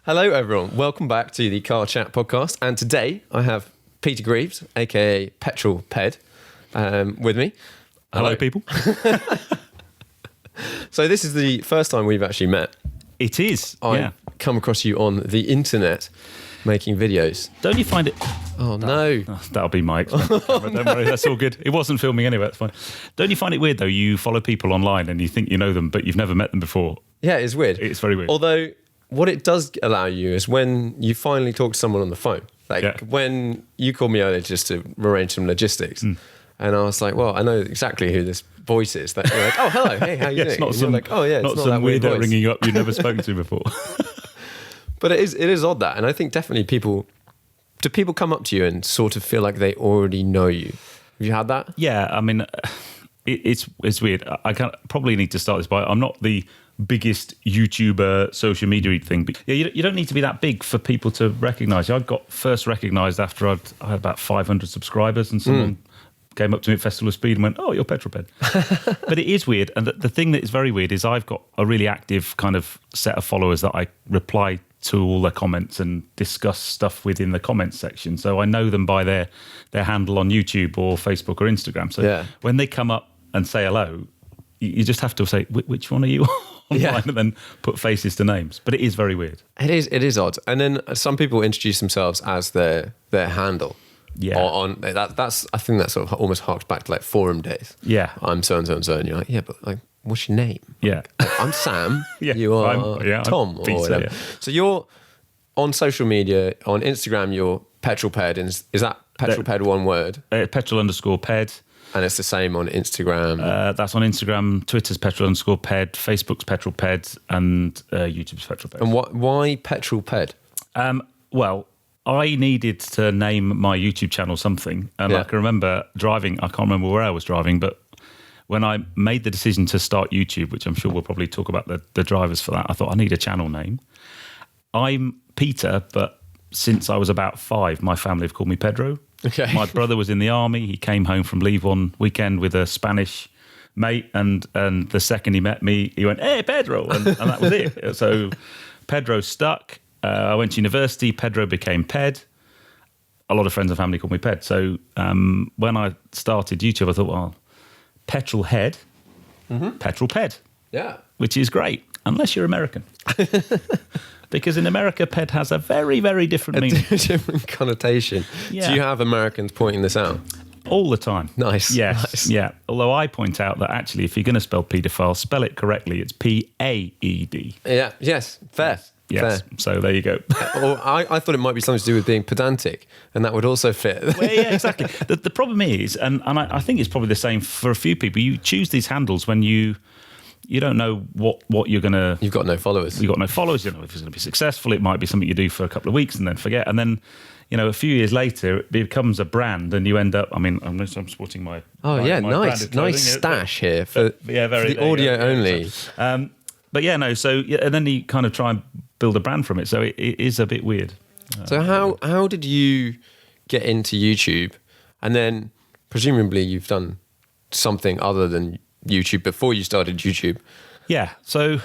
Hello, everyone. Welcome back to the Car Chat podcast. And today I have Peter Greaves, aka Petrol Ped, with me. Hello, people. So this is the first time we've actually met. It is. I come across you on the internet making videos. Don't you find it? Oh, no. That'll be my expensive camera. Don't worry, that's all good. It wasn't filming anyway, that's fine. Don't you find it weird, though? You follow people online and you think you know them, but you've never met them before. Yeah, it's weird. It's very weird. Although, what it does allow you is when you finally talk to someone on the phone. Like when you called me earlier just to arrange some logistics. And I was like, well, I know exactly who this voice is. That you're like, oh, hello, hey, how you doing? It's not And some, you're like, oh, yeah, it's not not some that weird weirdo voice. ringing you up you've never spoken to before. But it is odd that. And I think definitely do people come up to you and sort of feel like they already know you? Have you had that? Yeah, I mean, it's weird. I probably need to start this by, I'm not the biggest YouTuber social media thing, but yeah, you don't need to be that big for people to recognise you. I got first recognised after I had about 500 subscribers and someone came up to me at Festival of Speed and went, oh, you're Petrol Ped. But it is weird. And the thing that is very weird is I've got a really active kind of set of followers that I reply to all their comments and discuss stuff within the comments section. So I know them by their handle on YouTube or Facebook or Instagram. So when they come up and say hello, you just have to say, which one are you online? And then put faces to names. But it is very weird. It is odd. And then some people introduce themselves as their handle. Yeah, that's. I think that sort of almost harks back to like forum days. Yeah, I'm so and so and so, and you're like, yeah, but like, what's your name? Yeah, I'm Sam. You are Tom or whatever. Yeah. So you're on social media on Instagram. You're Petrol Ped. Is that Petrol Ped one word? Petrol_Ped. And it's the same on Instagram. That's on Instagram. Twitter's Petrol_Ped. Facebook's Petrol Ped, and YouTube's Petrol Ped. And why Petrol Ped? Well, I needed to name my YouTube channel something. And I can remember driving, I can't remember where I was driving, but when I made the decision to start YouTube, which I'm sure we'll probably talk about the drivers for that, I thought I need a channel name. I'm Peter, but since I was about 5, my family have called me Pedro. Okay. My brother was in the army. He came home from leave one weekend with a Spanish mate, and the second he met me, he went, hey, Pedro, and that was it. So Pedro stuck. I went to university. Pedro became Ped. A lot of friends and family called me Ped. So when I started YouTube, I thought, well, Petrol Head, Petrol Ped. Yeah. Which is great, unless you're American. Because in America, Ped has a very, very different meaning. Different connotation. Yeah. Do you have Americans pointing this out? All the time. Nice. Yes. Nice. Yeah. Although I point out that actually, if you're going to spell paedophile, spell it correctly. It's P-A-E-D. Yeah. Yes. Fair. Yes. Fair. So there you go. Or I thought it might be something to do with being pedantic, and that would also fit. Well, yeah, exactly. The problem is, and I think it's probably the same for a few people, you choose these handles when you don't know what you're going to... You've got no followers. You've got no followers. You don't know if it's going to be successful. It might be something you do for a couple of weeks and then forget. And then, a few years later, it becomes a brand and you end up... I mean, I'm sporting my... Oh, my, yeah, my nice stash here for the audio only. But yeah, no, so... Yeah, and then you kind of try and build a brand from it. So it is a bit weird. So how did you get into YouTube? And then presumably you've done something other than YouTube before you started YouTube. Yeah. So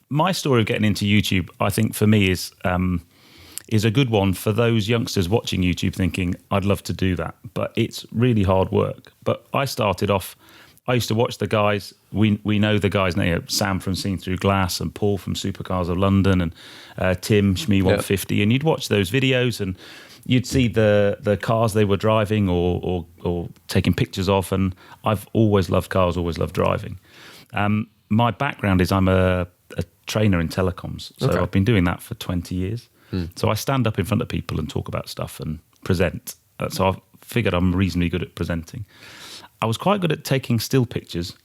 my story of getting into YouTube, I think for me is a good one for those youngsters watching YouTube thinking, I'd love to do that, but it's really hard work. But I started off, I used to watch the guys, we know the guys now, Sam from Seen Through Glass and Paul from Supercars of London and Tim, Shmee 150, and you'd watch those videos and you'd see the cars they were driving or taking pictures of, and I've always loved cars, always loved driving. My background is I'm a trainer in telecoms, so I've been doing that for 20 years. So I stand up in front of people and talk about stuff and present. So I figured I'm reasonably good at presenting. I was quite good at taking still pictures,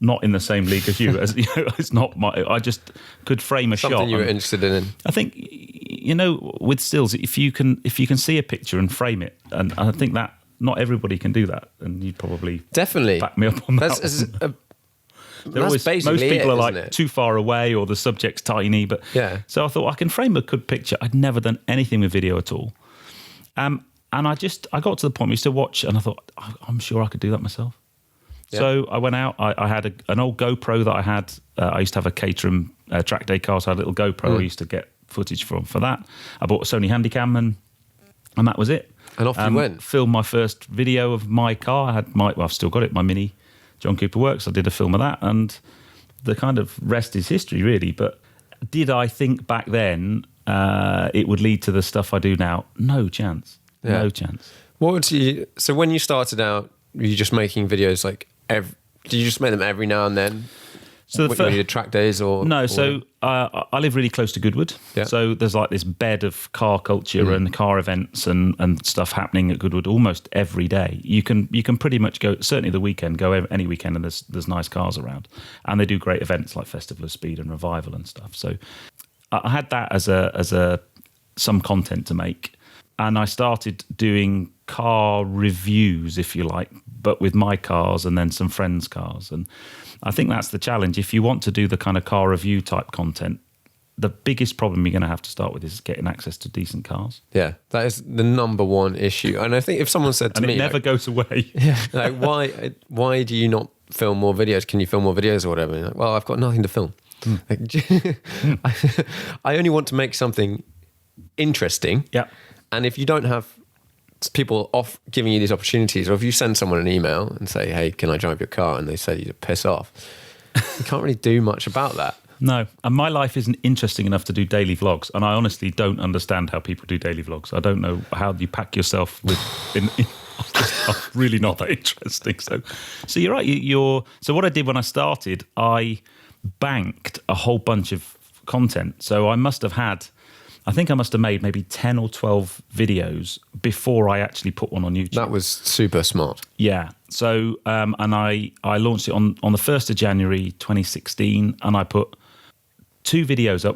not in the same league as you. It's not my. I just could frame a shot. Something you were interested in. I think with stills, if you can see a picture and frame it, and I think that not everybody can do that, and you'd probably definitely back me up on that. Most people are like too far away or the subject's tiny, but so I thought I can frame a good picture. I'd never done anything with video at all, and I got to the point where I used to watch and I thought I'm sure I could do that myself. So I went out. I had an old GoPro that I had. I used to have a Caterham track day car, so I had a little GoPro I used to get footage from for that. I bought a Sony Handycam and that was it. And off you went. Filmed my first video of my car. I've still got it, my Mini John Cooper Works. I did a film of that, and the kind of rest is history, really. But did I think back then it would lead to the stuff I do now? No chance. Yeah. No chance. So when you started out, were you just making videos like did you just make them every now and then? So when you did track days or no? Or? So I live really close to Goodwood, so there's like this bed of car culture and car events and stuff happening at Goodwood almost every day. You can pretty much go, certainly the weekend, go any weekend, and there's nice cars around, and they do great events like Festival of Speed and Revival and stuff. So I had that as some content to make, and I started doing car reviews, if you like, but with my cars and then some friends' cars. And I think that's the challenge. If you want to do the kind of car review type content, the biggest problem you're going to have to start with is getting access to decent cars. Yeah, that is the number one issue. And I think if someone said to me, it never goes away. Yeah, like why do you not film more videos? Can you film more videos or whatever? Like, well, I've got nothing to film. Like, I only want to make something interesting. Yeah. And if you don't have people off giving you these opportunities, or if you send someone an email and say, hey, can I drive your car? And they say you piss off. You can't really do much about that. No. And my life isn't interesting enough to do daily vlogs. And I honestly don't understand how people do daily vlogs. I don't know how you pack yourself with... I'm really not that interesting. So you're right. So what I did when I started, I banked a whole bunch of content. So I must have made maybe 10 or 12 videos before I actually put one on YouTube. That was super smart. Yeah. So, and I launched it on the 1st of January 2016, and I put 2 videos up,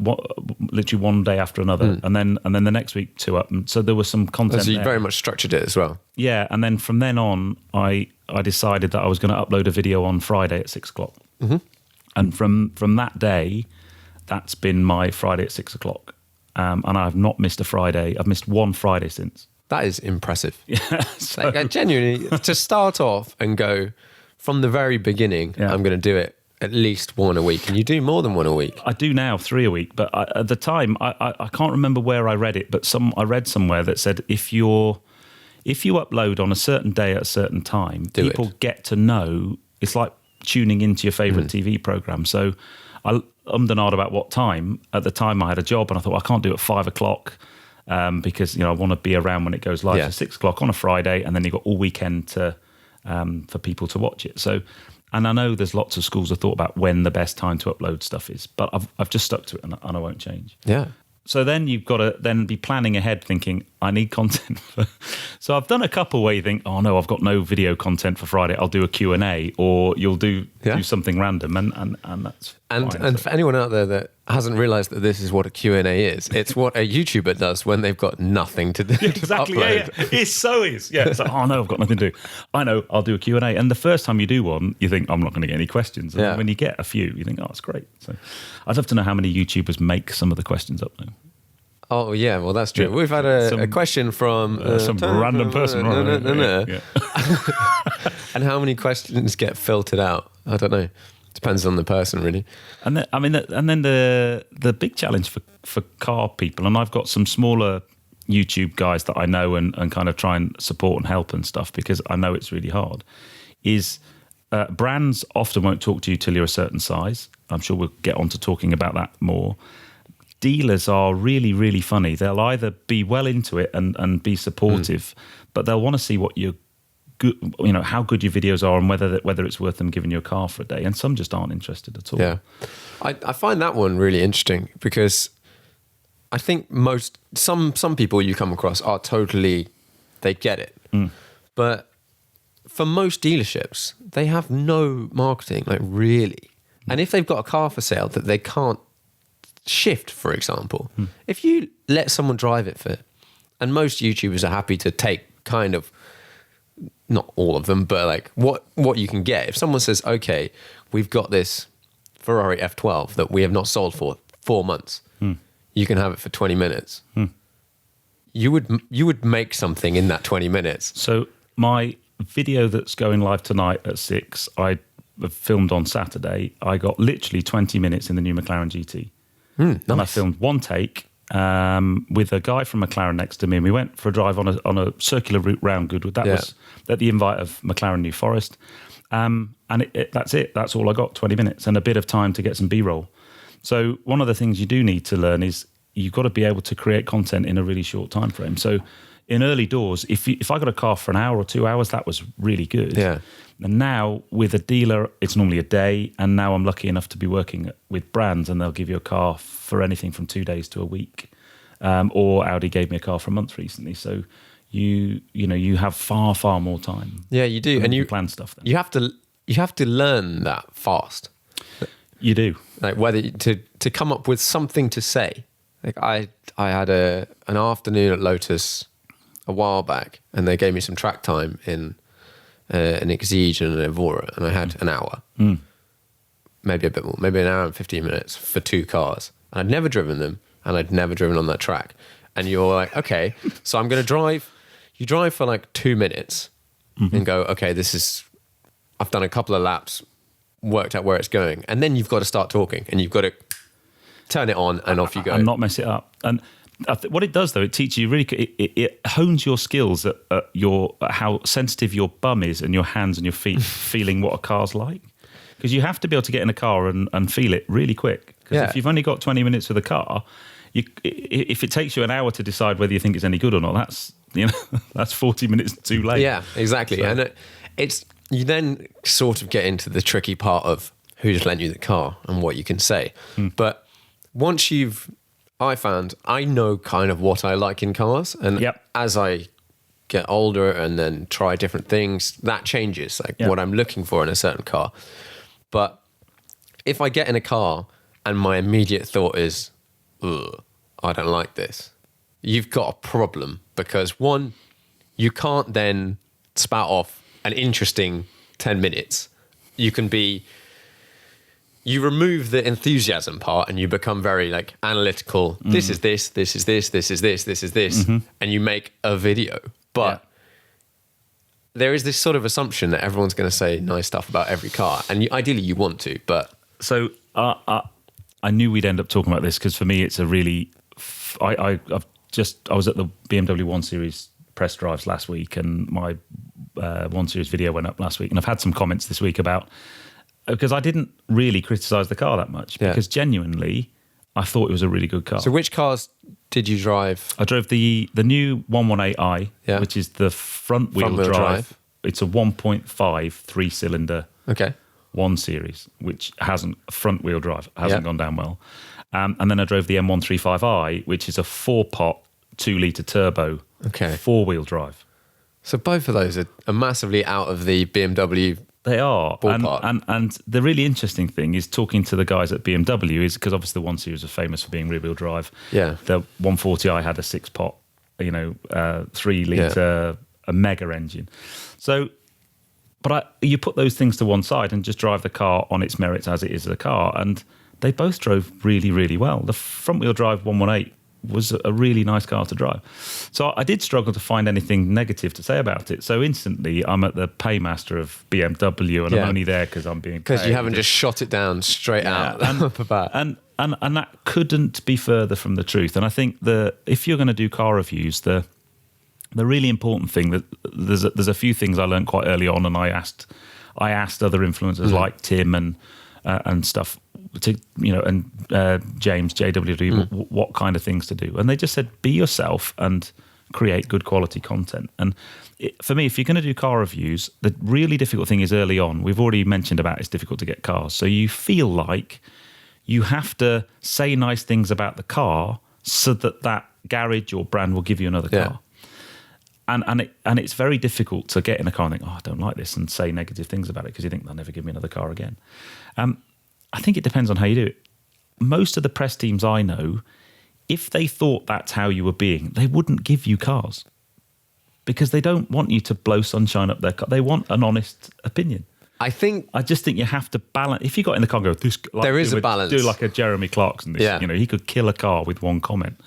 literally one day after another, and then the next week 2 up. And so there was some content. So you there. very much structured it as well. Yeah, and then from then on, I decided that I was going to upload a video on Friday at 6 o'clock. Mm-hmm. And from that day, that's been my Friday at 6 o'clock. And I've not missed a Friday. I've missed one Friday since. That is impressive. Yeah, so. Like, genuinely, to start off and go from the very beginning, I'm going to do it at least one a week. And you do more than one a week. I do now 3 a week. But at the time, I can't remember where I read it, but I read somewhere that said if you upload on a certain day at a certain time, people get to know. It's like tuning into your favourite TV programme. So I ummed and ahed about what time. At the time, I had a job, and I thought, well, I can't do it at 5 o'clock because I want to be around when it goes live at 6 o'clock on a Friday, and then you've got all weekend for people to watch it. So, and I know there's lots of schools of thought about when the best time to upload stuff is, but I've just stuck to it, and I won't change. Yeah. So then you've got to then be planning ahead, thinking, I need content. So I've done a couple where you think, oh no, I've got no video content for Friday. I'll do a Q&A, or you'll do something random, and that's and fine. And for anyone out there that hasn't realised that this is what a Q&A is, it's what a YouTuber does when they've got nothing to do. Exactly. To upload. Yeah. It so is. Yeah. It's like, oh no, I've got nothing to do. I know, I'll do a Q&A. And the first time you do one, you think, I'm not going to get any questions. And when you get a few, you think, oh, it's great. So I'd love to know how many YouTubers make some of the questions up now. Oh, yeah, well, that's true. Yeah. We've had a question from... some random person. Yeah. And how many questions get filtered out? I don't know. Depends on the person, really. And then the big challenge for car people, and I've got some smaller YouTube guys that I know and kind of try and support and help and stuff, because I know it's really hard, is brands often won't talk to you till you're a certain size. I'm sure we'll get on to talking about that more. Dealers are really, really funny. They'll either be well into it and be supportive, but they'll want to see what you're good, how good your videos are, and whether it's worth them giving you a car for a day. And some just aren't interested at all. Yeah, I find that one really interesting, because I think some people you come across are totally, they get it, but for most dealerships, they have no marketing, like really. And if they've got a car for sale that they can't shift, for example, if you let someone drive it and most YouTubers are happy to take kind of, not all of them, but like what you can get. If someone says, okay, we've got this Ferrari F12 that we have not sold for 4 months, you can have it for 20 minutes. You would make something in that 20 minutes. So video that's going live tonight at 6, I filmed on Saturday. I got literally 20 minutes in the new McLaren GT. Nice. And I filmed one take with a guy from McLaren next to me, and we went for a drive on a circular route round Goodwood. That was at the invite of McLaren New Forest. And that's it. That's all I got, 20 minutes and a bit of time to get some B-roll. So one of the things you do need to learn is you've got to be able to create content in a really short time frame. So in early doors, if I got a car for an hour or 2 hours, that was really good. Yeah. And now with a dealer, it's normally a day. And now I'm lucky enough to be working with brands, and they'll give you a car for anything from 2 days to a week. Or Audi gave me a car for a month recently. So you have far more time. Yeah, you do, and you plan stuff. Then. You have to learn that fast. You do, like whether to come up with something to say. Like I had an afternoon at Lotus a while back, and they gave me some track time in an Exige and an Evora, and I had an hour, maybe a bit more, maybe an hour and 15 minutes for 2 cars. And I'd never driven them, and I'd never driven on that track. And you're like, okay, so I'm going to drive. You drive for like 2 minutes and go, okay, I've done a couple of laps, worked out where it's going. And then you've got to start talking, and you've got to turn it on and off you go. And not mess it up. And what it does, though, it teaches you it hones your skills at how sensitive your bum is and your hands and your feet feeling what a car's like. Because you have to be able to get in a car and feel it really quick. Because if you've only got 20 minutes with a car, if it takes you an hour to decide whether you think it's any good or not, that's 40 minutes too late. Yeah, exactly. So. And you then sort of get into the tricky part of who's lent you the car and what you can say. But once I know kind of what I like in cars, and as I get older and then try different things, that changes, what I'm looking for in a certain car. But if I get in a car and my immediate thought is, ugh, I don't like this, you've got a problem, because one, you can't then spout off an interesting 10 minutes. You remove the enthusiasm part and you become very analytical. This is this, this is this, this is this, this is this. And you make a video. But there is this sort of assumption that everyone's going to say nice stuff about every car. And ideally you want to, but... So I knew we'd end up talking about this, because for me it's a really... I was at the BMW 1 Series press drives last week, and my 1 Series video went up last week. And I've had some comments this week about... Because I didn't really criticise the car that much, because genuinely, I thought it was a really good car. So which cars did you drive? I drove the new 118i, which is the front-wheel drive. It's a 1.5 3-cylinder 1 Series, which hasn't front-wheel drive, hasn't gone down well. And then I drove the M135i, which is a 4-pot 2-litre turbo 4-wheel drive. So both of those are massively out of the BMW. They are. And the really interesting thing is talking to the guys at BMW, is because obviously the 1 Series are famous for being rear-wheel drive. Yeah. The 140i had a 6-pot, 3-litre, a mega engine. So, but you put those things to one side and just drive the car on its merits as it is a car, and they both drove really, really well. The front-wheel drive 118 was a really nice car to drive. So I did struggle to find anything negative to say about it. So instantly, I'm at the paymaster of BMW, and I'm only there because I'm being paid. Because you haven't just shot it down straight out off the bat. And that couldn't be further from the truth. And I think if you're going to do car reviews, the really important thing, that there's a few things I learned quite early on, and I asked other influencers like Tim and stuff, and James JWD, what kind of things to do, and they just said, be yourself and create good quality content. And for me, if you're going to do car reviews, the really difficult thing is early on. We've already mentioned about it's difficult to get cars, so you feel like you have to say nice things about the car so that garage or brand will give you another car. And it's very difficult to get in a car and think, I don't like this, and say negative things about it, because you think they'll never give me another car again. I think it depends on how you do it. Most of the press teams I know, if they thought that's how you were being, they wouldn't give you cars, because they don't want you to blow sunshine up their car. They want an honest opinion. I just think you have to balance. If you got in the car and go, there is a balance. Do like a Jeremy Clarkson. He could kill a car with one comment.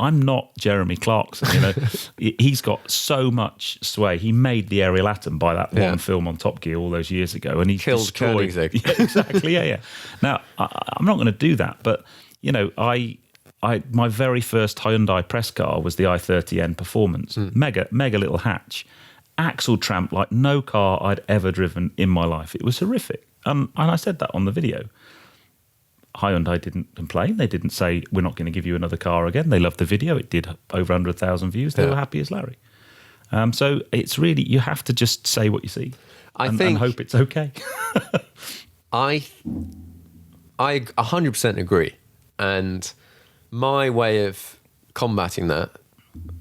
I'm not Jeremy Clarkson. You know, he's got so much sway. He made the aerial atom by that one film on Top Gear all those years ago, and he killed destroyed. Koenigsegg. Yeah, exactly. Yeah. Now I'm not going to do that, but you know, my very first Hyundai press car was the i30N Performance, mega little hatch, axle tramp like no car I'd ever driven in my life. It was horrific, and I said that on the video. Hyundai didn't complain. They didn't say, we're not going to give you another car again. They loved the video. It did over 100,000 views. They were happy as Larry. So it's really, you have to just say what you see and hope it's okay. I 100% agree. And my way of combating that,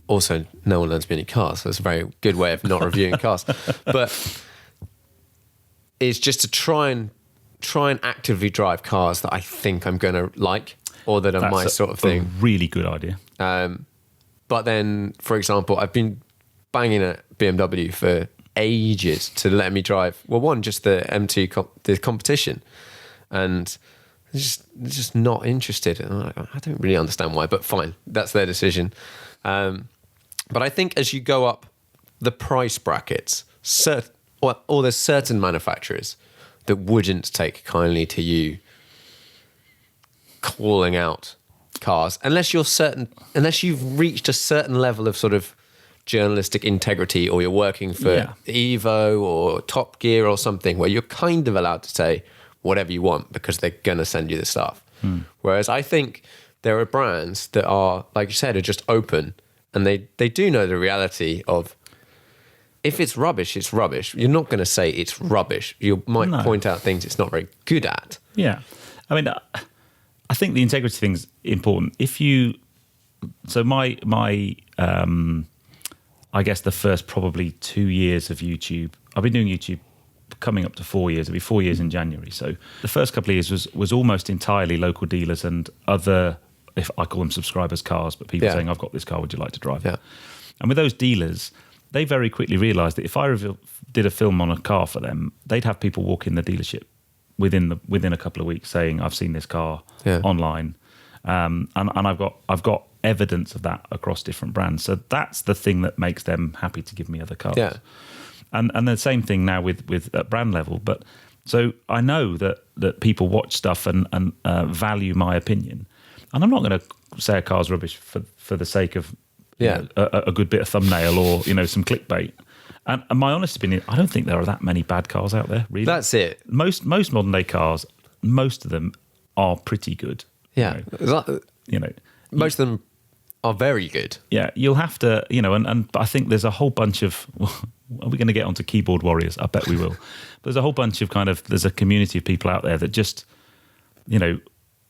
also no one lends me any cars, so it's a very good way of not reviewing cars, but is just to try and actively drive cars that I think I'm going to like, or that are my sort of thing. A really good idea. But then, for example, I've been banging at BMW for ages to let me drive. Well, one, just the M2 the competition, and they're just not interested. And I don't really understand why, but fine, that's their decision. But I think as you go up the price brackets, or there's certain manufacturers that wouldn't take kindly to you calling out cars unless you've reached a certain level of sort of journalistic integrity, or you're working for Evo or Top Gear or something where you're kind of allowed to say whatever you want because they're going to send you the stuff. Whereas I think there are brands that are, like you said, are just open, and they do know the reality of, if it's rubbish, it's rubbish. You're not going to say it's rubbish. You might point out things it's not very good at. Yeah. I mean, I think the integrity thing's important. So my I guess the first probably 2 years of YouTube, I've been doing YouTube coming up to 4 years. It'll be 4 years in January. So the first couple of years was almost entirely local dealers and other, if I call them subscribers' cars, but people saying, I've got this car, would you like to drive it? And with those dealers, they very quickly realised that if I did a film on a car for them, they'd have people walk in the dealership within a couple of weeks saying, I've seen this car online, and I've got evidence of that across different brands. So that's the thing that makes them happy to give me other cars. Yeah. And the same thing now with at brand level. But so I know that people watch stuff and value my opinion, and I'm not going to say a car's rubbish for the sake of a good bit of thumbnail or some clickbait. And my honest opinion, I don't think there are that many bad cars out there. Really, that's it. Most modern day cars, most of them are pretty good. Yeah, most of them are very good. Yeah, you'll have to, and I think there's a whole bunch of. Are we going to get onto keyboard warriors? I bet we will. There's a whole bunch of there's a community of people out there that just,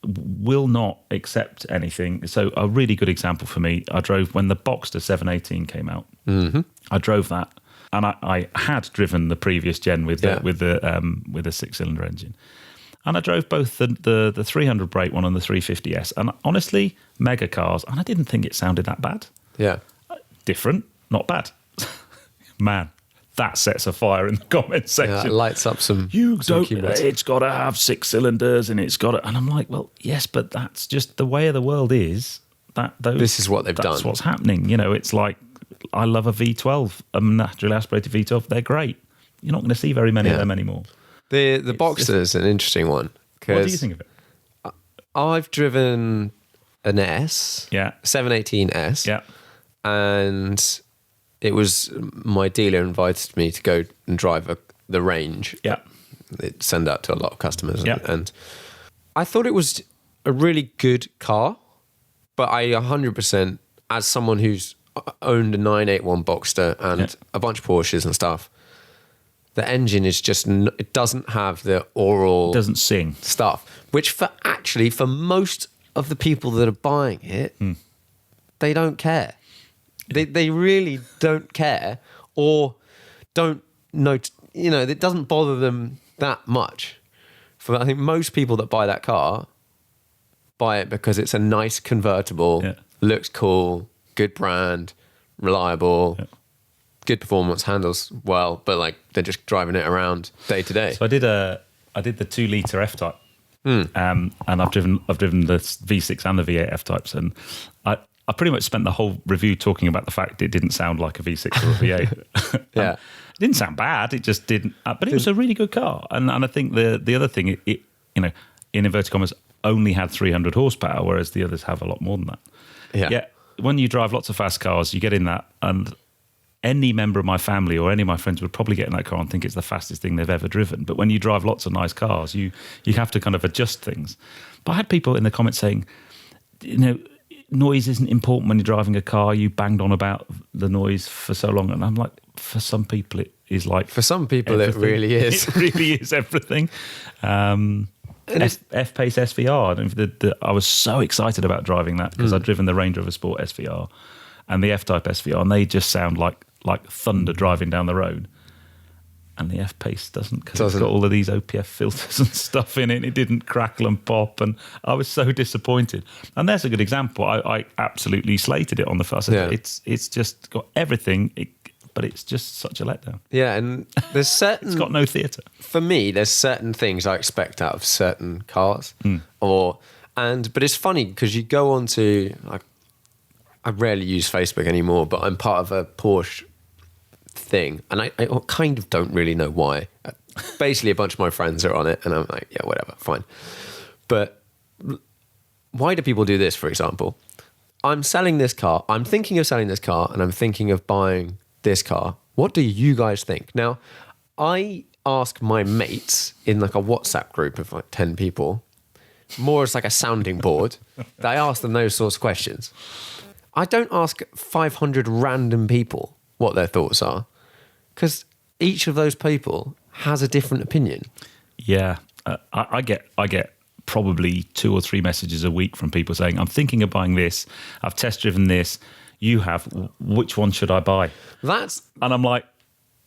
will not accept anything. So a really good example for me, I drove when the Boxster 718 came out. Mm-hmm. I drove that, and I had driven the previous gen with the 6-cylinder engine, and I drove both the 300 brake one and the 350S, and honestly, mega cars, and I didn't think it sounded that bad. Yeah, different, not bad. Man, that sets a fire in the comment section. Yeah, it lights up some. It's got to have 6 cylinders, and it's got to. And I'm like, well, yes, but that's just the way of the world is. This is what they've done. That's what's happening. It's like, I love a V12, a naturally aspirated V12. They're great. You're not going to see very many of them anymore. The Boxster is an interesting one. What do you think of it? I've driven an S, 718S, and it was my dealer invited me to go and drive the range. Yeah, they send out to a lot of customers, and I thought it was a really good car, but I 100%, as someone who's owned a 981 Boxster and a bunch of Porsches and stuff, the engine is just, it doesn't have the oral... It doesn't sing. Stuff, which for most of the people that are buying it, they don't care. They really don't care, or don't know, it doesn't bother them that much. I think most people that buy that car buy it because it's a nice convertible, looks cool, good brand, reliable, good performance, handles well, but they're just driving it around day to day. So I did the 2-litre F-Type, and I've driven the V6 and the V8 F-Types, and I pretty much spent the whole review talking about the fact it didn't sound like a V6 or a V8. Yeah. It didn't sound bad. It just didn't. But it was a really good car. And I think the other thing, it in inverted commas, only had 300 horsepower, whereas the others have a lot more than that. Yeah. When you drive lots of fast cars, you get in that, and any member of my family or any of my friends would probably get in that car and think it's the fastest thing they've ever driven. But when you drive lots of nice cars, you have to kind of adjust things. But I had people in the comments saying, noise isn't important when you're driving a car. You banged on about the noise for so long. And I'm like, for some people, it is like... For some people, everything. it really is. It really is everything. F-Pace SVR. I was so excited about driving that because I'd driven the Range Rover Sport SVR and the F-Type SVR, and they just sound like thunder driving down the road. And the F-Pace doesn't, because it's got all of these OPF filters and stuff in it. It didn't crackle and pop, and I was so disappointed. And there's a good example. I absolutely slated it on the first. Yeah. It's just got everything, but it's just such a letdown. Yeah, and there's certain... It's got no theatre. For me, there's certain things I expect out of certain cars. But it's funny because you go on to... I rarely use Facebook anymore, but I'm part of a Porsche thing, and I kind of don't really know why. Basically, a bunch of my friends are on it, and I'm like, yeah, whatever, fine. But why do people do this, for example? I'm selling this car, I'm thinking of selling this car, and I'm thinking of buying this car. What do you guys think? Now, I ask my mates in like a WhatsApp group of like 10 people, more as like a sounding board, that I ask them those sorts of questions. I don't ask 500 random people what their thoughts are, because each of those people has a different opinion. Yeah, I get probably 2 or 3 messages a week from people saying, I'm thinking of buying this, I've test driven this, you have, which one should I buy? And I'm like,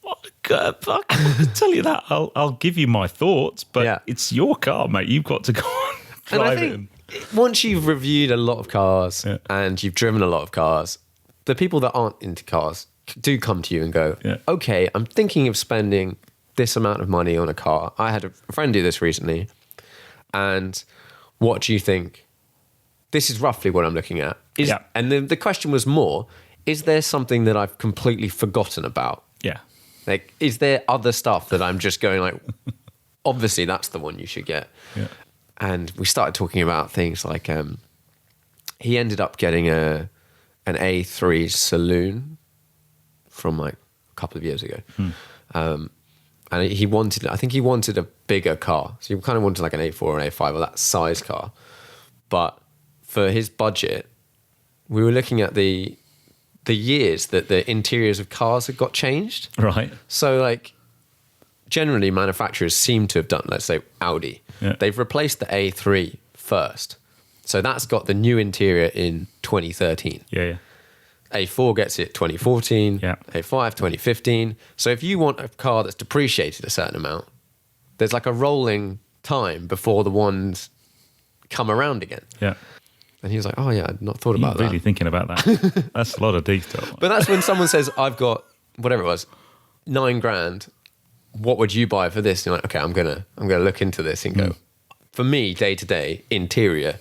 I can't tell you that. I'll give you my thoughts, but it's your car, mate. You've got to go on and drive it. Once you've reviewed a lot of cars and you've driven a lot of cars, the people that aren't into cars do come to you and go, okay, I'm thinking of spending this amount of money on a car. I had a friend do this recently. And what do you think? This is roughly what I'm looking at. And the question was more, is there something that I've completely forgotten about? Yeah. Like, is there other stuff that I'm just going like, obviously that's the one you should get. Yeah. And we started talking about things like he ended up getting an A3 saloon from like a couple of years ago. And I think he wanted a bigger car. So he kind of wanted like an A4 or an A5 or that size car. But for his budget, we were looking at the years that the interiors of cars had got changed. Right. So like generally manufacturers seem to have done, let's say Audi. Yeah. They've replaced the A3 first. So that's got the new interior in 2013. Yeah. A4 gets it 2014, yeah. A5 2015. So if you want a car that's depreciated a certain amount, there's like a rolling time before the ones come around again. Yeah. And he was like, oh yeah, I'd not thought about that. You're really thinking about that. That's a lot of detail. But that's when someone says, I've got, whatever it was, $9,000. What would you buy for this? And you're like, okay, I'm gonna look into this and go. For me, day to day, interior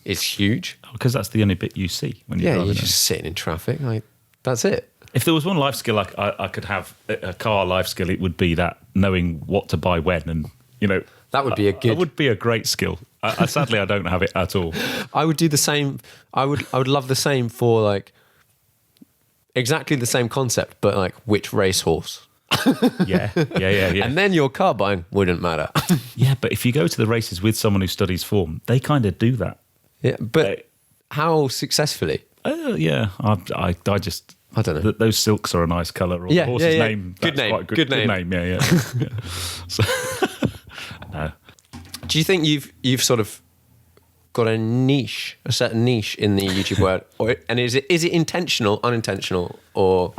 is huge. Because that's the only bit you see when you're driving. You're just sitting in traffic. Like, that's it. If there was one life skill I could have, a car life skill, it would be that knowing what to buy when, and that would be a good. It would be a great skill. Sadly, I don't have it at all. I would do the same. I would love the same for like exactly the same concept, but like which racehorse. Yeah. And then your car buying wouldn't matter. Yeah, but if you go to the races with someone who studies form, they kind of do that. Yeah, but how successely? Yeah, I just. I don't know. Those silks are a nice colour. Or the horse's name. Good name. Quite good name. Yeah. So, no. Do you think you've sort of got a certain niche in the YouTube world, and is it intentional, unintentional, or?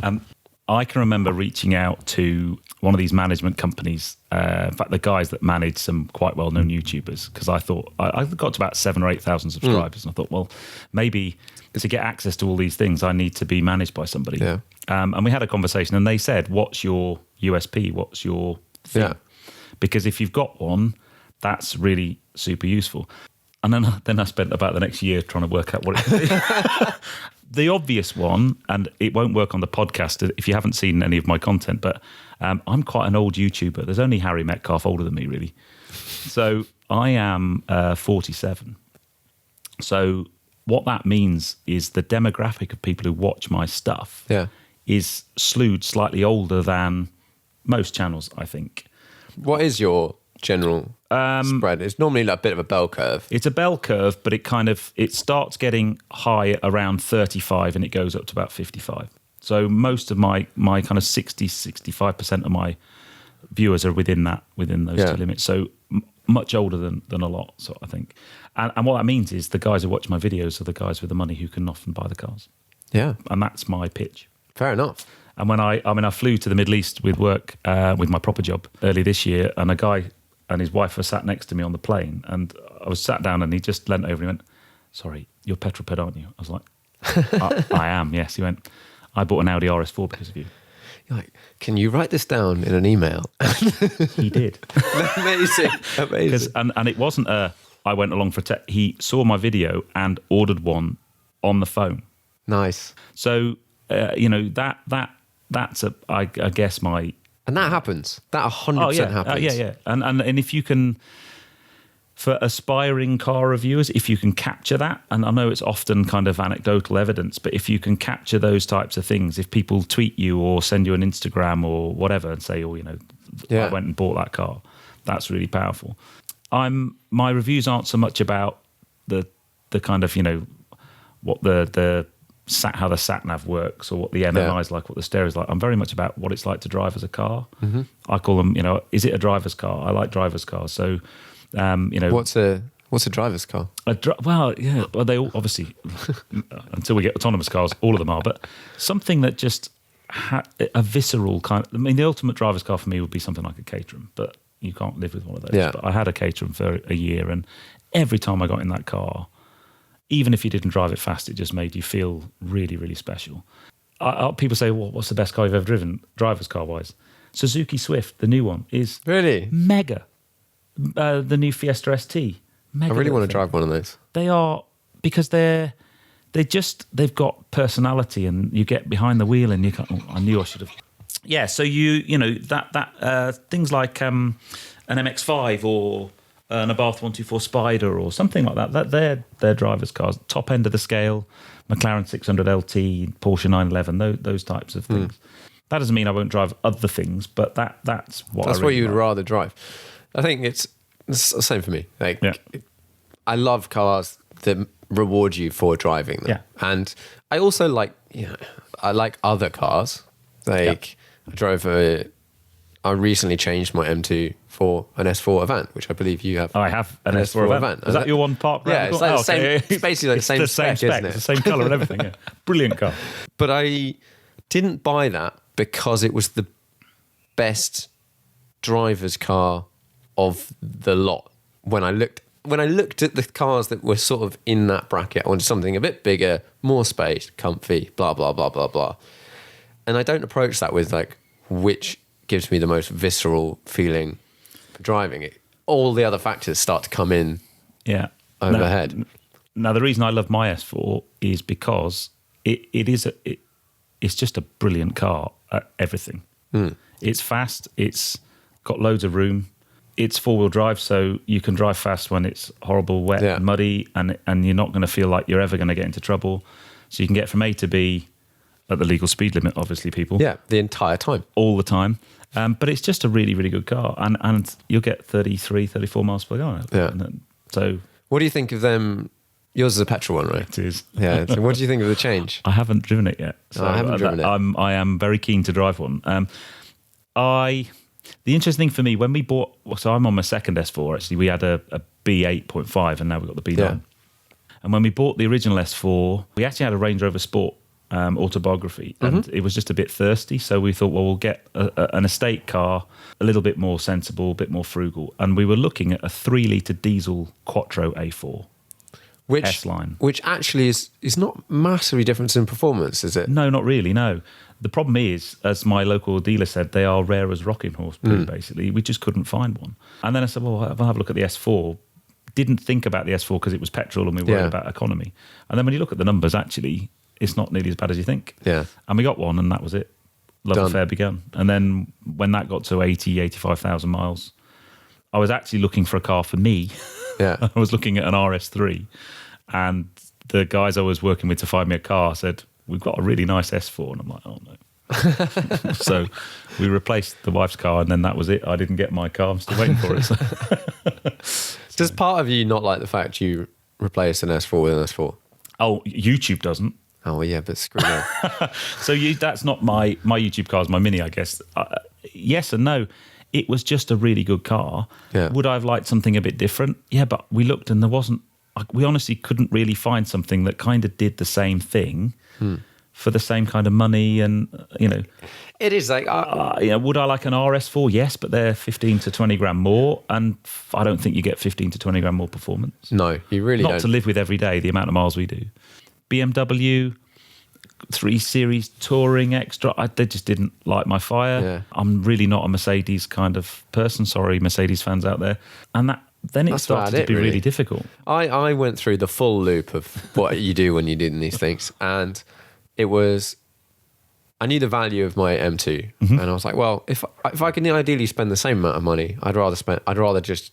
I can remember reaching out to one of these management companies. In fact, the guys that manage some quite well-known YouTubers, because I thought I got to about 7,000 or 8,000 subscribers, and I thought, well, maybe to get access to all these things, I need to be managed by somebody. Yeah. And we had a conversation, and they said, "What's your USP? What's your thing?" Yeah. Because if you've got one, that's really super useful. And then I spent about the next year trying to work out what it is. The obvious one, and it won't work on the podcast if you haven't seen any of my content, but I'm quite an old YouTuber. There's only Harry Metcalf older than me, really. So I am 47. So what that means is the demographic of people who watch my stuff is slewed slightly older than most channels, I think. What is your general spread? It's normally like a bit of a bell curve. It's a bell curve, but it starts getting high around 35 and it goes up to about 55. So most of my kind of 65% of my viewers are within those two limits. So much older than a lot, so I think. And what that means is the guys who watch my videos are the guys with the money who can often buy the cars. Yeah. And that's my pitch. Fair enough. And when I flew to the Middle East with work, with my proper job early this year, and a guy and his wife were sat next to me on the plane, and I was sat down and he just leant over and he went, "Sorry, you're Petrol Ped, aren't you?" I was like, I am, yes. He went, "I bought an Audi RS4 because of you." You're like, "Can you write this down in an email?" He did. Amazing. And it wasn't I went along for he saw my video and ordered one on the phone. Nice. So, that's I guess my... And that happens. That 100% happens. Yeah. And if you can, for aspiring car reviewers, if you can capture that, and I know it's often kind of anecdotal evidence, but if you can capture those types of things, if people tweet you or send you an Instagram or whatever and say, I went and bought that car, that's really powerful. My reviews aren't so much about the kind of, what how the sat nav works or what the MMI is like, what the stereo is like. I'm very much about what it's like to drive as a car. Mm-hmm. I call them, is it a driver's car? I like driver's cars. So, what's a driver's car? Well, they all obviously until we get autonomous cars, all of them are. But something that just a visceral kind. The ultimate driver's car for me would be something like a Caterham, but you can't live with one of those. Yeah. But I had a Caterham for a year, and every time I got in that car, even if you didn't drive it fast, it just made you feel really, really special. People say, "Well, what's the best car you've ever driven, driver's car-wise?" Suzuki Swift, the new one, is really mega. The new Fiesta ST, mega. I really want to drive one of those. They are, because they've got personality, and you get behind the wheel and you go, "Oh, I knew I should have." Yeah, so that things like an MX-5 or an Abarth 124 Spider or something like that they're drivers' cars, top end of the scale, McLaren 600 LT, Porsche 911, those types of things. That doesn't mean I won't drive other things, but that's what you'd rather drive. I think it's the same for me. I love cars that reward you for driving them. Yeah. And I also like I like other cars. I recently changed my M2 for an S4 Avant, which I believe you have. I have an S4 Avant. Is that your one park? Yeah, it's like it's basically like the same spec, isn't it? It's the same colour and everything. Yeah. Brilliant car. But I didn't buy that because it was the best driver's car of the lot. When I looked at the cars that were sort of in that bracket, I wanted something a bit bigger, more space, comfy, blah, blah, blah, blah, blah. And I don't approach that with which gives me the most visceral feeling for driving it. All the other factors start to come in overhead. Now, the reason I love my S4 is because it's just a brilliant car at everything. It's fast, it's got loads of room, it's four-wheel drive, so you can drive fast when it's horrible, wet, and muddy, and you're not going to feel like you're ever going to get into trouble. So you can get from A to B at the legal speed limit, obviously, people. Yeah, the entire time. All the time. But it's just a really, really good car. And you'll get 33, 34 miles per gallon. Yeah. So, what do you think of them? Yours is a petrol one, right? It is. Yeah. So what do you think of the change? I haven't driven it yet. So I haven't driven it. I am very keen to drive one. The interesting thing for me, when we bought... So I'm on my second S4, actually. We had a B8.5 and now we've got the B9. Yeah. And when we bought the original S4, we actually had a Range Rover Sport autobiography, and it was just a bit thirsty, so we thought, well, we'll get an estate car, a little bit more sensible, a bit more frugal, and we were looking at a 3-litre diesel Quattro A4 S-Line. Which actually is not massively different in performance, is it? No, not really, no. The problem is, as my local dealer said, they are rare as rocking horse poo, basically. We just couldn't find one. And then I said, well, I'll have a look at the S4. Didn't think about the S4 because it was petrol and we were worried about economy. And then when you look at the numbers, actually, it's not nearly as bad as you think. Yeah. And we got one, and that was it. Love affair begun. And then when that got to 85,000 miles, I was actually looking for a car for me. Yeah. I was looking at an RS3, and the guys I was working with to find me a car said, we've got a really nice S4. And I'm like, oh no. So we replaced the wife's car, and then that was it. I didn't get my car. I'm still waiting for it. So. Does part of you not like the fact you replace an S4 with an S4? Oh, YouTube doesn't. Oh, well, yeah, but screw that. So that's not my YouTube car, is my Mini, I guess. Yes and no. It was just a really good car. Yeah. Would I have liked something a bit different? Yeah, but we looked and there wasn't. We honestly couldn't really find something that kind of did the same thing for the same kind of money. And, It is like... would I like an RS4? Yes, but they're 15 to 20 grand more. And I don't think you get 15 to 20 grand more performance. No, you really don't. Not to live with every day, the amount of miles we do. BMW 3 Series Touring Extra, they just didn't light my fire. Yeah. I'm really not a Mercedes kind of person. Sorry, Mercedes fans out there. And then it started to be really difficult. I went through the full loop of what you do when you do these things. And it was... I knew the value of my M2. And I was like, well, if I can ideally spend the same amount of money, I'd rather just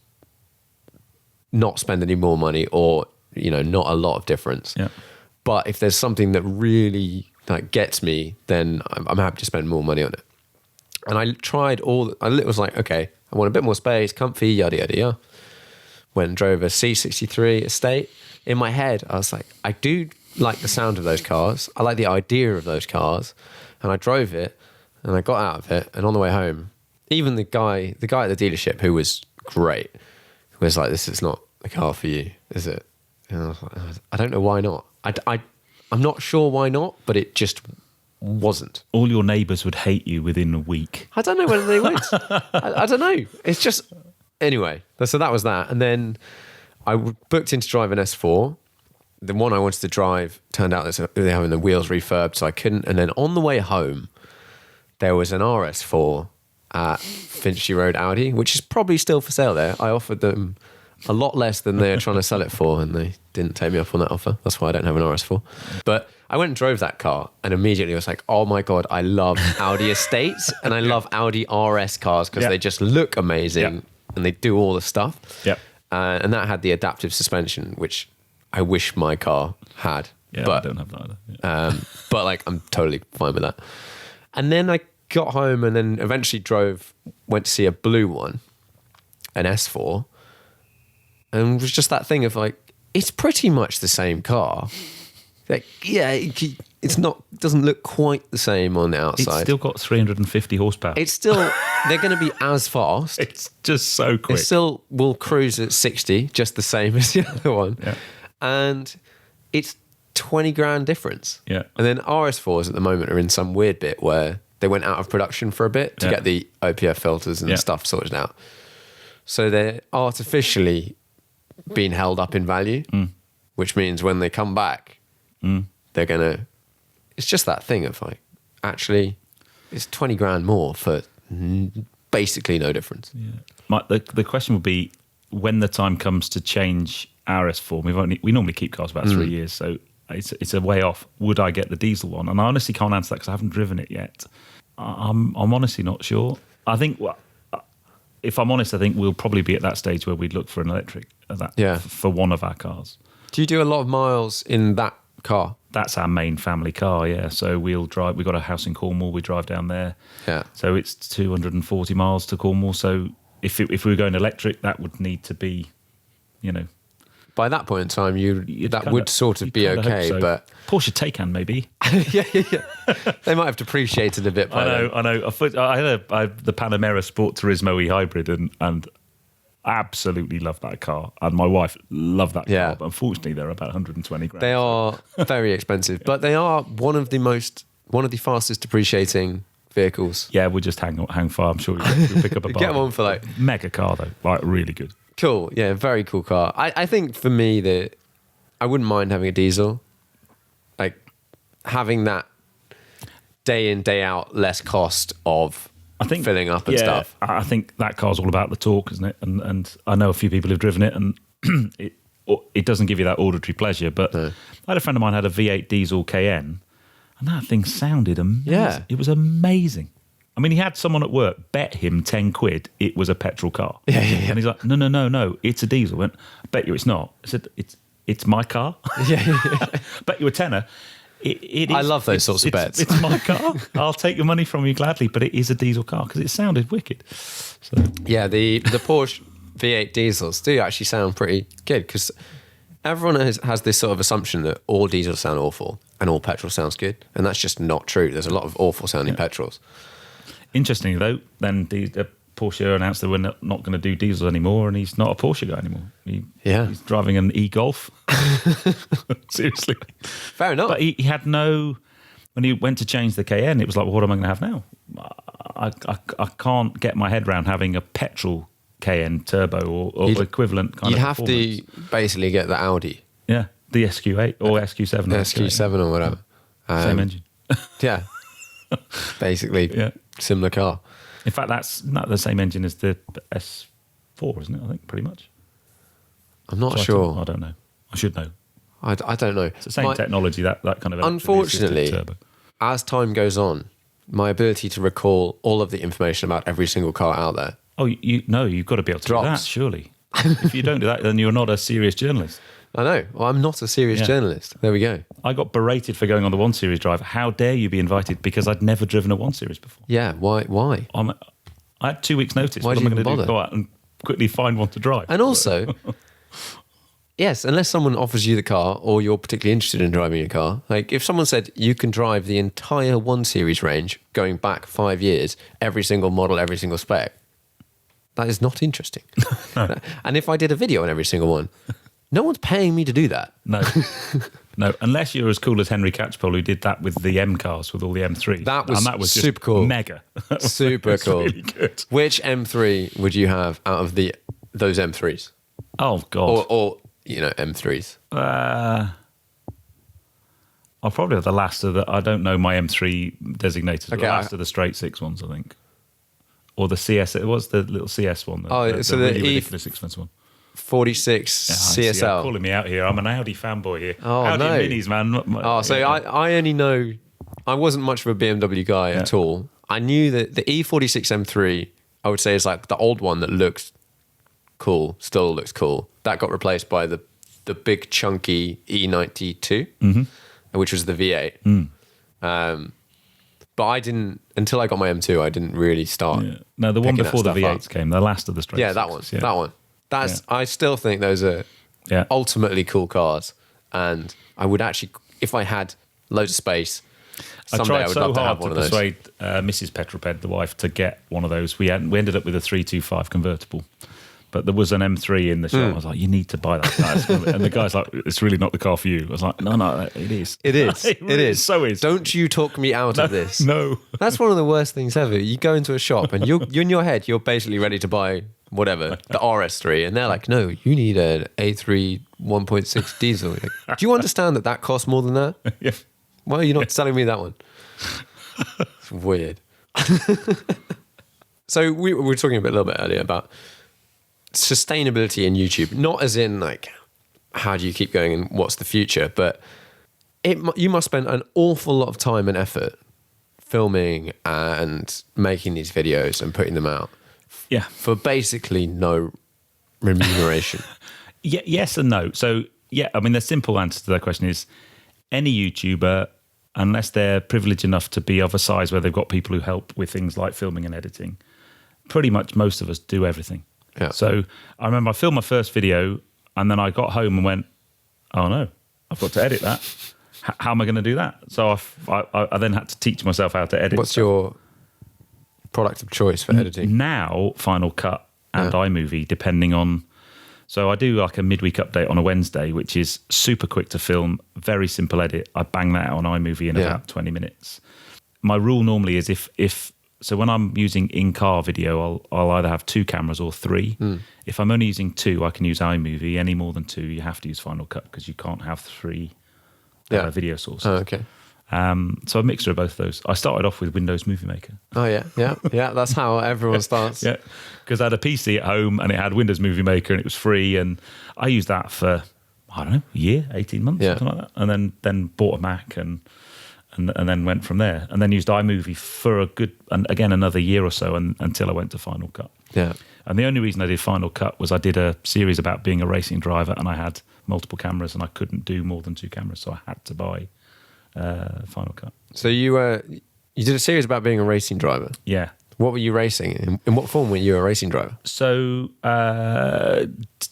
not spend any more money, or, not a lot of difference. Yeah. But if there's something that really gets me, then I'm happy to spend more money on it. And I tried it was like, okay, I want a bit more space, comfy, yada, yada, yada. Went and drove a C63 Estate. In my head, I was like, I do like the sound of those cars. I like the idea of those cars. And I drove it, and I got out of it. And on the way home, even the guy at the dealership, who was great, was like, this is not the car for you, is it? And I was like, I don't know why not. I'm not sure why not, but it just wasn't. All your neighbours would hate you within a week. I don't know whether they would. I don't know. It's just... Anyway, so that was that. And then I booked in to drive an S4. The one I wanted to drive turned out that they're having the wheels refurbed, so I couldn't. And then on the way home, there was an RS4 at Finchley Road Audi, which is probably still for sale there. I offered them a lot less than they're trying to sell it for, and they didn't take me up on that offer. That's why I don't have an RS4. But I went and drove that car, and immediately I was like, oh my God, I love Audi estates, and I love Audi RS cars because they just look amazing, and they do all the stuff. Yep. And that had the adaptive suspension, which I wish my car had. Yeah, but, I don't have that either. Yeah. But I'm totally fine with that. And then I got home and then eventually went to see a blue one, an S4. And it was just that thing of it's pretty much the same car. Doesn't look quite the same on the outside. It's still got 350 horsepower. They're going to be as fast. It's just so quick. It still will cruise at 60, just the same as the other one. Yeah. And it's 20 grand difference. Yeah. And then RS4s at the moment are in some weird bit where they went out of production for a bit to get the OPF filters and stuff sorted out. So they're artificially being held up in value, which means when they come back, they're going to... It's just that thing of actually, it's 20 grand more for basically no difference. Yeah. The question would be, when the time comes to change our S4, we normally keep cars about 3 years, so it's a way off. Would I get the diesel one? And I honestly can't answer that because I haven't driven it yet. I'm honestly not sure. I think, if I'm honest, I think we'll probably be at that stage where we'd look for an electric for one of our cars. Do you do a lot of miles in that car? That's our main family car, yeah. So we'll drive. We've got a house in Cornwall. We drive down there. Yeah. So it's 240 miles to Cornwall. So if we were going electric, that would need to be, By that point in time, that would sort of be okay, so. But Porsche Taycan maybe. yeah. They might have depreciated a bit. I know. I had the Panamera Sport Turismo e-hybrid, and absolutely love that car, and my wife loved that car. But unfortunately, they're about 120 grand. They are very expensive, but they are one of the fastest depreciating vehicles. Yeah, we'll just hang fire. I'm sure you'll pick up a get one for mega car though, really good. Cool, yeah, very cool car. I think for me that I wouldn't mind having a diesel, having that day in day out less cost of filling up and stuff. I think that car's all about the torque, isn't it? And I know a few people who've driven it, and it doesn't give you that auditory pleasure. But I had a friend of mine had a V8 diesel Cayenne, and that thing sounded amazing. Yeah. It was amazing. I mean, he had someone at work bet him 10 quid it was a petrol car. Yeah. And he's like, no, it's a diesel. I went, I bet you it's not. I said, it's my car. Yeah. Bet you a tenner. It is, I love those sorts of bets. It's my car. I'll take your money from you gladly, but it is a diesel car because it sounded wicked. So. Yeah, the Porsche V8 diesels do actually sound pretty good because everyone has this sort of assumption that all diesels sound awful and all petrol sounds good, and that's just not true. There's a lot of awful sounding petrols. Interestingly, though, then the Porsche announced they were not going to do diesels anymore, and he's not a Porsche guy anymore. He's driving an e-Golf. Seriously. Fair enough. But he had no... When he went to change the Cayenne, it was like, well, what am I going to have now? I can't get my head around having a petrol Cayenne turbo or equivalent kind of You'd have to basically get the Audi. Yeah, the SQ8 or SQ7. SQ7 or whatever. Same engine. Yeah. Basically, similar car. In fact, that's not the same engine as the S4, isn't it? I think, pretty much. I'm not sure. I don't know. I should know. I don't know. It's the same technology, that kind of... Unfortunately, turbo. as time goes on, my ability to recall all of the information about every single car out there... Oh, you've got to be able to drops. do that, surely. If you don't do that, then you're not a serious journalist. I know. Well, I'm not a serious journalist. There we go. I got berated for going on the 1 Series drive. How dare you be invited? Because I'd never driven a 1 Series before. Yeah, why? I had 2 weeks' notice. Why what am I did you going to even do? bother? Go out and quickly find one to drive. And also, yes, unless someone offers you the car or you're particularly interested in driving a car, like if someone said you can drive the entire 1 Series range going back 5 years, every single model, every single spec, that is not interesting. No. And if I did a video on every single one, no one's paying me to do that. No. No, unless you're as cool as Henry Catchpole, who did that with the M cars, with all the M3s. That was just super cool. Mega. Super cool. Really good. Which M3 would you have out of those M3s? Oh, God. Or M3s? I'll probably have the last of the... I don't know my M3 designators. Okay, the last of the straight 6 ones, I think. Or the CS. It was the little CS one. The really ridiculous expensive one. 46 CSL. See, you're calling me out here. I'm an Audi fanboy here. Oh, Audi no. Minis, man. I only know... I wasn't much of a BMW guy at all. I knew that the E46 M3, I would say, is like the old one that looks cool, still looks cool. That got replaced by the big chunky E92, which was the V8. But I didn't, until I got my M2, I didn't really start. Yeah. No, the one before the V8s up. Came, the last of the straight. Yeah, that one. Yeah. That one. I still think those are ultimately cool cars. And I would actually, if I had loads of space, someday I would love to have one of those. I tried so hard to persuade Mrs. Petrol Ped, the wife, to get one of those. We ended up with a 325 convertible. But there was an M3 in the shop. I was like, you need to buy that. And the guy's like, it's really not the car for you. I was like, no, it is. It is. It is. So is. Don't you talk me out of this. No. That's one of the worst things ever. You go into a shop and you're in your head, you're basically ready to buy whatever, the RS3. And they're like, no, you need an A3 1.6 diesel. Like, do you understand that costs more than that? Yeah. Why are you not selling me that one? It's weird. So we were talking a little bit earlier about sustainability in YouTube, not as in like how do you keep going and what's the future, but you must spend an awful lot of time and effort filming and making these videos and putting them out for basically no remuneration. Yes and no. So I mean the simple answer to that question is any YouTuber, unless they're privileged enough to be of a size where they've got people who help with things like filming and editing, pretty much most of us do everything. Yeah. So I remember I filmed my first video and then I got home and went, oh no, I've got to edit that. How am I going to do that? So I then had to teach myself how to edit. What's your product of choice for editing? Now, Final Cut and iMovie, depending on... So I do like a midweek update on a Wednesday, which is super quick to film, very simple edit. I bang that out on iMovie in about 20 minutes. My rule normally is if so when I'm using in-car video, I'll either have 2 cameras or 3. If I'm only using 2, I can use iMovie. Any more than 2, you have to use Final Cut because you can't have 3 video sources. Oh, okay. So a mixture of both those. I started off with Windows Movie Maker. Oh, yeah. That's how everyone starts. Yeah, because I had a PC at home and it had Windows Movie Maker and it was free. And I used that for I don't know, a year, 18 months, something like that. And then bought a Mac and then went from there. And then used iMovie for another year or so until I went to Final Cut. Yeah. And the only reason I did Final Cut was I did a series about being a racing driver, and I had multiple cameras and I couldn't do more than 2 cameras, so I had to buy Final Cut. So you did a series about being a racing driver. Yeah. What were you racing? In what form were you a racing driver? So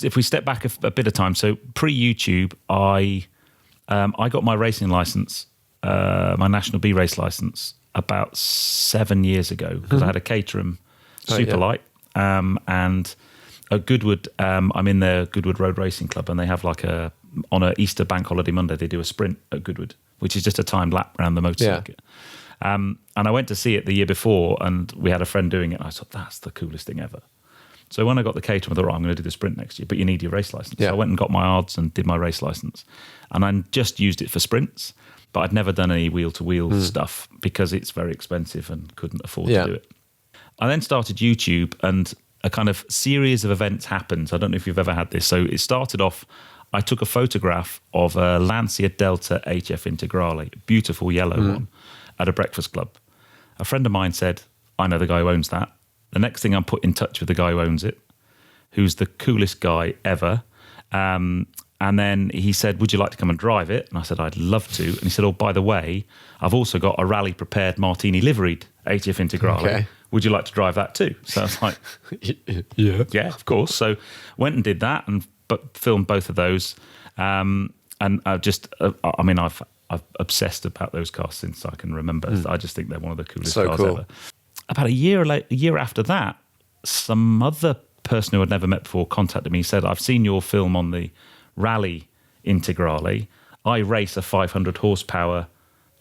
if we step back a bit of time, so pre-YouTube, I got my racing license, my National B race license, about 7 years ago, because I had a Caterham Superlight, and at Goodwood, I'm in the Goodwood Road Racing Club, and they have on a Easter bank holiday Monday, they do a sprint at Goodwood, which is just a timed lap around the motor circuit. And I went to see it the year before, and we had a friend doing it, and I thought, that's the coolest thing ever. So when I got the Caterham, I thought, I'm going to do the sprint next year, but you need your race license. So I went and got my Audis and did my race license. And I just used it for sprints, but I'd never done any wheel-to-wheel stuff because it's very expensive and couldn't afford to do it. I then started YouTube, and a kind of series of events happened. I don't know if you've ever had this. So it started off, I took a photograph of a Lancia Delta HF Integrale, beautiful yellow one, at a breakfast club. A friend of mine said, I know the guy who owns that. The next thing, I'm put in touch with the guy who owns it, who's the coolest guy ever. And then he said, would you like to come and drive it? And I said, I'd love to. And he said, oh, by the way, I've also got a rally-prepared Martini liveried HF Integrale. Okay. Would you like to drive that too? So I was like, yeah, of course. So went and did that, but filmed both of those. And I've obsessed about those cars since I can remember. I just think they're one of the coolest cars ever. About a year after that, some other person who I'd never met before contacted me and said, I've seen your film on the Rally Integrale. I race a 500 horsepower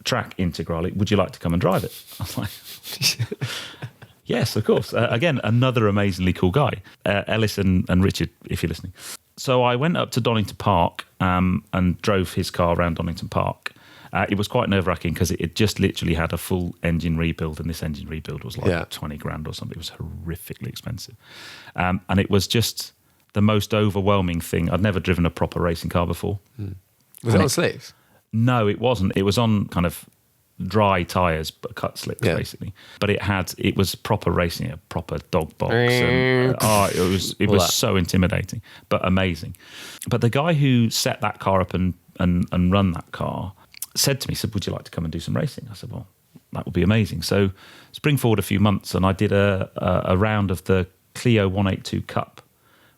track Integrale. Would you like to come and drive it? I was like, yes, of course. Again, another amazingly cool guy. Ellis and Richard, if you're listening. So I went up to Donington Park and drove his car around Donington Park. It was quite nerve-wracking because it just literally had a full engine rebuild, and this engine rebuild was like 20 grand or something. It was horrifically expensive. And it was just the most overwhelming thing. I'd never driven a proper racing car before. Was it on slicks? No, it wasn't. It was on kind of dry tyres, but cut slicks basically. But it was proper racing, a proper dog box. And, it was so intimidating, but amazing. But the guy who set that car up and run that car said to me, would you like to come and do some racing? I said, well, that would be amazing. So spring forward a few months, and I did a round of the Clio 182 Cup,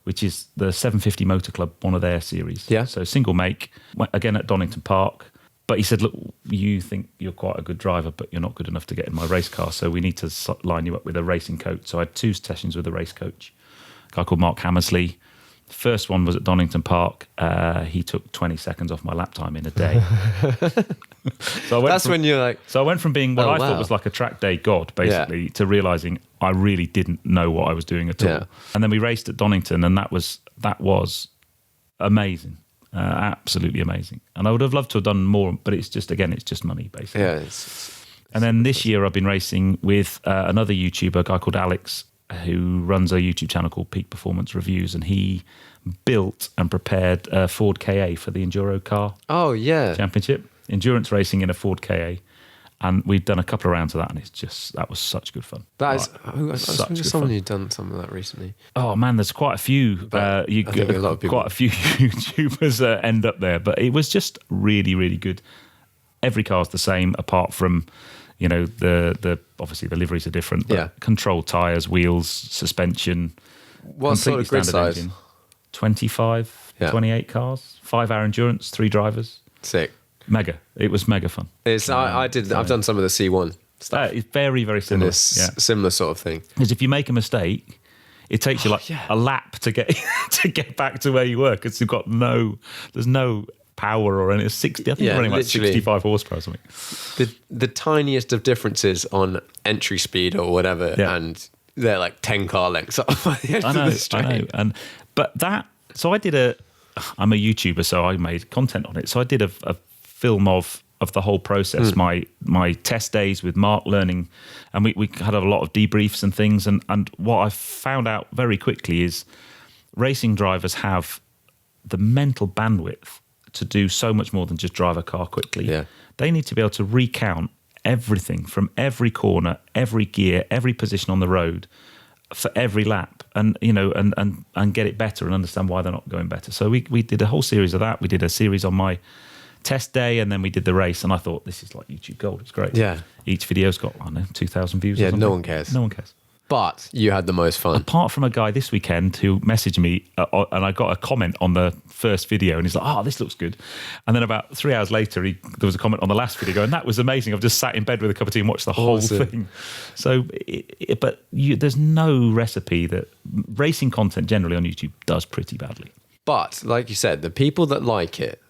which is the 750 Motor Club, one of their series. Yeah. So single make, again at Donington Park. But he said, look, you think you're quite a good driver, but you're not good enough to get in my race car, so we need to line you up with a racing coach. So I had 2 sessions with a race coach, a guy called Mark Hammersley. The first one was at Donington Park. He took 20 seconds off my lap time in a day. So when you're like... So I went from being what I thought was like a track day god, basically, to realising I really didn't know what I was doing at all. And then we raced at Donington, and that was amazing. Absolutely amazing. And I would have loved to have done more, but it's just money, basically. Yeah. And then this year I've been racing with another YouTuber, a guy called Alex, who runs a YouTube channel called Peak Performance Reviews, and he built and prepared a Ford KA for the Enduro Car Championship. Endurance racing in a Ford KA. And we've done a couple of rounds of that, and that was such good fun. That is, I was someone who'd done some of that recently. Oh man, there's quite a few. Quite a few YouTubers end up there, but it was just really, really good. Every car's the same, apart from the obviously the liveries are different. But controlled tires, wheels, suspension. What sort of grid size? Engine. 25, 28 cars, 5-hour endurance, 3 drivers. Sick. Mega. It was mega fun. I've done some of the C1 stuff. It's very, very similar. Similar sort of thing. Because if you make a mistake, it takes you a lap to get back to where you were, because you've got there's no power or anything. It's 60, I think running like 65 horsepower or something. The tiniest of differences on entry speed or whatever, and they're like 10 car lengths off by the end of the straight. I know. I'm a YouTuber, so I made content on it. So I did a film of the whole process, my test days with Mark learning, and we had a lot of debriefs and things, and what I found out very quickly is racing drivers have the mental bandwidth to do so much more than just drive a car quickly. Yeah. They need to be able to recount everything from every corner, every gear, every position on the road for every lap, and and get it better and understand why they're not going better. So we did a whole series of that. We did a series on my test day, and then we did the race, and I thought, this is like YouTube gold. It's great. Yeah. Each video's got, I don't know, 2,000 views. Yeah, no one cares. No one cares. But you had the most fun. Apart from a guy this weekend who messaged me, and I got a comment on the first video, and he's like, "Oh, this looks good." And then about 3 hours later, there was a comment on the last video going, "That was amazing. I've just sat in bed with a cup of tea and watched the whole thing." So, there's no recipe that racing content generally on YouTube does pretty badly. But like you said, the people that like it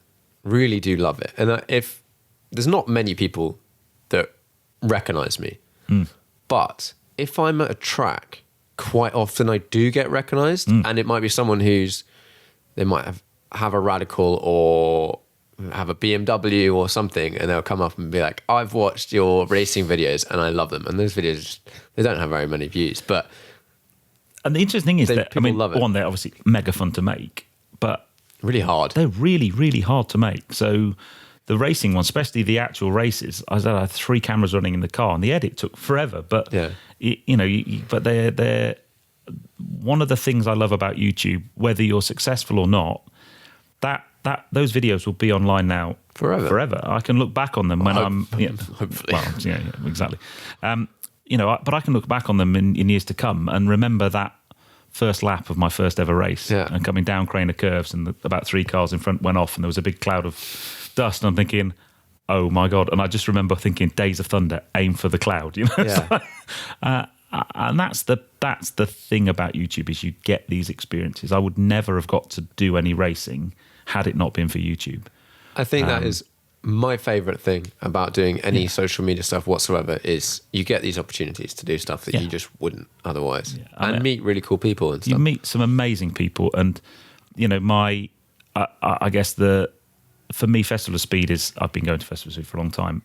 really do love it. And if there's not many people that recognize me, but if I'm at a track, quite often I do get recognized, and it might be someone they might have a Radical or have a BMW or something, and they'll come up and be like, "I've watched your racing videos and I love them." And those videos, they don't have very many views, but and the interesting thing is that love it. One, they're obviously mega fun to make, but really hard. They're really, really hard to make. So the racing one, especially the actual races, I had 3 cameras running in the car, and the edit took forever. But but they're one of the things I love about YouTube, whether you're successful or not, that those videos will be online now forever. I can look back on them when hopefully. Well, yeah, exactly. But I can look back on them in years to come and remember that first lap of my first ever race, and coming down Craner curves, and about 3 cars in front went off, and there was a big cloud of dust, and I'm thinking, oh my God. And I just remember thinking, Days of Thunder, aim for the cloud, and that's the thing about YouTube, is you get these experiences. I would never have got to do any racing had it not been for YouTube. I think that is my favorite thing about doing any social media stuff whatsoever, is you get these opportunities to do stuff that you just wouldn't otherwise, and meet really cool people and stuff. You meet some amazing people, and I guess for me, Festival of Speed is, I've been going to Festival of Speed for a long time.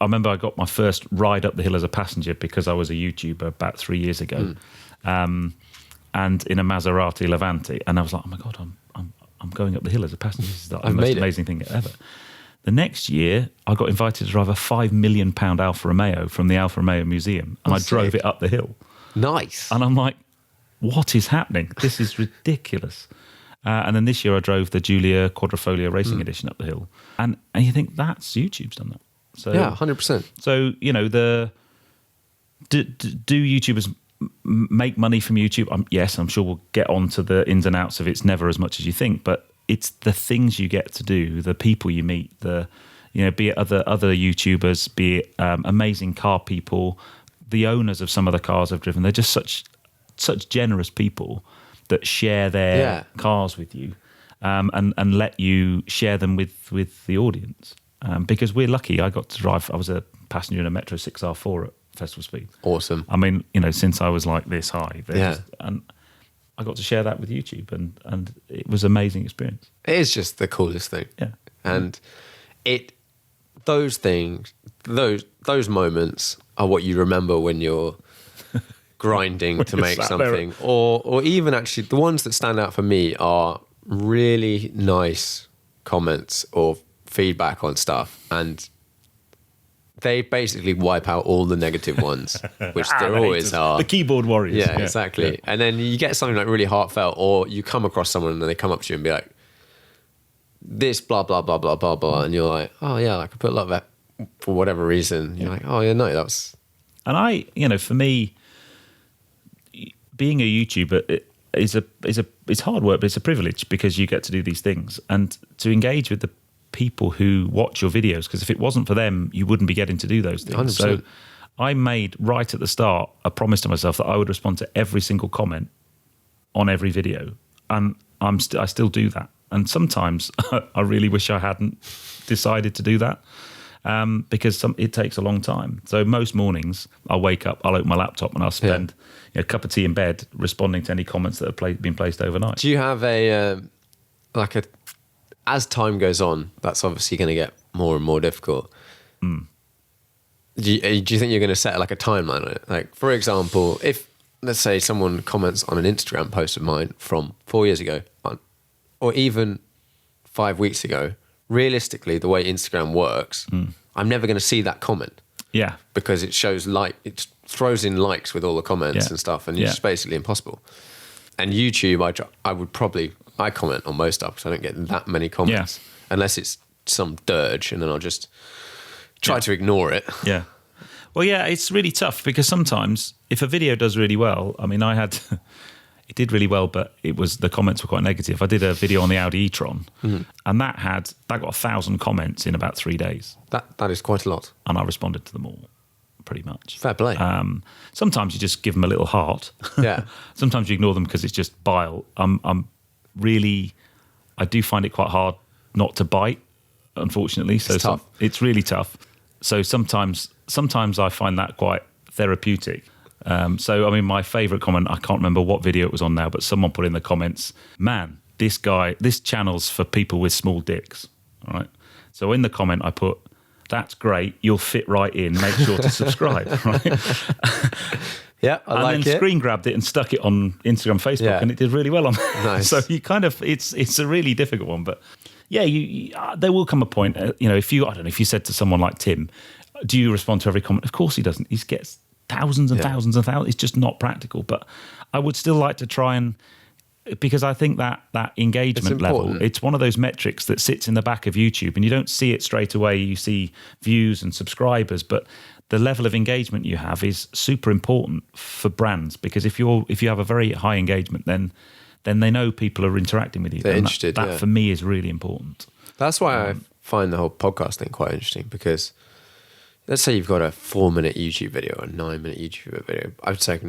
I remember I got my first ride up the hill as a passenger because I was a YouTuber about 3 years ago, and in a Maserati Levante, and I was like, oh my God, I'm going up the hill as a passenger. This is the most amazing thing ever. The next year, I got invited to drive a £5 million Alfa Romeo from the Alfa Romeo Museum, and I drove it up the hill. Nice. And I'm like, what is happening? This is ridiculous. And then this year I drove the Giulia Quadrifoglio Racing Edition up the hill. And you think, that's YouTube's done that. So, yeah, 100%. So, do YouTubers make money from YouTube? Yes, I'm sure we'll get on to the ins and outs of it's never as much as you think, but it's the things you get to do, the people you meet, be it other YouTubers, be it amazing car people, the owners of some of the cars I've driven. They're just such generous people that share their cars with you, and let you share them with the audience. Because we're lucky. I got to drive. I was a passenger in a Metro 6R4 at Festival Speed. Awesome. I mean, since I was like this high, and I got to share that with YouTube, and it was an amazing experience. It is just the coolest thing. Yeah. And those things, those moments are what you remember when you're grinding to make something. Or even actually, the ones that stand out for me are really nice comments or feedback on stuff, and they basically wipe out all the negative ones, which there always are. The keyboard warriors. Yeah, exactly. Yeah. And then you get something like really heartfelt, or you come across someone and they come up to you and be like, this blah, blah, blah, blah, blah, blah. And you're like, oh yeah, I could put a lot of that for whatever reason. You're like, oh yeah, no, that was... And for me, being a YouTuber it's hard work, but it's a privilege, because you get to do these things and to engage with the people who watch your videos, because if it wasn't for them, you wouldn't be getting to do those things. 100%. So I made, right at the start, a promise to myself that I would respond to every single comment on every video, and I still do that. And sometimes I really wish I hadn't decided to do that, because it takes a long time. So most mornings I'll wake up, I'll open my laptop, and I'll spend a cup of tea in bed responding to any comments that have been placed overnight. Do you have as time goes on, that's obviously going to get more and more difficult. Do you think you're going to set like a timeline on it? Like, for example, if, let's say, someone comments on an Instagram post of mine from 4 years ago or even 5 weeks ago, realistically, the way Instagram works, I'm never going to see that comment. Yeah. Because it shows it throws in likes with all the comments and stuff, and it's just basically impossible. And YouTube, I comment on most stuff because I don't get that many comments unless it's some dirge, and then I'll just try to ignore it. Yeah. Well, yeah, it's really tough because sometimes if a video does really well, I mean, it did really well, but the comments were quite negative. I did a video on the Audi e-tron, and that got 1,000 comments in about 3 days. That is quite a lot. And I responded to them all, pretty much. Fair play. Sometimes you just give them a little heart. Yeah. Sometimes you ignore them because it's just bile. I do find it quite hard not to bite, unfortunately. So it's tough. It's really tough. So sometimes I find that quite therapeutic. So, I mean, my favourite comment, I can't remember what video it was on now, but someone put in the comments, man, this channel's for people with small dicks. All right. So in the comment I put, that's great, you'll fit right in, make sure to subscribe. Right. Yeah, I like it. And then screen grabbed it and stuck it on Instagram, Facebook, and it did really well on there. Nice. So you it's a really difficult one, but yeah, there will come a point, if you said to someone like Tim, do you respond to every comment? Of course he doesn't. He gets thousands and thousands and thousands. It's just not practical. But I would still like to try because I think that engagement level, it's one of those metrics that sits in the back of YouTube, and you don't see it straight away. You see views and subscribers, but the level of engagement you have is super important for brands, because if you have a very high engagement, then they know people are interacting with you. They're interested. That for me is really important. That's why I find the whole podcast thing quite interesting, because let's say you've got a 4-minute YouTube video, a 9-minute YouTube video. I would say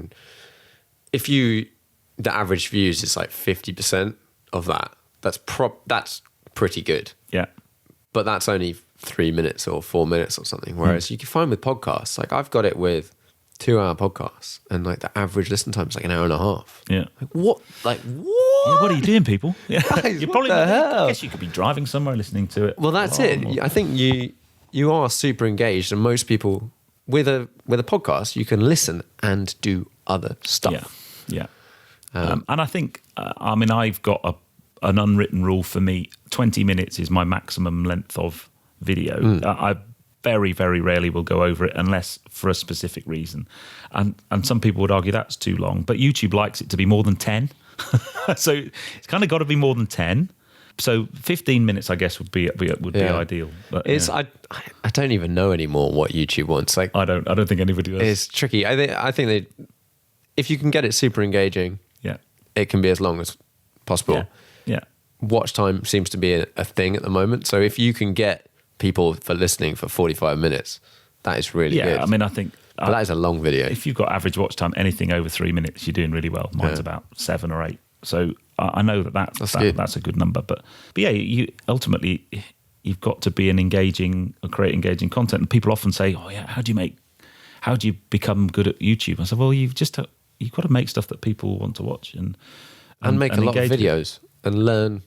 the average views is like 50% of that. That's pretty good. Yeah. But that's only 3 minutes or 4 minutes or something. Whereas you can find with podcasts, like I've got it with 2-hour podcasts, and like the average listen time is like an hour and a half. Yeah. Like what? Yeah, what are you doing, people? Yeah. Guys, what the hell? I guess you could be driving somewhere listening to it. Well, that's it. I think you are super engaged, and most people with a podcast, you can listen and do other stuff. Yeah. And I think, I've got an unwritten rule for me. 20 minutes is my maximum length of video. I very, very rarely will go over it unless for a specific reason. And some people would argue that's too long, but YouTube likes it to be more than 10. So it's kind of got to be more than 10. So 15 minutes, I guess, would be ideal. But, I don't even know anymore what YouTube wants. Like I don't think anybody does. It's tricky. I think if you can get it super engaging, it can be as long as possible. Yeah. Watch time seems to be a thing at the moment. So if you can get people for listening for 45 minutes, that is really good. Yeah, I think... But that is a long video. If you've got average watch time, anything over 3 minutes, you're doing really well. Mine's about 7 or 8. So I know that's a good number. But yeah, ultimately, you've got to be create engaging content. And people often say, oh yeah, how do you become good at YouTube? I said, well, you've got to make stuff that people want to watch and make a lot of videos and learn.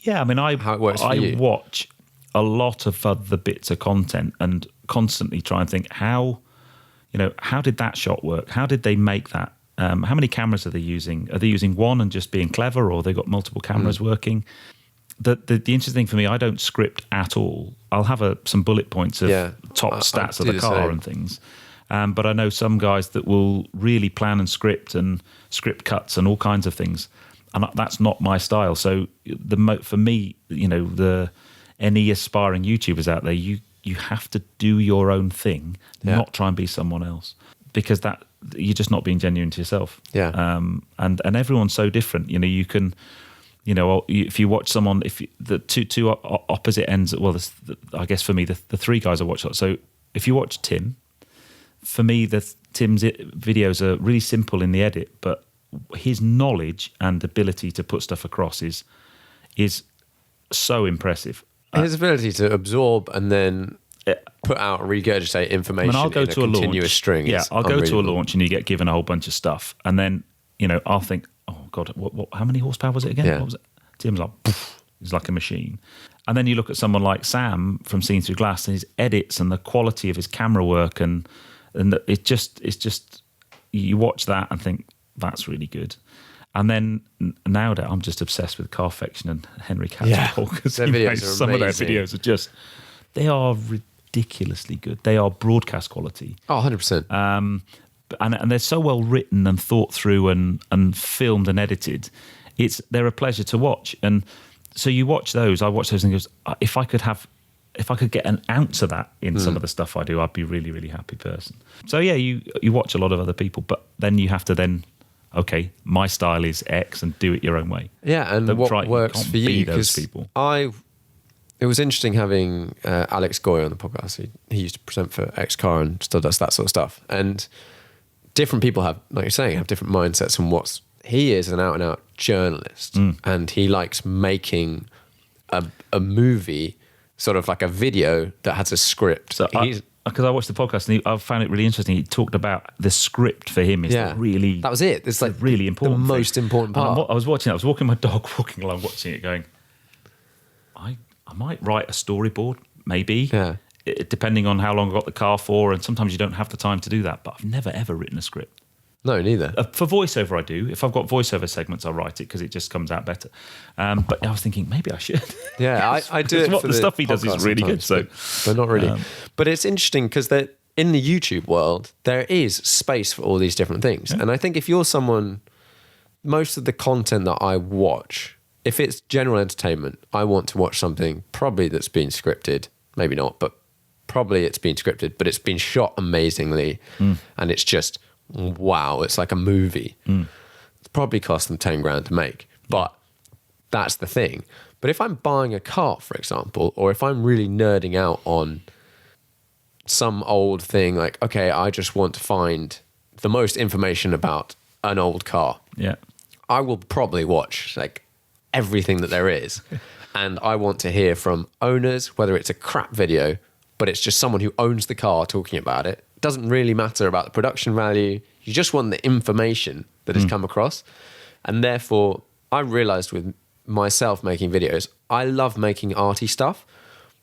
Yeah, how it works for you. I watch a lot of other bits of content and constantly try and think how did that shot work? How did they make that? How many cameras are they using? Are they using one and just being clever, or they got multiple cameras working? The interesting thing for me, I don't script at all. I'll have some bullet points of top stats of the car and things. But I know some guys that will really plan and script cuts and all kinds of things. And that's not my style. So for me, any aspiring YouTubers out there, you have to do your own thing, not try and be someone else, because that you're just not being genuine to yourself. Yeah. And everyone's so different. You can, if you watch someone, the two opposite ends. Well, I guess for me, the 3 guys I watch. So if you watch Tim, for me, Tim's videos are really simple in the edit, but his knowledge and ability to put stuff across is so impressive. His ability to absorb and then put out, regurgitate information I'll go in to a continuous string. Yeah, I'll go to a launch and you get given a whole bunch of stuff. And then, I'll think, oh, God, how many horsepower was it again? Yeah. What was it? Tim's like, poof, he's like a machine. And then you look at someone like Sam from Seen Through Glass and his edits and the quality of his camera work and it's just you watch that and think, that's really good. And then nowadays, I'm just obsessed with Carfection and Henry Catchpole because their videos are some of their amazing. videos are just, they are ridiculously good. They are broadcast quality. Oh, 100%. And they're so well written and thought through and filmed and edited. They're a pleasure to watch. And so you watch those. I watch those and goes, if I could get an ounce of that in some of the stuff I do, I'd be a really, really happy person. So yeah, you watch a lot of other people, but then you have to then, okay, my style is X and do it your own way. Yeah, and what works for you? Those people. It was interesting having Alex Goy on the podcast. He used to present for X-Car and still does that sort of stuff. And different people have, like you're saying, have different mindsets on what he is an out-and-out journalist. And he likes making a movie, sort of like a video that has a script. So because I watched the podcast and I found it really interesting. He talked about the script for him is really... That was it. It's like really important. The most important part. I was watching it. I was walking my dog, walking along, watching it going, I might write a storyboard, maybe. Yeah. Depending on how long I got the car for, and sometimes you don't have the time to do that. But I've never ever written a script. No, neither. For voiceover, I do. If I've got voiceover segments, I write it because it just comes out better. But I was thinking maybe I should. Yeah, I do it. What for the stuff he does is really good. So, but not really. But it's interesting because in the YouTube world, there is space for all these different things. Yeah. And I think if you're someone, most of the content that I watch, if it's general entertainment, I want to watch something probably that's been scripted. Maybe not, but probably it's been scripted, but it's been shot amazingly, and it's just. Wow, it's like a movie. It's probably cost them 10 grand to make, but that's the thing. But if I'm buying a car, for example, or if I'm really nerding out on some old thing, like, okay, I just want to find the most information about an old car. Yeah. I will probably watch like everything that there is. And I want to hear from owners, whether it's a crap video, but it's just someone who owns the car talking about it. Doesn't really matter about the production value. You just want the information that has come across. And therefore, I realized with myself making videos, I love making arty stuff.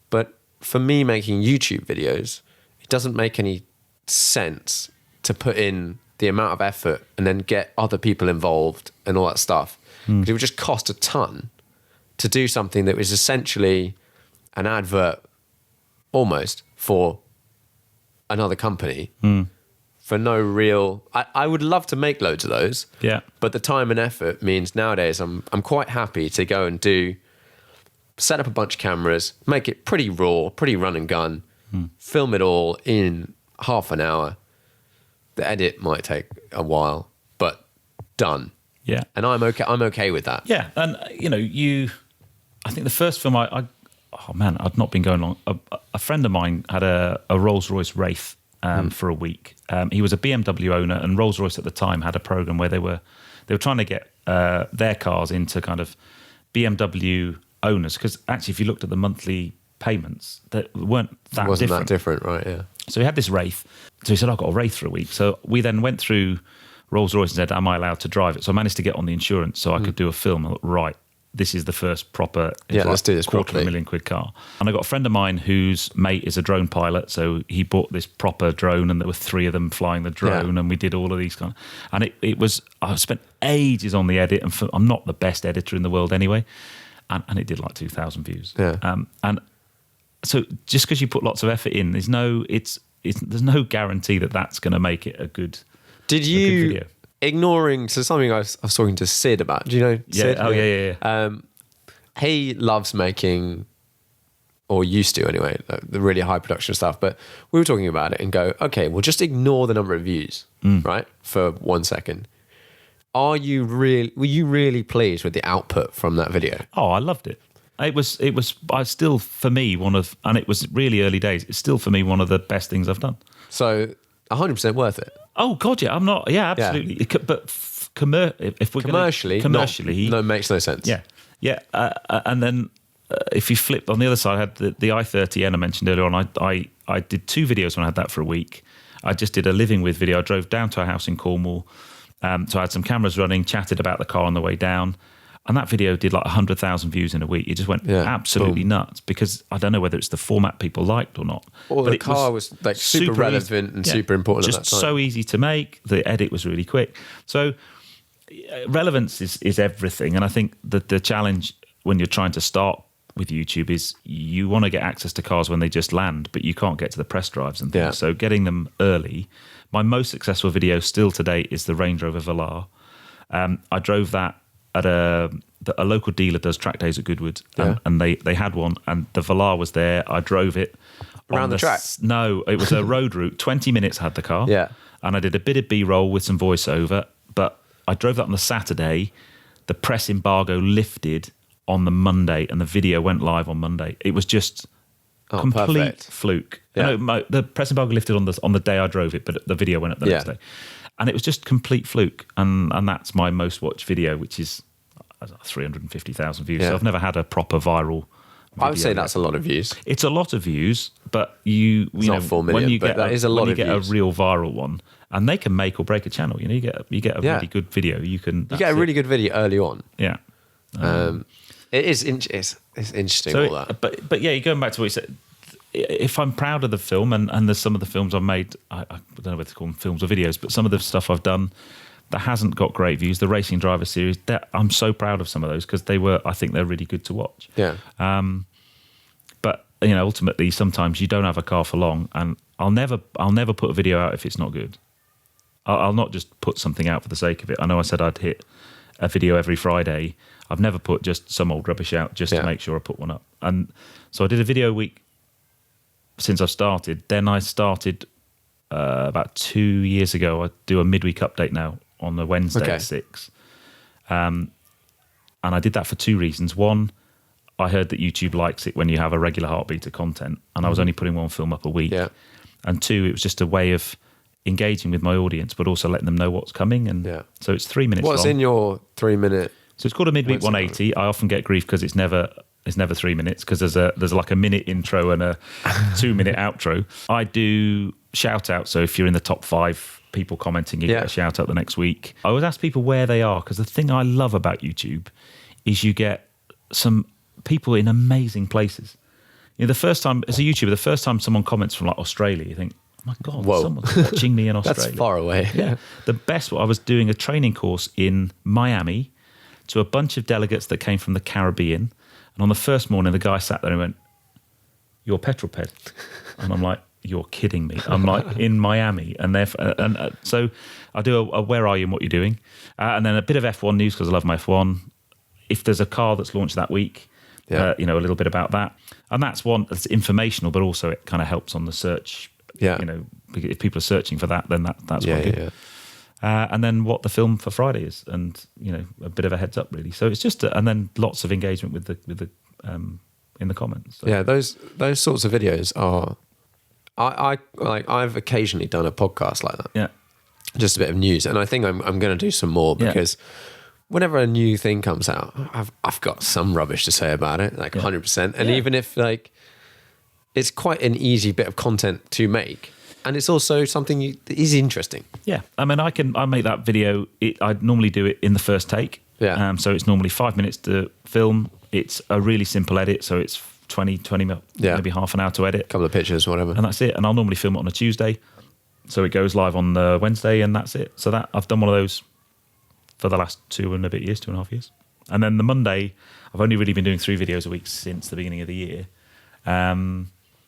But for me making YouTube videos, it doesn't make any sense to put in the amount of effort and then get other people involved and all that stuff. Because it would just cost a ton to do something that was essentially an advert almost for another company for no real... I would love to make loads of those, but the time and effort means nowadays I'm quite happy to go and set up a bunch of cameras, make it pretty raw, pretty run and gun, film it all in half an hour. The edit might take a while, but done. Yeah. And I'm okay with that. Yeah, and I think the first film I'd not been going long. A friend of mine had a Rolls-Royce Wraith for a week. He was a BMW owner, and Rolls-Royce at the time had a program where they were trying to get their cars into kind of BMW owners, because actually, if you looked at the monthly payments, they weren't that different. It wasn't that different, right? Yeah. So he had this Wraith. So he said, "I've got a Wraith for a week." So we then went through Rolls-Royce and said, "Am I allowed to drive it?" So I managed to get on the insurance so I could do a film. I thought, right. This is the first proper let's do this £250,000 car. And I got a friend of mine whose mate is a drone pilot, so he bought this proper drone, and there were 3 of them flying the drone, and we did all of these kind of... And it was... I spent ages on the edit, and I'm not the best editor in the world anyway, and it did like 2,000 views. Yeah. And so just because you put lots of effort in, there's no guarantee that that's going to make it a good video. Ignoring, so something I was talking to Sid about. Do you know Sid? Oh, yeah. He loves making, or used to anyway, the really high production stuff. But we were talking about it and go, okay, well, just ignore the number of views, right, for 1 second. Were you really pleased with the output from that video? Oh, I loved it. It was still for me and it was really early days. It's still for me one of the best things I've done. So 100% worth it. Oh God, yeah, I'm not. Yeah, absolutely. Yeah. But if we're commercially, no, makes no sense. Yeah. And then if you flip on the other side, I had the i30N I mentioned earlier on. I did 2 videos when I had that for a week. I just did a living with video. I drove down to a house in Cornwall. So I had some cameras running, chatted about the car on the way down. And that video did like 100,000 views in a week. It just went absolutely nuts, because I don't know whether it's the format people liked or not. Or the car was like super relevant and super important at that time. Just so easy to make. The edit was really quick. So relevance is everything. And I think that the challenge when you're trying to start with YouTube is you want to get access to cars when they just land, but you can't get to the press drives and things. Yeah. So getting them early. My most successful video still to date is the Range Rover Velar. I drove that at a local dealer does track days at Goodwood, and they had one, and the Velar was there. I drove it around the track. No, it was a road route. 20 minutes had the car. Yeah, and I did a bit of B-roll with some voiceover, but I drove that on the Saturday. The press embargo lifted on the Monday, and the video went live on Monday. It was just complete perfect. fluke. Yeah. No, the press embargo lifted on the day I drove it, but the video went up the next day. And it was just complete fluke. And that's my most watched video, which is 350,000 views. Yeah. So I've never had a proper viral video. I would say that's a lot of views. It's a lot of views, but you know, not 4 million, when you but get that is a lot of get views. a real viral one, and they can make or break a channel. You know, you get a really good video. You get a really good video early on. Yeah. It is it's interesting, So, all that. but yeah, you're going back to what you said. If I'm proud of the film, and there's some of the films I've made, I don't know whether to call them films or videos, but some of the stuff I've done that hasn't got great views, the Racing Driver series, I'm so proud of some of those because I think they're really good to watch. Yeah. But you know, ultimately, sometimes you don't have a car for long, and I'll never put a video out if it's not good. I'll not just put something out for the sake of it. I know I said I'd hit a video every Friday. I've never put just some old rubbish out just to make sure I put one up. And so I did a video a week since I've started. Then I started about 2 years ago. I do a midweek update now on the Wednesday at 6. And I did that for two reasons. One, I heard that YouTube likes it when you have a regular heartbeat of content, and I was only putting one film up a week. Yeah. And two, it was just a way of engaging with my audience, but also letting them know what's coming. And so it's 3 minutes What's long. in your 3 minute? So it's called a midweek 180. I often get grief because it's never 3 minutes because there's like a minute intro and a 2 minute outro. I do shout out. So if you're in the top 5 people commenting, you get a shout out the next week. I always ask people where they are because the thing I love about YouTube is you get some people in amazing places. You know, the first time as a YouTuber, the first time someone comments from like Australia, you think, oh my God, someone's watching me in Australia. That's far away. Yeah. The best, I was doing a training course in Miami to a bunch of delegates that came from the Caribbean. And on the first morning, the guy sat there and went, "You're Petrol Ped." And I'm like, "You're kidding me." I'm like, in Miami. And so I do a where are you and what you're doing. And then a bit of F1 news because I love my F1. If there's a car that's launched that week, a little bit about that. And that's one that's informational, but also it kind of helps on the search. Yeah. You know, if people are searching for that, then that's quite good. Yeah. And then what the film for Friday is, and you know, a bit of a heads up really. So it's just, and then lots of engagement with the in the comments. So. Yeah, those sorts of videos are. I've occasionally done a podcast like that. Yeah, just a bit of news, and I think I'm going to do some more because whenever a new thing comes out, I've got some rubbish to say about it, like 100%. And even if like it's quite an easy bit of content to make. And it's also something that is interesting. Yeah. I mean, I make that video. I normally do it in the first take. Yeah. So it's normally 5 minutes to film. It's a really simple edit. So it's 20 minutes, maybe half an hour to edit. A couple of pictures, whatever. And that's it. And I'll normally film it on a Tuesday. So it goes live on the Wednesday and that's it. So that I've done one of those for the last 2.5 years. And then the Monday, I've only really been doing 3 videos a week since the beginning of the year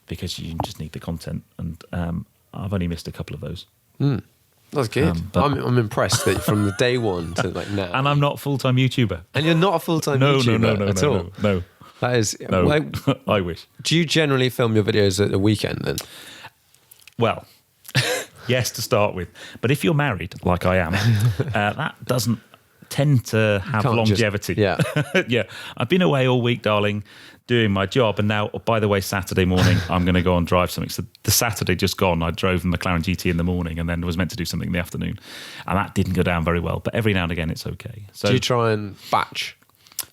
because you just need the content. And I've only missed a couple of those. That's good. I'm impressed that from the day one to like now. And I'm not a full-time YouTuber. And you're not a full-time YouTuber at all? No. That is... No, like, I wish. Do you generally film your videos at the weekend then? Well, yes, to start with. But if you're married, like I am, that doesn't tend to have longevity. Yeah. I've been away all week, darling, doing my job. And now, by the way, Saturday morning, I'm going to go and drive something. So the Saturday just gone, I drove the McLaren GT in the morning and then was meant to do something in the afternoon. And that didn't go down very well. But every now and again, it's okay. So do you try and batch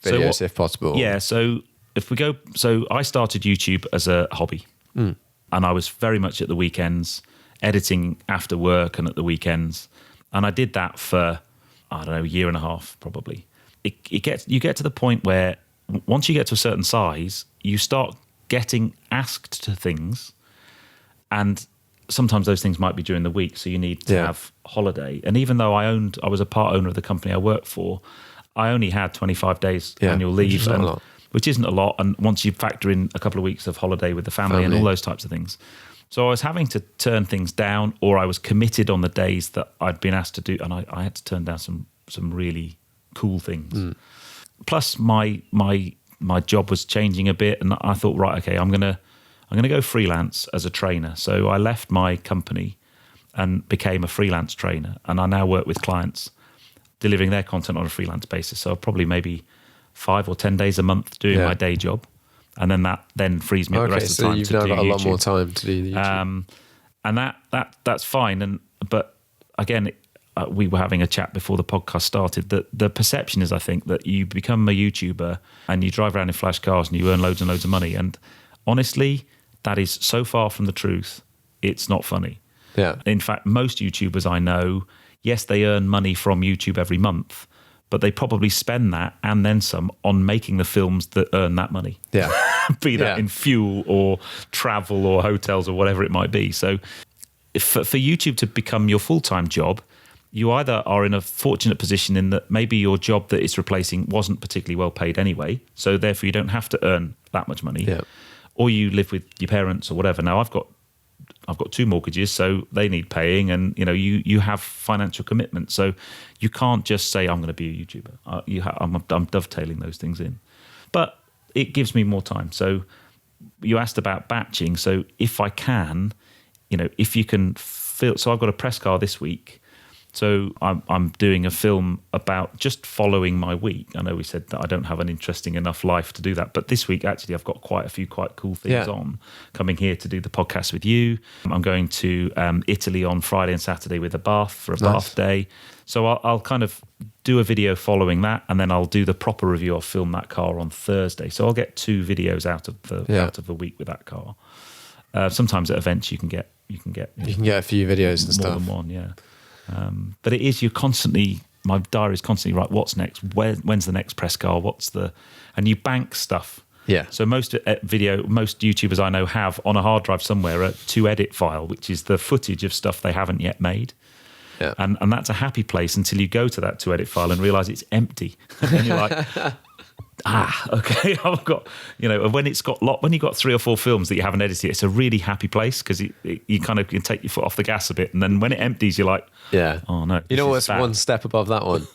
videos if possible? Yeah. So I started YouTube as a hobby. And I was very much at the weekends, editing after work and at the weekends. And I did that for, I don't know, a year and a half probably. You get to the point where once you get to a certain size, you start getting asked to things and sometimes those things might be during the week, so you need to have holiday. And even though I was a part owner of the company I worked for, I only had 25 days annual leave, which isn't a lot. And once you factor in a couple of weeks of holiday with the family and all those types of things. So I was having to turn things down, or I was committed on the days that I'd been asked to do, and I had to turn down some really cool things. Plus my job was changing a bit, and I thought, right, okay, I'm gonna go freelance as a trainer. So I left my company and became a freelance trainer, and I now work with clients delivering their content on a freelance basis. So probably maybe 5 or 10 days a month doing my day job, and then that frees me up the rest of the time to do YouTube. So you've now got a lot more time to do the YouTube. And that's fine. But again, we were having a chat before the podcast started, that the perception is, I think, that you become a YouTuber and you drive around in flash cars and you earn loads and loads of money. And honestly, that is so far from the truth. It's not funny. Yeah. In fact, most YouTubers I know, yes, they earn money from YouTube every month, but they probably spend that and then some on making the films that earn that money. Yeah. Be that in fuel or travel or hotels or whatever it might be. So for YouTube to become your full-time job, you either are in a fortunate position in that maybe your job that it's replacing wasn't particularly well paid anyway, so therefore you don't have to earn that much money, or you live with your parents or whatever. Now I've got 2 mortgages, so they need paying, and you have financial commitment, so you can't just say I'm going to be a YouTuber. I'm dovetailing those things in, but it gives me more time. So you asked about batching. So if I can, if you can feel, so I've got a press car this week. So I'm doing a film about just following my week. I know we said that I don't have an interesting enough life to do that, but this week actually I've got quite a few quite cool things on. Coming here to do the podcast with you. I'm going to Italy on Friday and Saturday with a bath for a bath day. So I'll kind of do a video following that, and then I'll do the proper review. I'll film that car on Thursday. So I'll get 2 videos out of the week with that car. Sometimes at events you can get a few videos and stuff. More than one, yeah. But it is, my diary is constantly, right, what's next? When's the next press car? And you bank stuff. Yeah. So most YouTubers I know have on a hard drive somewhere a to edit file, which is the footage of stuff they haven't yet made. Yeah. And that's a happy place until you go to that to edit file and realize it's empty. And then you're like, okay, I've got, when you've got 3 or 4 films that you haven't edited, it's a really happy place, because you kind of can take your foot off the gas a bit, and then when it empties, you're like, oh no. You know what's one step above that one?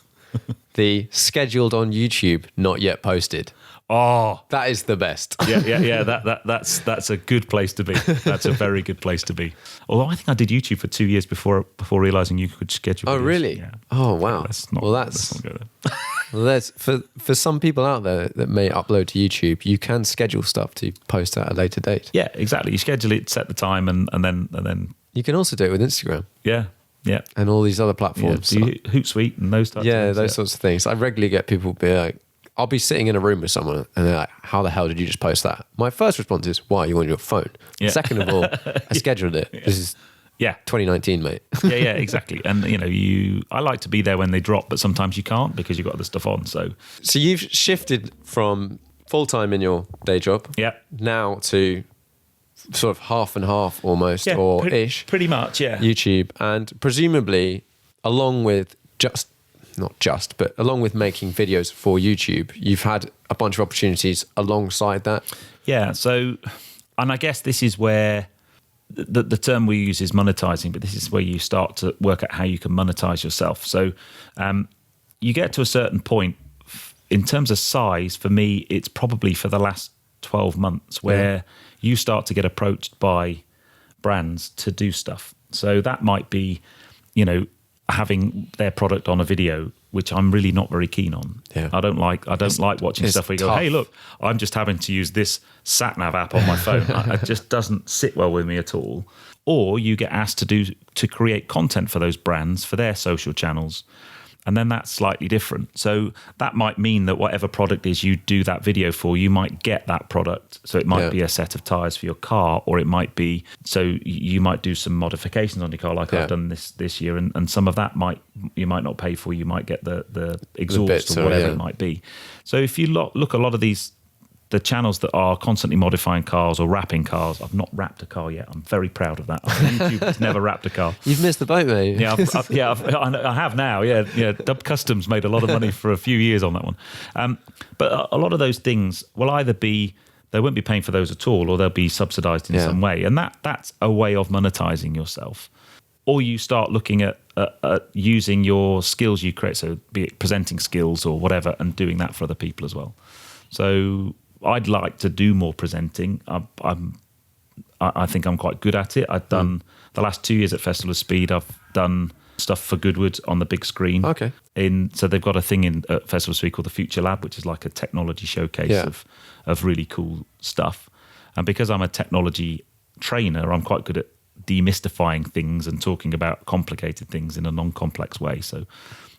The scheduled on YouTube, not yet posted. Oh, that is the best. Yeah. That's a good place to be. That's a very good place to be. Although I think I did YouTube for 2 years before realizing you could schedule. Oh, videos. really? Yeah. Oh, wow. Let's not go there. Well, there's for some people out there that may upload to YouTube, you can schedule stuff to post at a later date. Yeah, exactly. You schedule it, set the time, and then you can also do it with Instagram. Yeah. And all these other platforms. Yeah, Hootsuite and those types of things. Those sorts of things. I regularly get people be like, I'll be sitting in a room with someone and they're like, how the hell did you just post that? My first response is, why? You on your phone? Yeah. Second of all, I scheduled it. This is 2019, mate. Yeah, exactly. And I like to be there when they drop, but sometimes you can't because you've got other stuff on. So you've shifted from full-time in your day job now to sort of half and half almost, or ish. Pretty much, yeah. YouTube, and presumably along with along with making videos for YouTube, you've had a bunch of opportunities alongside that. Yeah. So, and I guess this is where the term we use is monetizing, but this is where you start to work out how you can monetize yourself. So you get to a certain point in terms of size. For me, it's probably for the last 12 months where you start to get approached by brands to do stuff. So that might be, having their product on a video, which I'm really not very keen on. Yeah. I don't like watching stuff where you go, hey, look, I'm just having to use this sat-nav app on my phone. It just doesn't sit well with me at all. Or you get asked to create content for those brands, for their social channels. And then that's slightly different. So that might mean that whatever product is you do that video for, you might get that product. So it might be a set of tyres for your car, or it might be, so you might do some modifications on your car like I've done this year. And some of that you might not pay for, you might get the exhaust or whatever it might be. So if you look a lot of these the channels that are constantly modifying cars or wrapping cars. I've not wrapped a car yet. I'm very proud of that. YouTube's never wrapped a car. You've missed the boat, mate. Yeah, I have now. Yeah. Dub Customs made a lot of money for a few years on that one. But a lot of those things will either be, they won't be paying for those at all, or they'll be subsidised in some way. And that's a way of monetising yourself. Or you start looking at using your skills you create, so be it presenting skills or whatever, and doing that for other people as well. So I'd like to do more presenting. I think I'm quite good at it. I've done the last 2 years at Festival of Speed. I've done stuff for Goodwood on the big screen. Okay. So they've got a thing in at Festival of Speed called the Future Lab, which is like a technology showcase of really cool stuff. And because I'm a technology trainer, I'm quite good at demystifying things and talking about complicated things in a non-complex way. So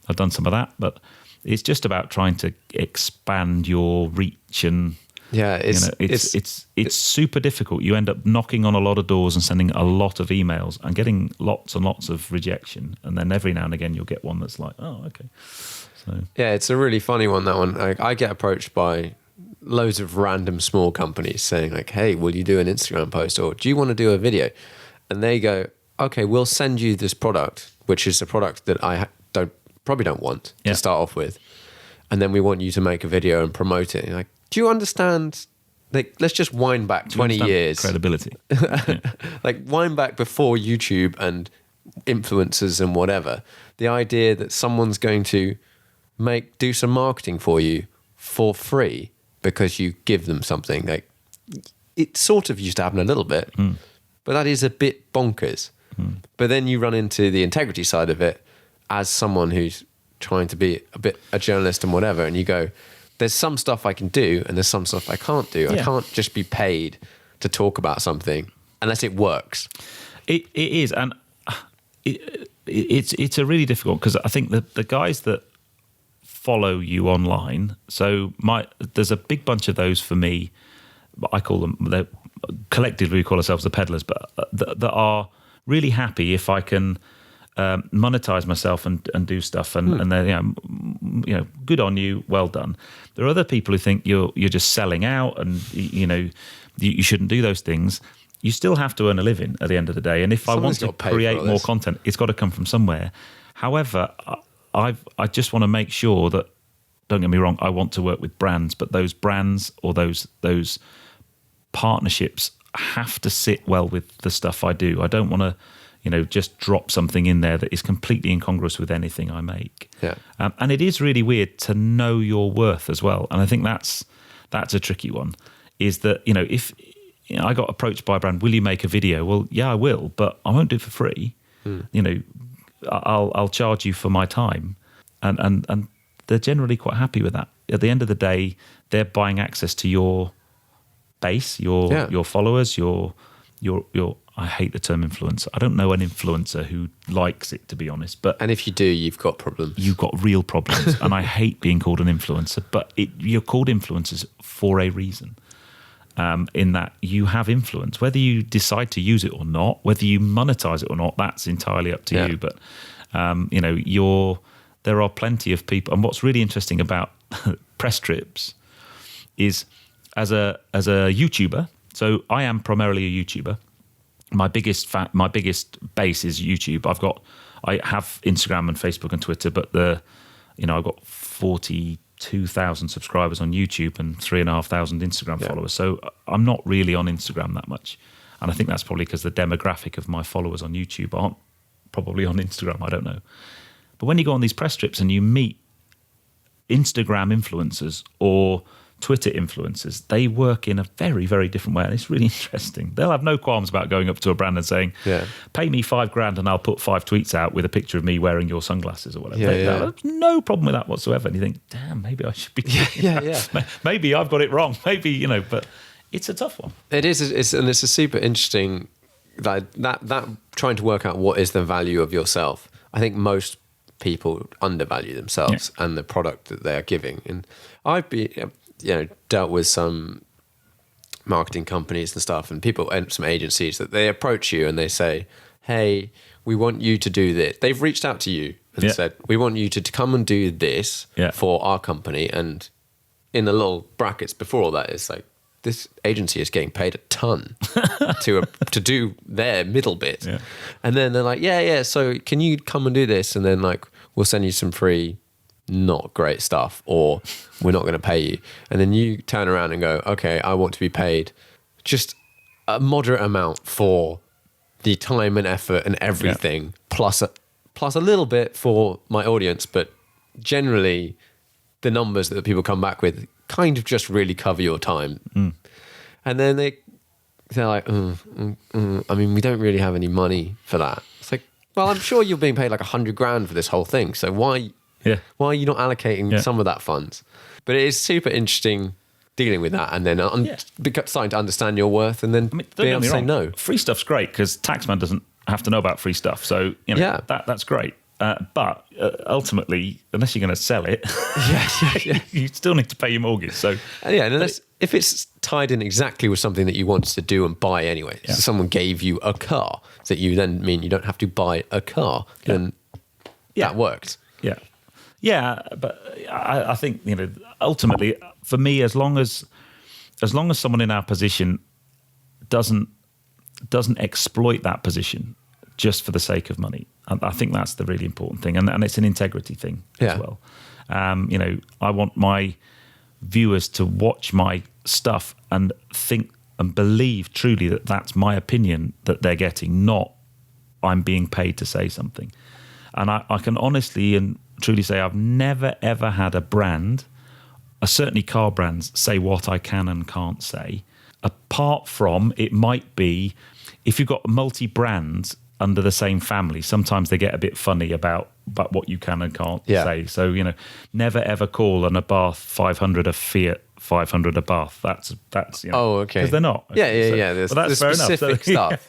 I've done some of that, but it's just about trying to expand your reach. And it's super difficult. You end up knocking on a lot of doors and sending a lot of emails and getting lots and lots of rejection, and then every now and again you'll get one that's like, oh, okay. So it's a really funny one, that one. I get approached by loads of random small companies saying like, hey, will you do an Instagram post, or do you want to do a video? And they go, okay, we'll send you this product, which is a product that I probably don't want to start off with. And then we want you to make a video and promote it. And like, do you understand? Like, let's just wind back 20 years. Credibility. Like, wind back before YouTube and influencers and whatever. The idea that someone's going to do some marketing for you for free because you give them something. Like, it sort of used to happen a little bit. But that is a bit bonkers. But then you run into the integrity side of it as someone who's trying to be a journalist and whatever, and you go, there's some stuff I can do and there's some stuff I can't do. I can't just be paid to talk about something unless it works. It is, and it's a really difficult, because I think the guys that follow you online, so there's a big bunch of those for me. I call them, collectively we call ourselves the peddlers, but that are really happy if I can monetize myself and do stuff, and they're good on you, well done. There are other people who think you're just selling out, and you shouldn't do those things. You still have to earn a living at the end of the day, and if I want to create more content, it's got to come from somewhere. However, I just want to make sure that, don't get me wrong, I want to work with brands, but those brands or those partnerships have to sit well with the stuff I do. I don't want to, just drop something in there that is completely incongruous with anything I make. Yeah. And it is really weird to know your worth as well. And I think that's a tricky one, is that, if I got approached by a brand, will you make a video? Well, yeah, I will, but I won't do it for free. I'll charge you for my time. And they're generally quite happy with that. At the end of the day, they're buying access to your base, your followers, your I hate the term influencer. I don't know an influencer who likes it, to be honest. And if you do, you've got problems. You've got real problems. And I hate being called an influencer, but you're called influencers for a reason. In that you have influence, whether you decide to use it or not, whether you monetize it or not, that's entirely up to you. But there are plenty of people. And what's really interesting about press trips is, as a YouTuber, so I am primarily a YouTuber. My biggest base is YouTube. I have Instagram and Facebook and Twitter, but I've got 42,000 subscribers on YouTube and 3,500 Instagram followers. So I'm not really on Instagram that much, and I think that's probably because the demographic of my followers on YouTube aren't probably on Instagram. I don't know. But when you go on these press trips and you meet Instagram influencers or Twitter influencers, they work in a very, very different way, and it's really interesting. They'll have no qualms about going up to a brand and saying, pay me $5,000 and I'll put 5 tweets out with a picture of me wearing your sunglasses or whatever. There's no problem with that whatsoever. And you think, damn, maybe I should be doing that. Maybe I've got it wrong. Maybe, but it's a tough one. It is, and it's a super interesting, that trying to work out what is the value of yourself. I think most people undervalue themselves and the product that they're giving. And I've been dealt with some marketing companies and stuff, and people and some agencies that they approach you and they say, hey, we want you to do this. They've reached out to you and said, we want you to come and do this for our company, and in the little brackets before all that, it's like, this agency is getting paid a ton to do their middle bit. Yeah. And then they're like, yeah, so can you come and do this? And then like, we'll send you some free, not great stuff, or we're not going to pay you. And then you turn around and go, okay, I want to be paid just a moderate amount for the time and effort and everything, plus a little bit for my audience. But generally, the numbers that people come back with kind of just really cover your time. And then they're like, I mean, we don't really have any money for that. It's like, well, I'm sure you're being paid like 100 grand for this whole thing. So why are you not allocating some of that funds? But it is super interesting dealing with that, and then starting to understand your worth, and then being able to say no. Free stuff's great because taxman doesn't have to know about free stuff. So that's great. But ultimately, unless you're going to sell it, you still need to pay your mortgage. So and if it's tied in exactly with something that you wanted to do and buy anyway, so someone gave you a car that you then mean you don't have to buy a car, then that worked. Yeah, but I think ultimately for me, as long as someone in our position doesn't exploit that position just for the sake of money, I think that's the really important thing, and it's an integrity thing as well. I want my viewers to watch my stuff and think and believe truly that that's my opinion that they're getting, not I'm being paid to say something. And I can honestly and truly say I've never ever had a brand, certainly car brands, say what I can and can't say. Apart from, it might be if you've got multi-brands under the same family, sometimes they get a bit funny about what you can and can't say. So never ever call an Abarth 500 a Fiat 500 Abarth. That's oh, okay, because they're not. There's specific stuff.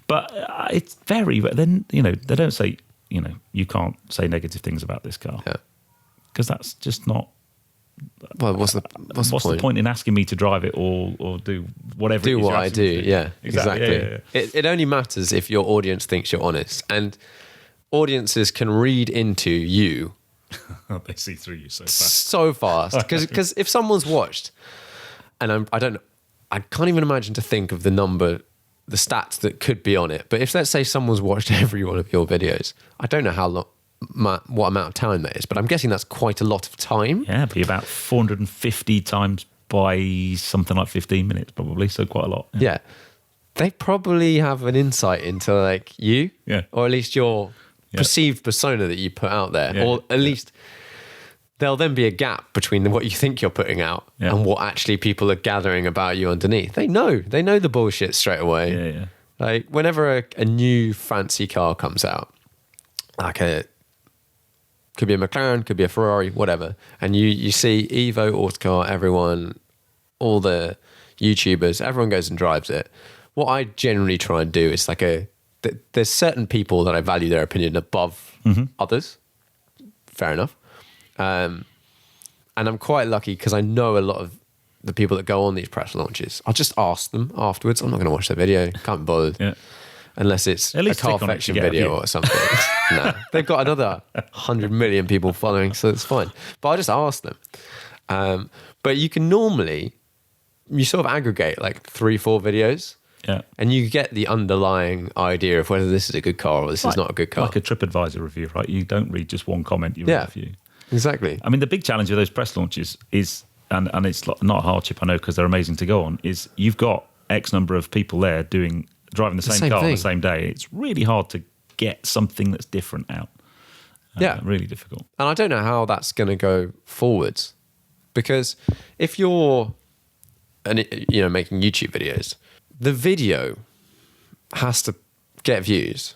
But it's very. Then they don't say you can't say negative things about this car because that's just not. Well, what's the point in asking me to drive it or do whatever? Do what I do. Yeah, exactly. Yeah. It only matters if your audience thinks you're honest, and audiences can read into you. They see through you so fast. Because if someone's watched, and I can't even imagine to think of the stats that could be on it. But if let's say someone's watched every one of your videos, I don't know how long. What amount of time that is, but I'm guessing that's quite a lot of time. Yeah, it'd be about 450 times by something like 15 minutes probably, so quite a lot. Yeah. They probably have an insight into like you, or at least your perceived persona that you put out there, or at least there'll then be a gap between what you think you're putting out and what actually people are gathering about you underneath. They know the bullshit straight away. Like whenever a new fancy car comes out, like could be a McLaren, could be a Ferrari, whatever. And you see Evo, Autocar, everyone, all the YouTubers, everyone goes and drives it. What I generally try and do is there's certain people that I value their opinion above others. Fair enough. And I'm quite lucky because I know a lot of the people that go on these press launches. I'll just ask them afterwards. I'm not going to watch their video. Can't be bothered. Unless it's a Carfection video or something. No, they've got another 100 million people following, so it's fine. But I just ask them. But you can normally, you sort of aggregate like 3-4 videos. And you get the underlying idea of whether this is a good car or this is not a good car. Like a TripAdvisor review, right? You don't read just one comment, you read a few. Exactly. I mean, the big challenge with those press launches is, and it's not a hardship, I know, because they're amazing to go on, is you've got X number of people there driving the same car on the same day. It's really hard to get something that's different out. Really difficult. And I don't know how that's going to go forwards, because if you're making YouTube videos, the video has to get views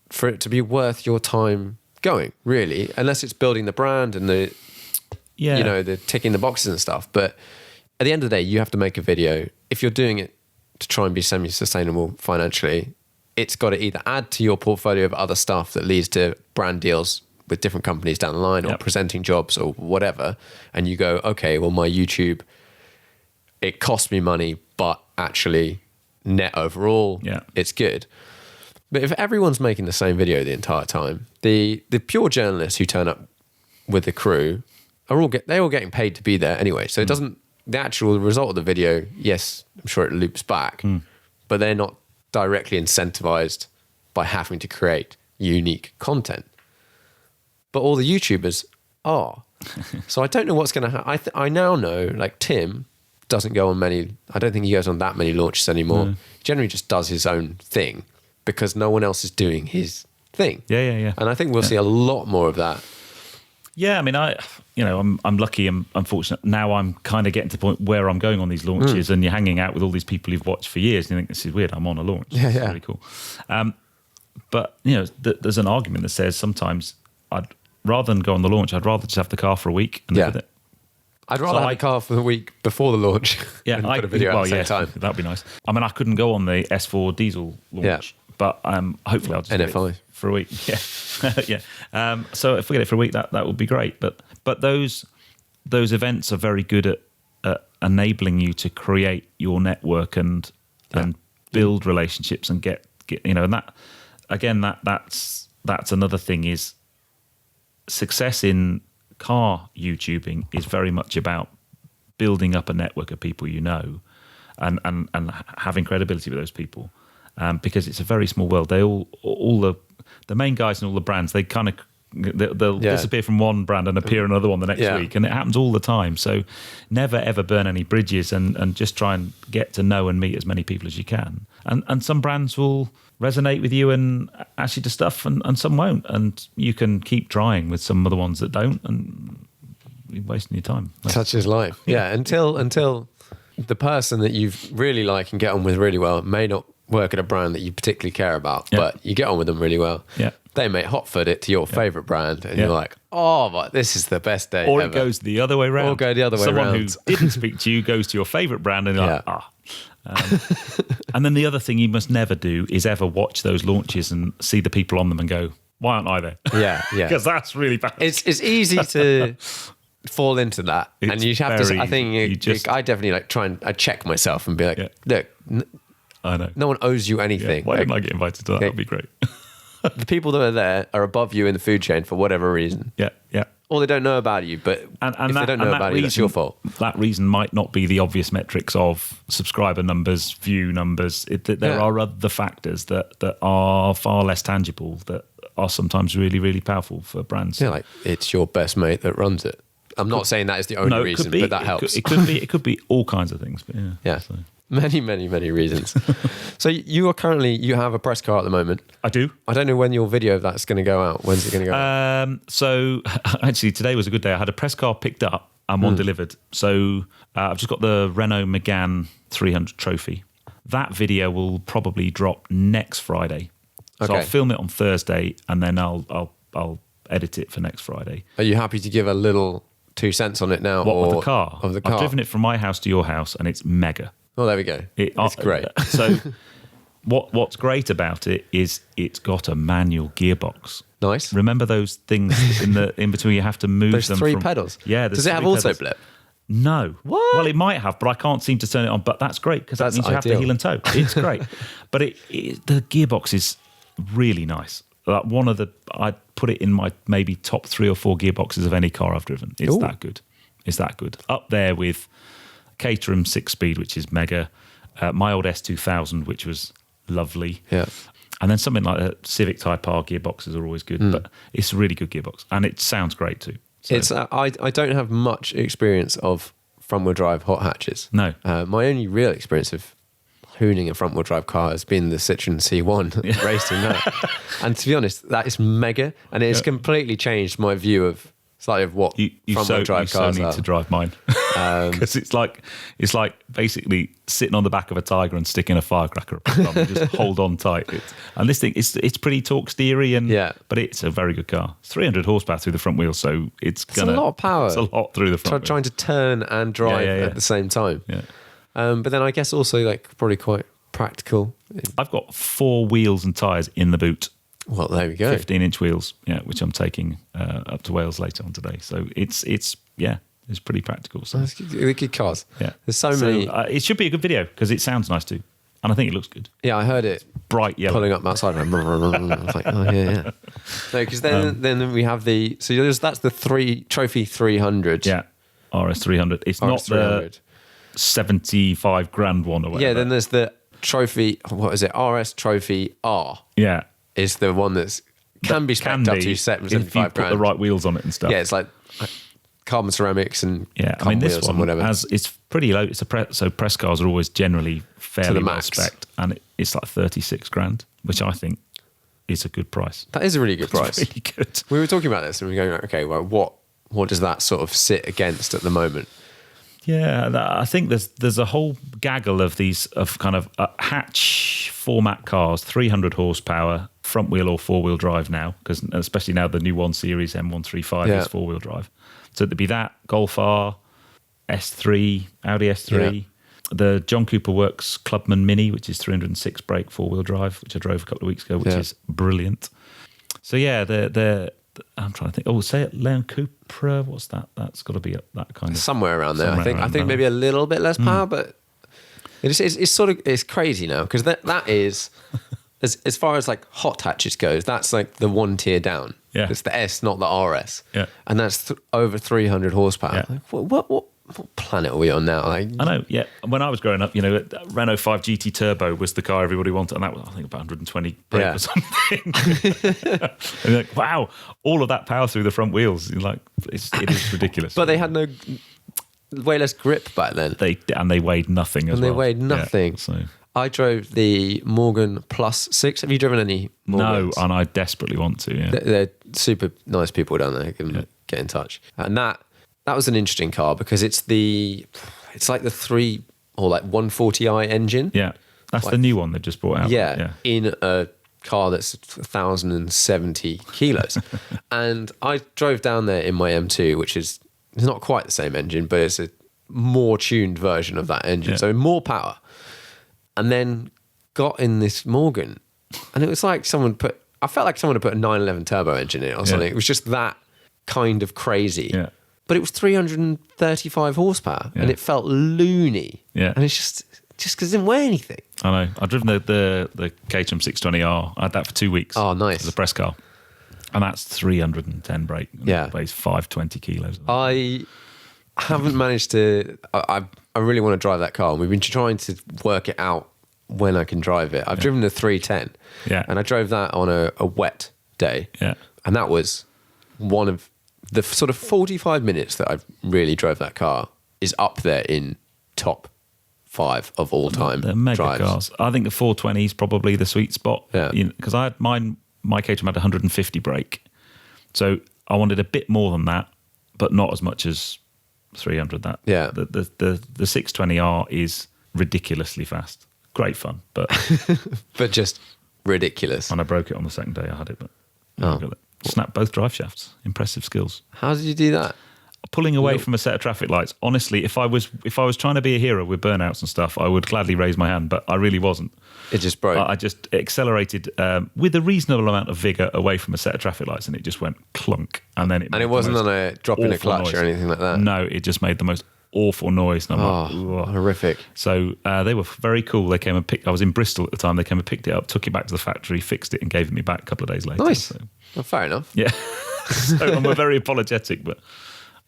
for it to be worth your time going, really, unless it's building the brand and the ticking the boxes and stuff. But at the end of the day, you have to make a video. If you're doing it to try and be semi-sustainable financially, it's got to either add to your portfolio of other stuff that leads to brand deals with different companies down the line or presenting jobs or whatever. And you go, okay, well, my YouTube, it cost me money, but actually net overall, it's good. But if everyone's making the same video the entire time, the pure journalists who turn up with the crew they're all getting paid to be there anyway. So it doesn't, the actual result of the video, yes, I'm sure it loops back, but they're not directly incentivized by having to create unique content. But all the YouTubers are. So I don't know what's going to happen. I now know, like Tim doesn't go on many, I don't think he goes on that many launches anymore. He generally just does his own thing because no one else is doing his thing. Yeah. And I think we'll see a lot more of that. Yeah, I mean, I'm lucky and unfortunate. Now I'm kind of getting to the point where I'm going on these launches and you're hanging out with all these people you've watched for years and you think, this is weird, I'm on a launch. Yeah, It's really cool. But, there's an argument that says sometimes rather than go on the launch, I'd rather just have the car for a week and live with it. I'd rather have the car for the week before the launch and put a video out at the same time. That'd be nice. I mean, I couldn't go on the S4 diesel launch, but hopefully I'll just get it for a week. Yeah. So if we get it for a week, that would be great. But those events are very good at enabling you to create your network and build relationships and get and that again that's another thing is success in car YouTubing is very much about building up a network of people and having credibility with those people because it's a very small world. They all the main guys and all the brands, they kind of they'll disappear from one brand and appear in another one the next week, and it happens all the time. So never ever burn any bridges and just try and get to know and meet as many people as you can. And some brands will resonate with you and ask you to stuff and some won't, and you can keep trying with some of the ones that don't and you're wasting your time. Such is life. Yeah, until the person that you really like and get on with really well may not work at a brand that you particularly care about, but you get on with them really well. Yeah. They may hotfoot it to your favourite brand and you're like, oh, but this is the best day or ever. It goes the other way around. Or go the other way Someone around. who didn't speak to you goes to your favourite brand and you're like, and then the other thing you must never do is ever watch those launches and see the people on them and go, why aren't I there? Yeah. Because that's really bad. It's easy to fall into that. And you have to, I think, I definitely I check myself and be like, look, I know. No one owes you anything. Why didn't I get invited to that? That'd be great. The people that are there are above you in the food chain for whatever reason. Yeah. Or they don't know about you, but if they don't know about you, that's your fault. That reason might not be the obvious metrics of subscriber numbers, view numbers. There are other factors that are far less tangible that are sometimes really, really powerful for brands. Yeah, like it's your best mate that runs it. I'm not saying that is the only reason, but that helps. It could be all kinds of things. But yeah. So. Many, many, many reasons. So you have a press car at the moment. I do. I don't know when your video of that's going to go out. When's it going to go out? So actually today was a good day. I had a press car picked up and one delivered. So I've just got the Renault Megane 300 trophy. That video will probably drop next Friday. So I'll film it on Thursday and then I'll edit it for next Friday. Are you happy to give a little 2 cents on it now? Of the car? Of the car. I've driven it from my house to your house and it's mega. Oh, there we go. It's great. So what's great about it is it's got a manual gearbox. Nice. Remember those things in between you have to move There's them? There's 3 pedals. Yeah. Does it have auto blip? No. What? Well, it might have, but I can't seem to turn it on. But that's great because that means you have to heel and toe. It's great. But the gearbox is really nice. Like I'd put it in my maybe top 3 or 4 gearboxes of any car I've driven. It's that good. It's that good. Up there with Caterham 6-speed, which is mega. My old S2000, which was lovely. Yeah. And then something like a Civic Type R gearboxes are always good, but it's a really good gearbox and it sounds great too. So. It's I don't have much experience of front-wheel drive hot hatches. No. My only real experience of hooning a front-wheel drive car has been the Citroen C1 racing that. And to be honest, that is mega, and it has completely changed my view of slightly of what front-wheel drive cars need are. to drive mine because it's like basically sitting on the back of a Tiger and sticking a firecracker up the front and just hold on tight. And this thing, it's pretty torque steery, but it's a very good car. It's 300 horsepower through the front wheel, so it's a lot of power. It's a lot through the front. Trying to turn and drive at the same time. Yeah. But then I guess also like probably quite practical. I've got 4 wheels and tyres in the boot. Well, there we go. 15-inch wheels, which I'm taking up to Wales later on today. So it's pretty practical. So they're good cars. Yeah, there's so many. It should be a good video because it sounds nice too, and I think it looks good. Yeah, I heard it bright yellow. pulling up outside. I was like, oh yeah. No, because then we have that's the Trophy 300. Yeah, RS 300. It's RS not 300. the 75 grand one or whatever. Yeah, then there's the Trophy. What is it? RS Trophy R. Yeah, is the one that's can be spec'd up to 75 if you put grand. the right wheels on it and stuff. Yeah, it's like carbon ceramics and I mean this one whatever. it's pretty low. It's so press cars are always generally fairly well spec'd, and it's like 36 grand, which I think is a good price. That is a really good price. Really good. We were talking about this and we were going, okay, well, what does that sort of sit against at the moment? Yeah, I think there's a whole gaggle of these of kind of hatch format cars, 300 horsepower, front wheel or four wheel drive now, because especially now the new 1 Series M135 is four wheel drive. So it'd be that Golf R, S3, Audi S3, the John Cooper Works Clubman Mini, which is 306 brake four wheel drive, which I drove a couple of weeks ago, which is brilliant. So yeah, I'm trying to think. Oh, say it, Leon Cupra. What's that? That's got to be that kind of somewhere around there. I think maybe a little bit less power, but it's sort of it's crazy now because that is as far as like hot hatches goes. That's like the one tier down. Yeah, it's the S, not the RS. Yeah, and that's over 300 horsepower. Yeah. Like, what planet are we on now? Like, I know. Yeah, when I was growing up, Renault 5 GT Turbo was the car everybody wanted, and that was I think about 120 brake or something. And you're like, wow, all of that power through the front wheels. You're like, it is ridiculous. But they had way less grip back then. They weighed nothing as well. And they weighed nothing. Yeah, so. I drove the Morgan Plus 6. Have you driven any Morgans? No, and I desperately want to. Yeah, they're super nice people down there who can get in touch. And that was an interesting car because it's like the 3 or like 140i engine. Yeah, that's like, the new one they just brought out. Yeah, in a car that's 1,070 kilos. And I drove down there in my M2, which is it's not quite the same engine, but it's a more tuned version of that engine, so more power. And then got in this Morgan, and it was like I felt like someone had put a 911 turbo engine in it or something. It was just that kind of crazy. Yeah. But it was 335 horsepower, and it felt loony. Yeah. And it's just because it didn't weigh anything. I know. I've driven the Caterham 620R. I had that for 2 weeks. Oh, nice. As a press car. And that's 310 brake. Yeah. It weighs 520 kilos. I haven't managed to... I really want to drive that car, and we've been trying to work it out when I can drive it. I've driven the 310. Yeah. And I drove that on a wet day. Yeah. And that was one of... The sort of 45 minutes that I've really drove that car is up there in top 5 of all time. They're mega drives. Cars. I think the 420 is probably the sweet spot. Yeah. Because I had my Caterham had 150 brake. So I wanted a bit more than that, but not as much as 300. That. Yeah. The 620R is ridiculously fast. Great fun, but but just ridiculous. And I broke it on the second day I had it, but I got it. Snapped both drive shafts. Impressive skills. How did you do that? Pulling away from a set of traffic lights. Honestly, if I was trying to be a hero with burnouts and stuff, I would gladly raise my hand, but I really wasn't. It just broke. I just accelerated with a reasonable amount of vigour away from a set of traffic lights, and it just went clunk. And then it wasn't on a drop in a clutch noise. Or anything like that. No, it just made the most awful noise. And I'm like, horrific. So they were very cool. They came and I was in Bristol at the time. They came and picked it up, took it back to the factory, fixed it, and gave it me back a couple of days later. Nice. So. Well, fair enough. Yeah. And we're very apologetic, but.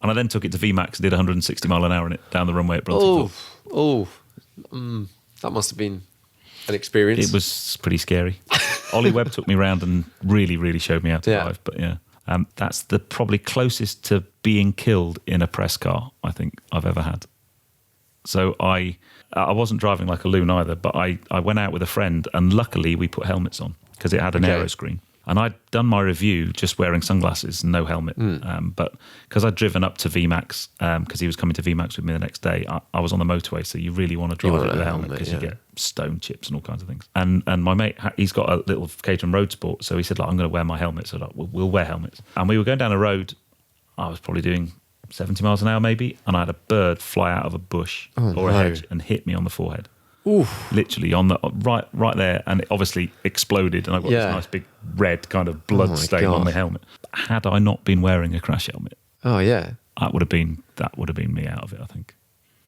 And I then took it to VMAX and did 160 mile an hour in it down the runway at Bruntingthorpe. That must have been an experience. It was pretty scary. Ollie Webb took me around and really, really showed me how to drive. But yeah, that's the probably closest to being killed in a press car I think I've ever had. So I wasn't driving like a loon either, but I went out with a friend and luckily we put helmets on because it had an aero screen. And I'd done my review just wearing sunglasses and no helmet. But because I'd driven up to VMAX, because he was coming to VMAX with me the next day, I was on the motorway, so you really want to drive it with a helmet because you get stone chips and all kinds of things. And my mate, he's got a little Caterham Road Sport, so he said, I'm going to wear my helmet. So like, we'll wear helmets. And we were going down a road, I was probably doing 70 miles an hour maybe, and I had a bird fly out of a bush or a hedge and hit me on the forehead. Oof. Literally on the right there, and it obviously exploded, and I've got this nice big red kind of blood stain on the helmet. Had I not been wearing a crash helmet, that would have been me out of it, I think.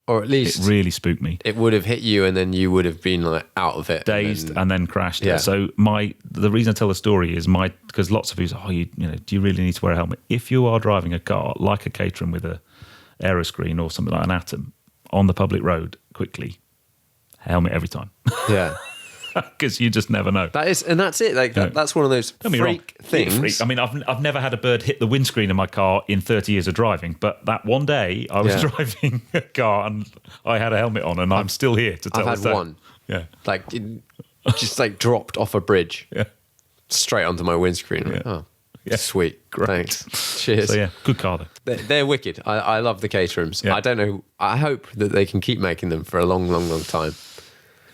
Or at least it really spooked me. It would have hit you, and then you would have been like out of it, dazed, and then crashed. Yeah. So the reason I tell the story is because lots of people say, do you really need to wear a helmet? If you are driving a car like a Caterham with a aeroscreen or something like an Atom on the public road, quickly, helmet every time. Yeah. Because you just never know. That's it. Like that's one of those freak things. Freak. I mean, I've never had a bird hit the windscreen of my car in 30 years of driving, but that one day I was driving a car and I had a helmet on, and I'm still here to tell. I've had one. Yeah, like it just like dropped off a bridge. Yeah, straight onto my windscreen. Yeah. Like, oh, yeah. Sweet, Great. Thanks. Cheers. So yeah, good car though. They're wicked. I love the Caterhams. Yeah. I don't know. I hope that they can keep making them for a long, long, long time.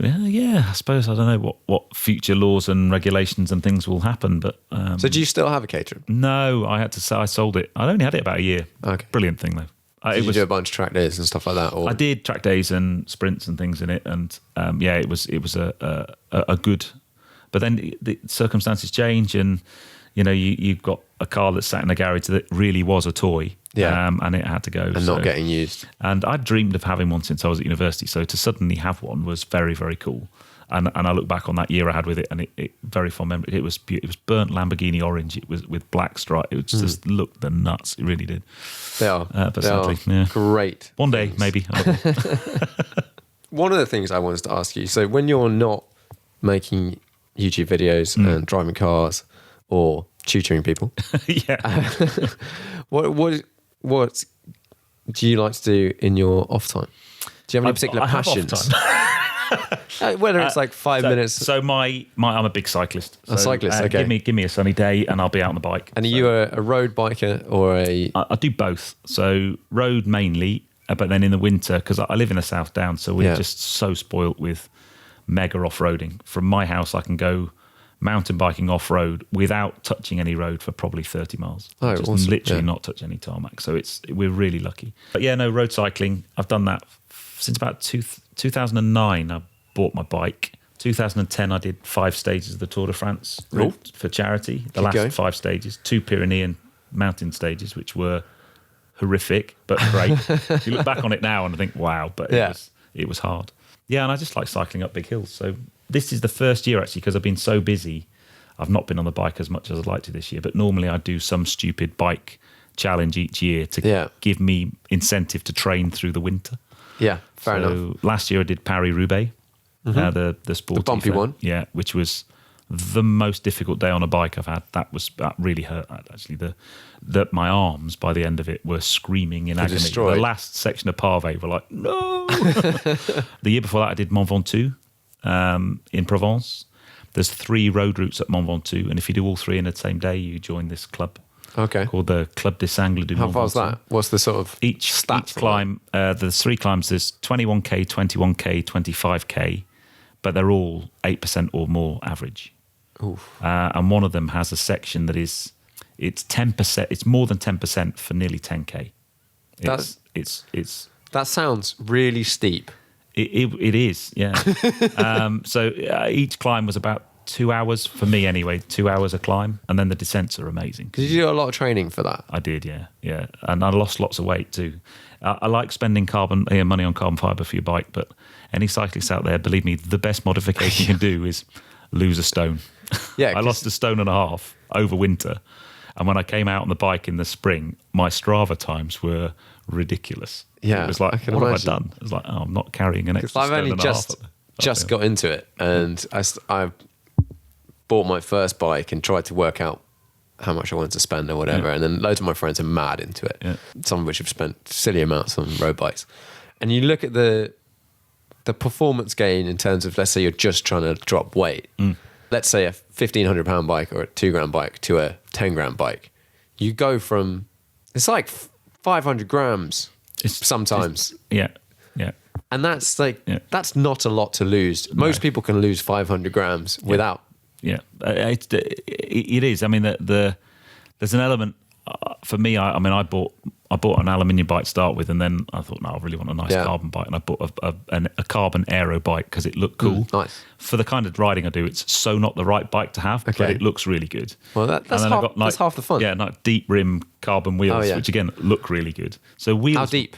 Yeah, I suppose I don't know what future laws and regulations and things will happen, but So do you still have a Caterham? no, I sold it. I only had it about a year. Okay. Brilliant thing though. Did you do a bunch of track days and stuff like that? Or? I did track days and sprints and things in it, and it was a good. But then the circumstances change, and you've got a car that's sat in a garage that really was a toy, and it had to go and not getting used. And I'd dreamed of having one since I was at university, so to suddenly have one was very, very cool. And I look back on that year I had with it, and it very fond memory. It was burnt Lamborghini orange. It was with black stripe. It just looked the nuts. It really did. They are. But sadly, great. One day, maybe. One of the things I wanted to ask you. So when you're not making YouTube videos and driving cars or tutoring people, what do you like to do in your off time? Do you have any particular passions? Whether it's like 5 minutes. So I'm a big cyclist. So, a cyclist, okay. Give me a sunny day and I'll be out on the bike. And are you a road biker or a? I do both. So road mainly, but then in the winter, because I live in the South Downs, so we're just so spoilt with mega off-roading. From my house, I can go mountain biking off-road without touching any road for probably 30 miles. Oh, just awesome. literally not touch any tarmac. So we're really lucky. But yeah, no, road cycling. I've done that since about 2009. I bought my bike. 2010, I did 5 stages of the Tour de France route for charity. The last 5 stages, 2 Pyrenean mountain stages, which were horrific, but great. If you look back on it now and I think, wow, but it was hard. Yeah, and I just like cycling up big hills. So this is the first year, actually, because I've been so busy, I've not been on the bike as much as I'd like to this year. But normally I do some stupid bike challenge each year to give me incentive to train through the winter. Yeah, fair enough. Last year I did Paris-Roubaix, the sporty, the bumpy one. Yeah, which was the most difficult day on a bike I've had. That really hurt, actually. My arms, by the end of it, were screaming in agony. Destroyed. The last section of Pavé were like, no! The year before that, I did Mont Ventoux in Provence. There's 3 road routes at Mont Ventoux, and if you do all 3 in the same day, you join this club. Okay. Called the Club des Angles du How Mont far is Ventoux. that? What's the sort of Each climb, there's 3 climbs, there's 21k, 21k, 25k, but they're all 8% or more average. And one of them has a section that it's 10%. It's more than 10% for nearly 10k. That sounds really steep. It is, yeah. So each climb was about 2 hours for me anyway. 2 hours a climb, and then the descents are amazing. Did you do a lot of training for that? I did, yeah, and I lost lots of weight too. I like spending money on carbon fibre for your bike, but any cyclists out there, believe me, the best modification you can do is lose a stone. Yeah, I lost 1.5 stones over winter, and when I came out on the bike in the spring, my Strava times were ridiculous. Yeah, it was like, what have I done? It was like, I'm not carrying an extra I've only just got into it, and I bought my first bike and tried to work out how much I wanted to spend or whatever, and then loads of my friends are mad into it, some of which have spent silly amounts on road bikes. And you look at the performance gain in terms of, let's say you're just trying to drop weight. Let's say a £1,500 bike or a £2,000 bike to a £10,000 bike. You go from, it's like 500 grams sometimes. Yeah. And that's that's not a lot to lose. Most people can lose 500 grams without. Yeah, it is. I mean, there's an element for me. I bought an aluminium bike to start with, and then I thought, no, I really want a nice carbon bike, and I bought a carbon aero bike because it looked cool. Nice. For the kind of riding I do, it's so not the right bike to have, but it looks really good. Well, that's half the fun. Yeah, like deep rim carbon wheels, which again look really good. So wheels. How deep?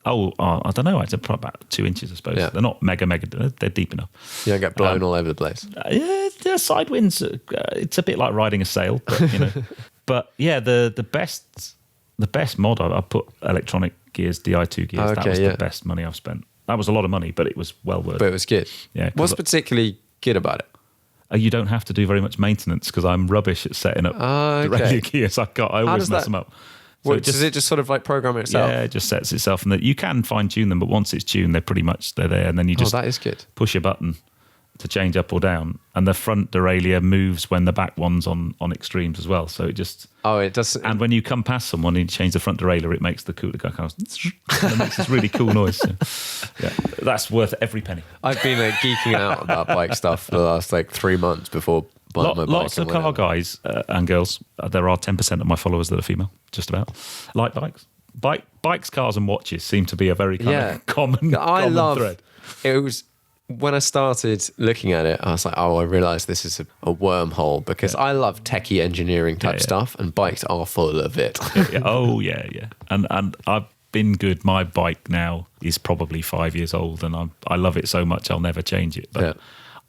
I don't know. It's probably about 2 inches, I suppose. Yeah. They're not mega. They're deep enough. You don't get blown all over the place. Yeah, side winds. It's a bit like riding a sail, but, but yeah, the best mod I put electronic gears, Di2 gears. That was the best money I've spent. That was a lot of money, but it was well worth it. But it was good. Yeah. What's particularly good about it? You don't have to do very much maintenance because I'm rubbish at setting up the radio gears. I always mess them up. So does it just sort of like program itself? Yeah, it just sets itself. And you can fine tune them, but once it's tuned, they're there. And then you just that is good. Push a button to change up or down. And the front derailleur moves when the back one's on extremes as well. So it just... Oh, it does. And when you come past someone and you change the front derailleur, it makes the cooler guy kind of... and it makes this really cool noise. So, yeah, that's worth every penny. I've been geeking out about bike stuff for the last 3 months before buying my bike. Lots of car guys and girls. There are 10% of my followers that are female, just about. Like bikes. Bikes, cars and watches seem to be a very kind of common thread. It was... When I started looking at it, I was like, I realised this is a wormhole because I love techie engineering type stuff and bikes are full of it. Oh, yeah. And I've been good. My bike now is probably 5 years old and I love it so much I'll never change it. But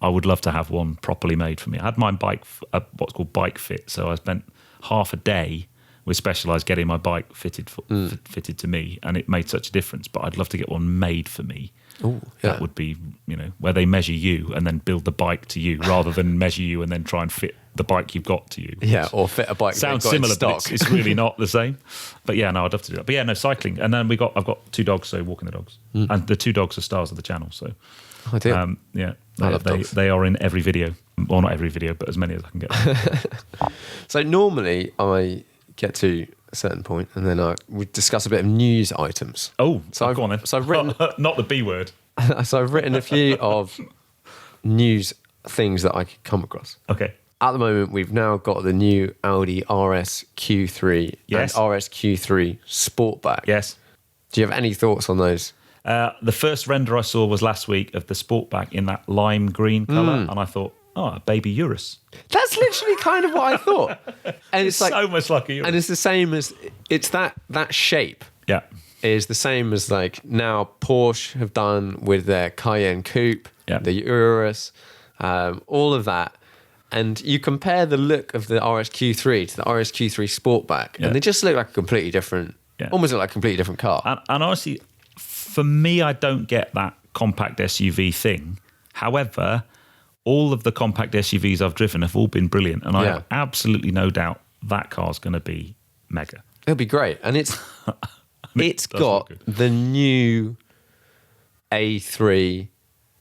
I would love to have one properly made for me. I had my bike, what's called bike fit, so I spent half a day with Specialized getting my bike fitted to me, and it made such a difference. But I'd love to get one made for me. Ooh, that would be, where they measure you and then build the bike to you, rather than measure you and then try and fit the bike you've got to you. Yeah, or fit a bike. Sounds similar, but it's really not the same. But yeah, no, I'd love to do that. But yeah, no, cycling, and then I've got 2 dogs, so walking the dogs, and the 2 dogs are stars of the channel. So, I do. I love dogs. They are in every video, well, not every video, but as many as I can get. So normally I get to a certain point and then we discuss a bit of news items. Oh, so go on then. So I've written... not the B word. So I've written a few of news things that I could come across. Okay. At the moment, we've now got the new Audi RS Q3 and RS Q3 Sportback. Yes. Do you have any thoughts on those? The first render I saw was last week of the Sportback in that lime green colour, and I thought, a baby Urus. That's literally kind of what I thought. And it's like so much like a Urus. And it's the same as it's that shape. Yeah. Is the same as now Porsche have done with their Cayenne Coupe, the Urus, all of that. And you compare the look of the RS Q3 to the RS Q3 Sportback, and they just look like a completely different, almost look like a completely different car. And honestly, for me, I don't get that compact SUV thing. However, all of the compact SUVs I've driven have all been brilliant, and I have absolutely no doubt that car's going to be mega. It'll be great, and it's it's got the new A3.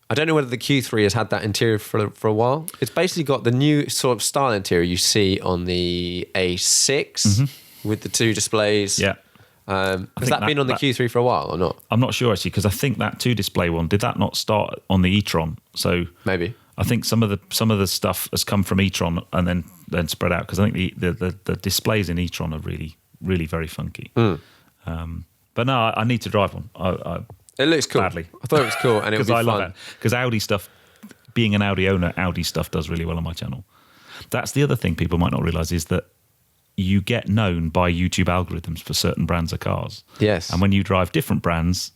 I don't know whether the Q3 has had that interior for a while. It's basically got the new sort of style interior you see on the A6 with the 2 displays. Yeah. Has that been on the Q3 for a while or not? I'm not sure actually, because I think that 2 display one, did that not start on the e-tron? So maybe. I think some of the stuff has come from e-tron and then spread out, because I think the displays in e-tron are really, really very funky. But no, I need to drive one. It looks cool. Badly. I thought it was cool, and it would be fun. Love it. Because Audi stuff, being an Audi owner, Audi stuff does really well on my channel. That's the other thing people might not realise, is that you get known by YouTube algorithms for certain brands of cars. Yes. And when you drive different brands,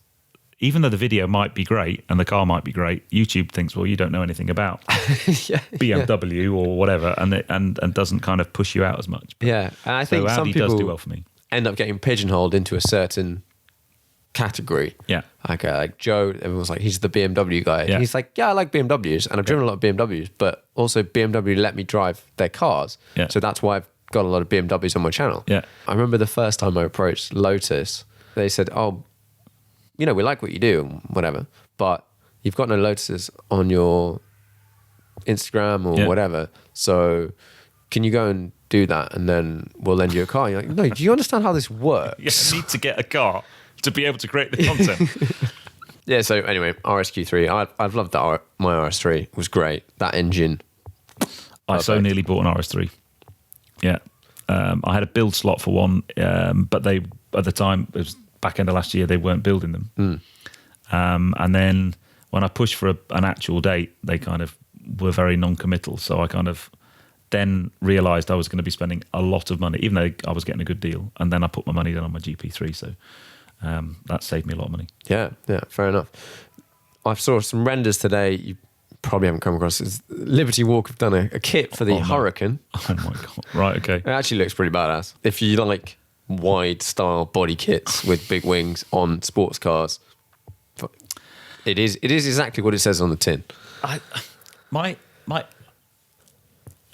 even though the video might be great and the car might be great, YouTube thinks, well, you don't know anything about BMW or whatever, and doesn't kind of push you out as much. But, and I think so some Audi people does do well for me. End up getting pigeonholed into a certain category. Yeah. Like Joe, everyone's like, he's the BMW guy. Yeah. He's like, I like BMWs, and I've driven a lot of BMWs, but also BMW let me drive their cars. Yeah. So that's why I've got a lot of BMWs on my channel. Yeah. I remember the first time I approached Lotus, they said, we like what you do and whatever, but you've got no Lotuses on your Instagram or whatever. So can you go and do that, and then we'll lend you a car? You're like, no, do you understand how this works? You need to get a car to be able to create the content. So anyway, RSQ3. I've loved that. My RS3 was great. That engine. I so nearly bought an RS3. Yeah. I had a build slot for one, but they, at the time, it was back end of last year, they weren't building them. And then when I pushed for an actual date, they kind of were very non-committal. So I kind of then realised I was going to be spending a lot of money, even though I was getting a good deal. And then I put my money down on my GP3. So That saved me a lot of money. Yeah, fair enough. I saw some renders today. You probably haven't come across it. Liberty Walk have done a kit for the Hurricane. Oh my God. Right, okay. It actually looks pretty badass. If you like wide style body kits with big wings on sports cars, it is exactly what it says on the tin. I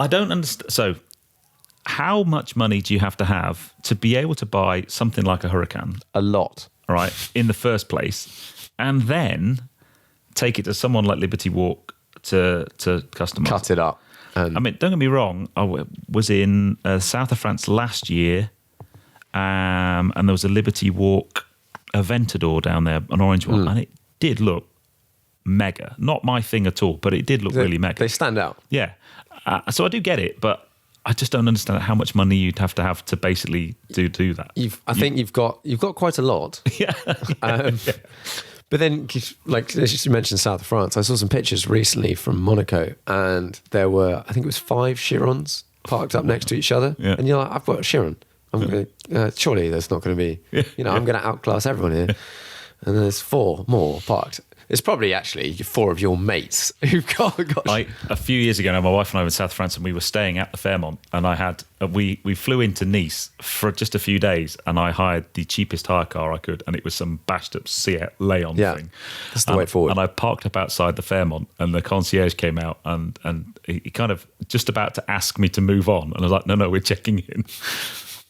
don't understand. So, how much money do you have to be able to buy something like a Hurricane? A lot. Right, in the first place, and then take it to someone like Liberty Walk to customize. Cut it up. I mean, don't get me wrong. I was in south of France last year, and there was a Liberty Walk Aventador down there, an orange one, and it did look mega. Not my thing at all, but it did look really mega. They stand out. Yeah. So I do get it, but I just don't understand how much money you'd have to basically do that. I think you've got quite a lot. Yeah. But then, like as you mentioned, south of France, I saw some pictures recently from Monaco, and there were, I think it was 5 Chirons parked up next to each other, and you're like, I've got a Chiron. I'm going to surely there's not going to be, I'm going to outclass everyone here, and there's 4 more parked. It's probably actually 4 of your mates who've got. A few years ago, my wife and I were in South France, and we were staying at the Fairmont, and I had we flew into Nice for just a few days, and I hired the cheapest hire car I could, and it was some bashed up Seat Leon thing. That's the way forward. And I parked up outside the Fairmont, and the concierge came out, and he kind of just about to ask me to move on, and I was like, no, we're checking in.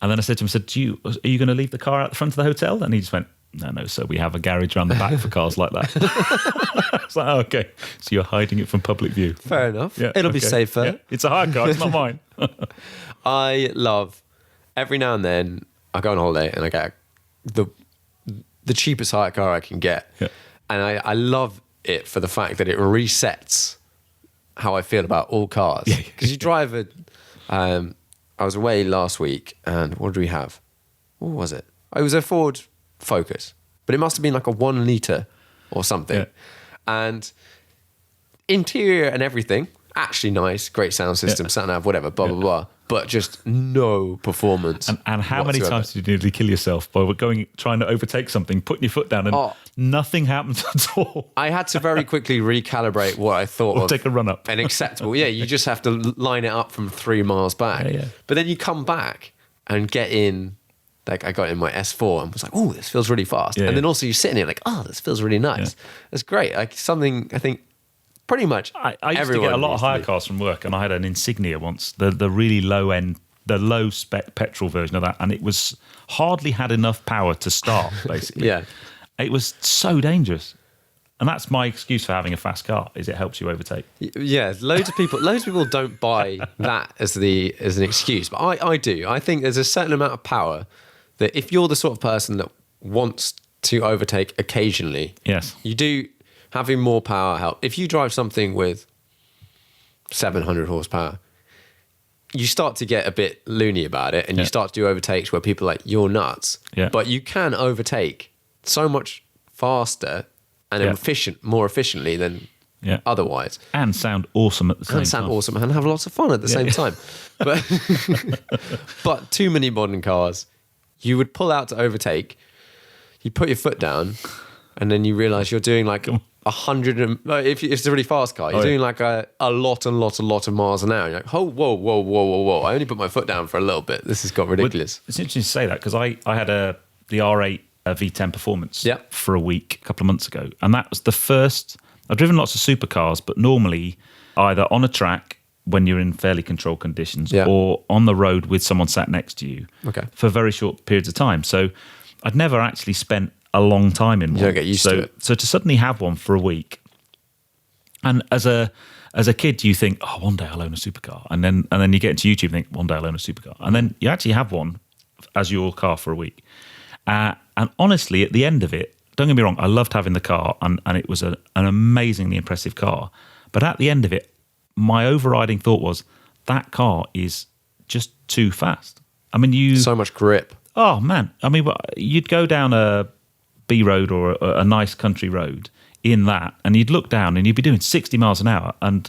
And then I said to him, are you going to leave the car out the front of the hotel? And he just went, no, sir, we have a garage around the back for cars like that. I was like, okay, so you're hiding it from public view. Fair enough. Yeah, it'll be safer. Yeah. It's a hire car, it's not mine. I love, every now and then, I go on holiday and I get the cheapest hire car I can get. Yeah. And I love it for the fact that it resets how I feel about all cars. Because you drive I was away last week, and what did we have? What was it? It was a Ford Focus, but it must have been like a 1 litre or something. Yeah. And interior and everything, actually nice, great sound system, sat nav, whatever, blah, blah, blah. But just no performance. And how many times did you nearly kill yourself by trying to overtake something, putting your foot down, and nothing happens at all? I had to very quickly recalibrate what I thought or take a run up. And acceptable. Yeah, you just have to line it up from 3 miles back. Yeah. But then you come back and get in, like I got in my S4 and was like, oh, this feels really fast. And then also you sit in it like, oh, this feels really nice. It's great. Like something, I think, pretty much I used to get a lot of hire cars from work, and I had an Insignia once, the really low end, the low spec petrol version of that, and it was hardly had enough power to start, basically. It was so dangerous. And that's my excuse for having a fast car, is it helps you overtake. Yeah, loads of people don't buy that as an excuse, but I do. I think there's a certain amount of power that if you're the sort of person that wants to overtake occasionally, you do. Having more power help. If you drive something with 700 horsepower, you start to get a bit loony about it, and you start to do overtakes where people are like, you're nuts. Yeah. But you can overtake so much faster and more efficiently than otherwise. And sound awesome at the same time. And sound awesome and have lots of fun at the same time. But too many modern cars, you would pull out to overtake, you put your foot down, and then you realise you're doing like 100, if it's a really fast car, you're doing like a lot of miles an hour. You're like, oh, whoa. I only put my foot down for a little bit. This has got ridiculous. It's interesting to say that, because I had the R8 V10 Performance for a week a couple of months ago. And that was the first, I've driven lots of supercars, but normally either on a track when you're in fairly controlled conditions or on the road with someone sat next to you for very short periods of time. So I'd never actually spent a long time in one. You don't get used to it. So to suddenly have one for a week, and as a kid you think, oh, one day I'll own a supercar, and then you get into YouTube and think, one day I'll own a supercar, and then you actually have one as your car for a week. And honestly, at the end of it, don't get me wrong, I loved having the car, and it was an amazingly impressive car. But at the end of it, my overriding thought was, that car is just too fast. I mean, so much grip. Oh man, I mean, you'd go down a B road or a nice country road in that, and you'd look down and you'd be doing 60 miles an hour, and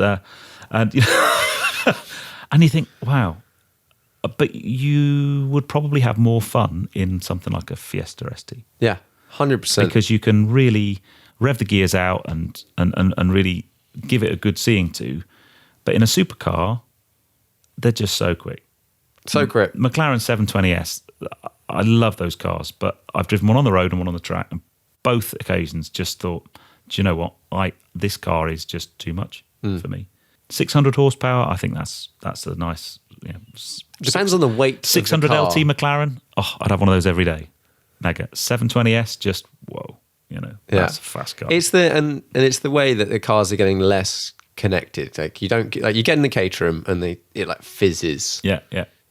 and you think, wow, but you would probably have more fun in something like a Fiesta ST. Yeah, 100%. Because you can really rev the gears out and really give it a good seeing to. But in a supercar, they're just so quick. So quick. McLaren 720S, I love those cars, but I've driven one on the road and one on the track, and both occasions just thought, do you know what? This car is just too much for me. 600 horsepower, I think that's a nice. Depends on the weight. 600 of the car. LT McLaren, I'd have one of those every day. Mega 720S, just whoa, that's a fast car. It's and it's the way that the cars are getting less connected. Like you don't you get in the Caterham and it like fizzes. Yeah.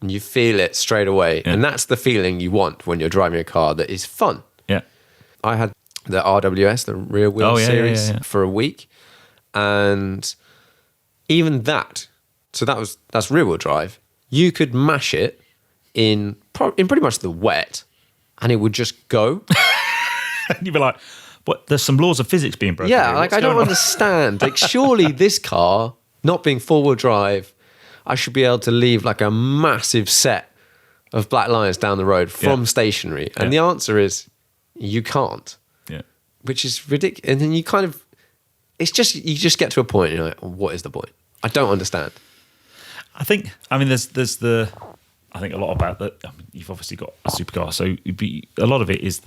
And you feel it straight away, and that's the feeling you want when you're driving a car that is fun. Yeah, I had the RWS, the rear wheel series, for a week, and even that. So that's rear wheel drive. You could mash it in pretty much the wet, and it would just go. And you'd be like, "What? There's some laws of physics being broken." Yeah, here. like I don't understand. Like surely this car, not being four wheel drive, I should be able to leave like a massive set of black lines down the road from stationary. And the answer is you can't. Yeah. Which is ridiculous. And then you you just get to a point and you're like, what is the point? I don't understand. I think there's I think a lot about that. I mean, you've obviously got a supercar, so a lot of it is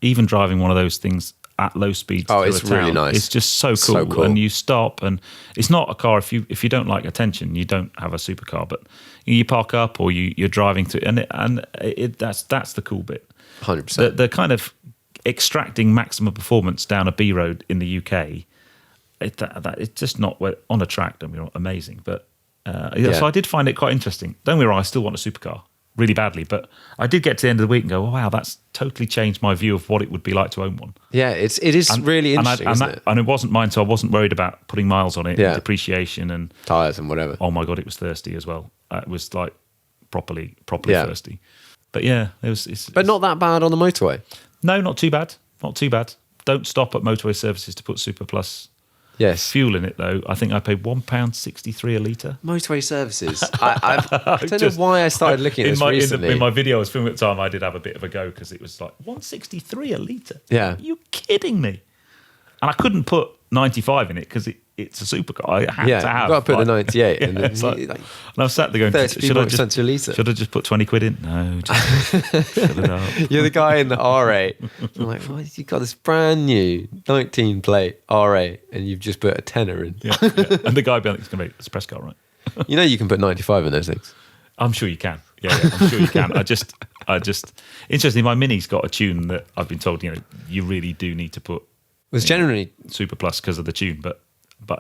even driving one of those things at low speed. Oh, it's really nice. It's just so cool. And you stop, and it's not a car. If you don't like attention, you don't have a supercar. But you park up, or you're driving to, and that's the cool bit. 100%. The kind of extracting maximum performance down a B road in the UK. It's just not on a track. Don't be wrong, amazing, but so I did find it quite interesting. Don't be wrong, I still want a supercar really badly, but I did get to the end of the week and go, oh, wow, that's totally changed my view of what it would be like to own one. Yeah, it is really interesting, isn't it? And it wasn't mine, so I wasn't worried about putting miles on it, and depreciation and tyres and whatever. Oh my God, it was thirsty as well. It was like properly thirsty. But yeah, But not that bad on the motorway. No, not too bad. Not too bad. Don't stop at motorway services to put Super Plus fuel in it, though. I think I paid £1.63 a litre. Motorway services. I don't know why I started looking at this recently. In my video I was filming at the time, I did have a bit of a go because it was like £1.63 a litre. Yeah. Are you kidding me? And I couldn't put 95 in it because it's a supercar. I had to have. You've got to put the 98. And I was sat there going, should I just put 20 quid in? No, just shut it up. You're the guy in the R8. I'm like, why have you got this brand new 19 plate R8 and you've just put a tenner in? Yeah. And the guy behind it's going to be a press car, right? You know you can put 95 in those things. I'm sure you can. Yeah, I'm sure you can. I just interestingly, my Mini's got a tune that I've been told, you really do need to put. It's generally Super Plus because of the tune, but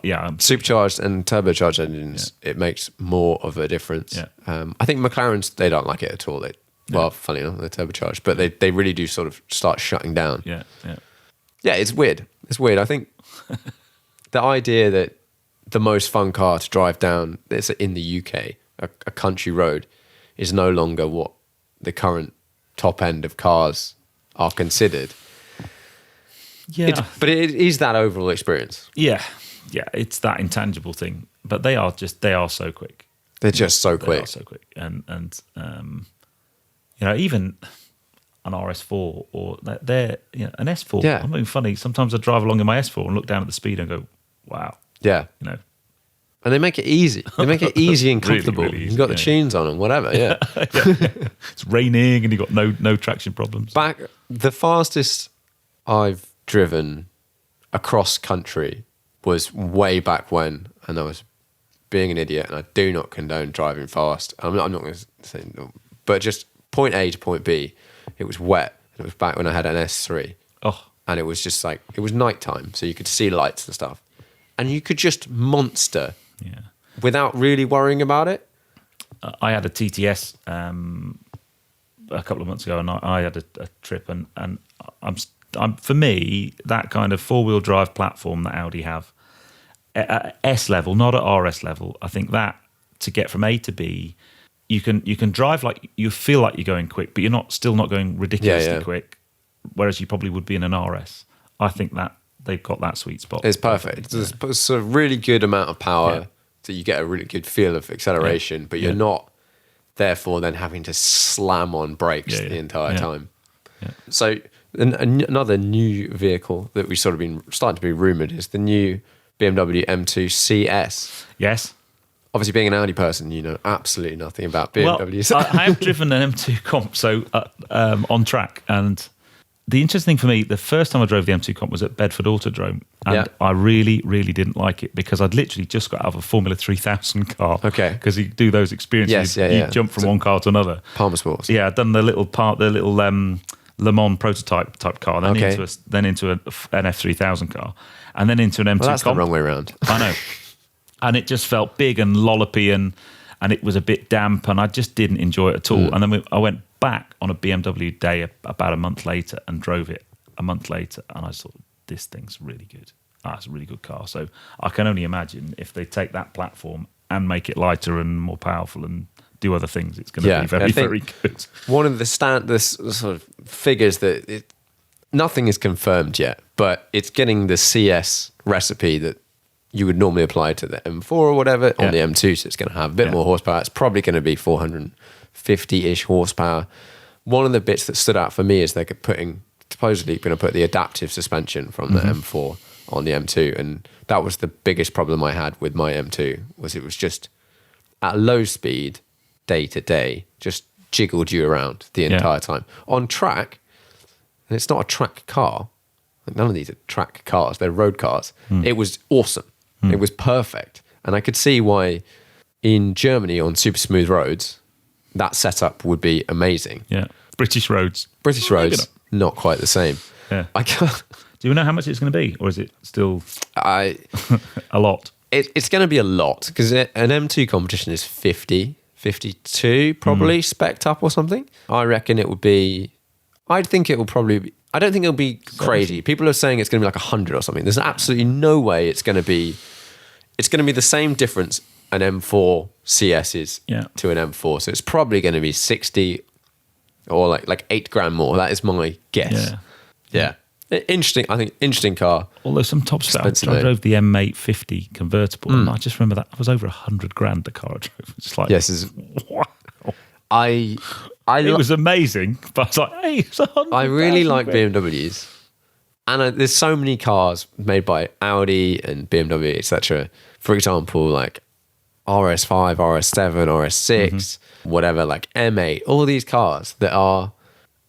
yeah, supercharged and turbocharged engines, it makes more of a difference. Yeah. I think McLarens, they don't like it at all. Well, funny enough, they're turbocharged, but they really do sort of start shutting down. Yeah. Yeah, it's weird. I think the idea that the most fun car to drive down in the UK, a country road, is no longer what the current top end of cars are considered. Yeah, but it is that overall experience. Yeah, it's that intangible thing. But they are so quick. They're just so quick. They are so quick, and even an RS4 or they're an S4. Yeah. I'm not even funny. Sometimes I drive along in my S4 and look down at the speed and go, wow. Yeah. And they make it easy. They make it easy and comfortable. Really, really easy, You've got the tunes on and whatever. Yeah. It's raining and you've got no traction problems. The fastest I've driven across country was way back when, and I was being an idiot, and I do not condone driving fast. I'm not going to say no, but just point A to point B, it was wet. It was back when I had an S3. Oh. And it was just like, it was nighttime, so you could see lights and stuff. And you could just monster without really worrying about it. I had a TTS a couple of months ago, and I had a trip, and I'm for me, that kind of four-wheel drive platform that Audi have, at S level, not at RS level, I think that to get from A to B, you can drive like you feel like you're going quick, but you're still not going ridiculously quick, whereas you probably would be in an RS. I think that they've got that sweet spot. It's perfect. It's a really good amount of power that you get a really good feel of acceleration, but you're not therefore then having to slam on brakes the entire time. Yeah. So Another new vehicle that we've sort of been starting to be rumoured is the new BMW M2 CS. Yes. Obviously, being an Audi person, you know absolutely nothing about BMWs. Well, I have driven an M2 comp, so on track. And the interesting thing for me, the first time I drove the M2 comp was at Bedford Autodrome. And I really, really didn't like it because I'd literally just got out of a Formula 3000 car. Okay. Because you do those experiences. You jump from one car to another. Palmer Sports. Yeah, I'd done the little Le Mans prototype type car, then into an F3000 car, and then into an M2 that's comp. The wrong way around. I know. And it just felt big and lollopy and it was a bit damp and I just didn't enjoy it at all. And then I went back on a BMW day about a month later and drove it a month later and I thought, this thing's really good. It's a really good car. So I can only imagine if they take that platform and make it lighter and more powerful and do other things, it's going to be very, very good. One of the sort of figures that nothing is confirmed yet, but it's getting the CS recipe that you would normally apply to the M4 or whatever on the M2, so it's going to have a bit more horsepower. It's probably going to be 450-ish horsepower. One of the bits that stood out for me is they're supposedly going to put the adaptive suspension from the M4 on the M2, and that was the biggest problem I had with my M2, was it was just at low speed, day to day, just jiggled you around the entire time. On track, and it's not a track car, none of these are track cars, they're road cars. It was awesome. It was perfect. And I could see why in Germany on super smooth roads, that setup would be amazing. Yeah. British roads, not quite the same. Yeah. I can't. Do you know how much it's going to be? Or is it still a lot? It's going to be a lot because an M2 competition is 52 probably spec'd up or something. I reckon it would be, I don't think it'll be crazy. People are saying it's going to be like 100 or something. There's absolutely no way it's going to be the same difference an M4 CS is to an M4. So it's probably going to be 60 or like 8 grand more. That is my guess. Yeah. Interesting. I think interesting car. Although some top stuff. I drove the M850 convertible and I just remember that it was over 100 grand the car I drove. It's like, wow. It was amazing, but I was like, hey, it's 100. I really like BMWs. And there's so many cars made by Audi and BMW, etc. For example, like RS5, RS7, RS6, whatever, like M8, all these cars that are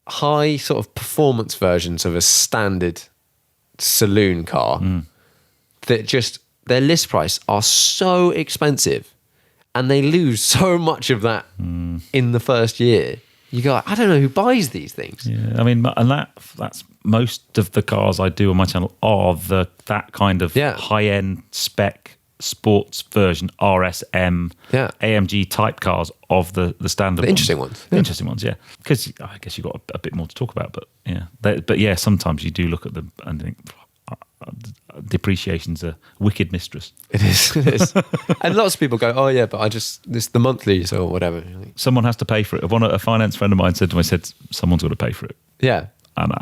high sort of performance versions of a standard saloon car that just, their list price are so expensive and they lose so much of that in the first year. You go, I don't know who buys these things. Yeah, I mean, and that's most of the cars I do on my channel are that kind of high-end spec sports version, RSM, AMG type cars of the standard ones. Interesting ones. Interesting ones, yeah. Because I guess you've got a bit more to talk about, but yeah. Sometimes you do look at them and think, depreciation's a wicked mistress. It is. And lots of people go, oh yeah, but this the monthlies or whatever. Someone has to pay for it. A finance friend of mine said to me, someone's got to pay for it. Yeah. And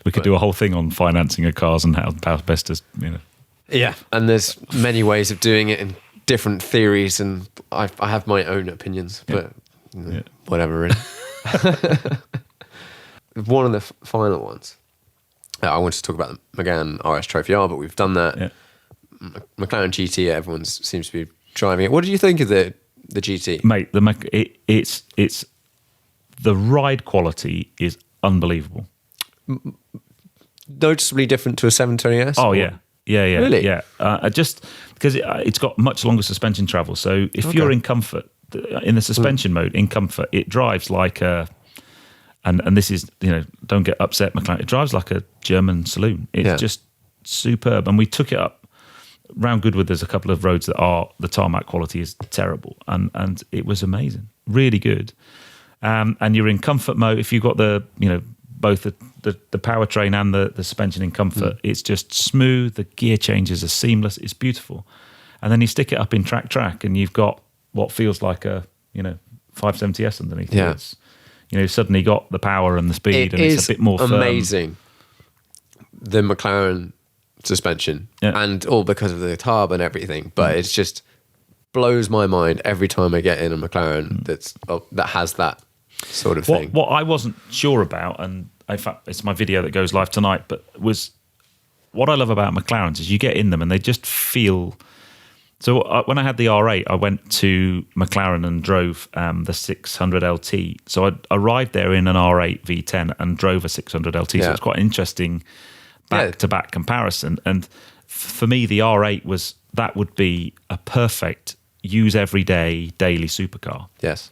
we could do a whole thing on financing of cars and how best to, Yeah, and there's many ways of doing it and different theories, and I have my own opinions, but whatever really. One of the final ones, I wanted to talk about the Megane RS Trophy R, but we've done that. Yeah. McLaren GT, everyone seems to be driving it. What did you think of the GT? Mate, it's the ride quality is unbelievable. Noticeably different to a 720S? Oh, yeah. Yeah. Really? Yeah. Just because it's got much longer suspension travel. So if you're in comfort, in the suspension mode, in comfort, it drives like a, and this is, don't get upset, McLaren, it drives like a German saloon. It's just superb. And we took it up round Goodwood. There's a couple of roads that the tarmac quality is terrible. And it was amazing. Really good. And you're in comfort mode. If you've got both the powertrain and the suspension in comfort, it's just smooth. The gear changes are seamless. It's beautiful. And then you stick it up in track and you've got what feels like a 570S underneath. Yeah. It's, suddenly got the power and the speed, and it's a bit more firm. Amazing. The McLaren suspension, and all because of the Tarb and everything. But it's just blows my mind every time I get in a McLaren that has that sort of thing. What I wasn't sure about, and in fact, it's my video that goes live tonight. But was what I love about McLarens is you get in them and they just feel. So when I had the R8, I went to McLaren and drove the 600 LT. So I arrived there in an R8 V10 and drove a 600 LT. So it's quite an interesting back-to-back comparison. And for me, the R8 would be a perfect use every day, daily supercar. Yes.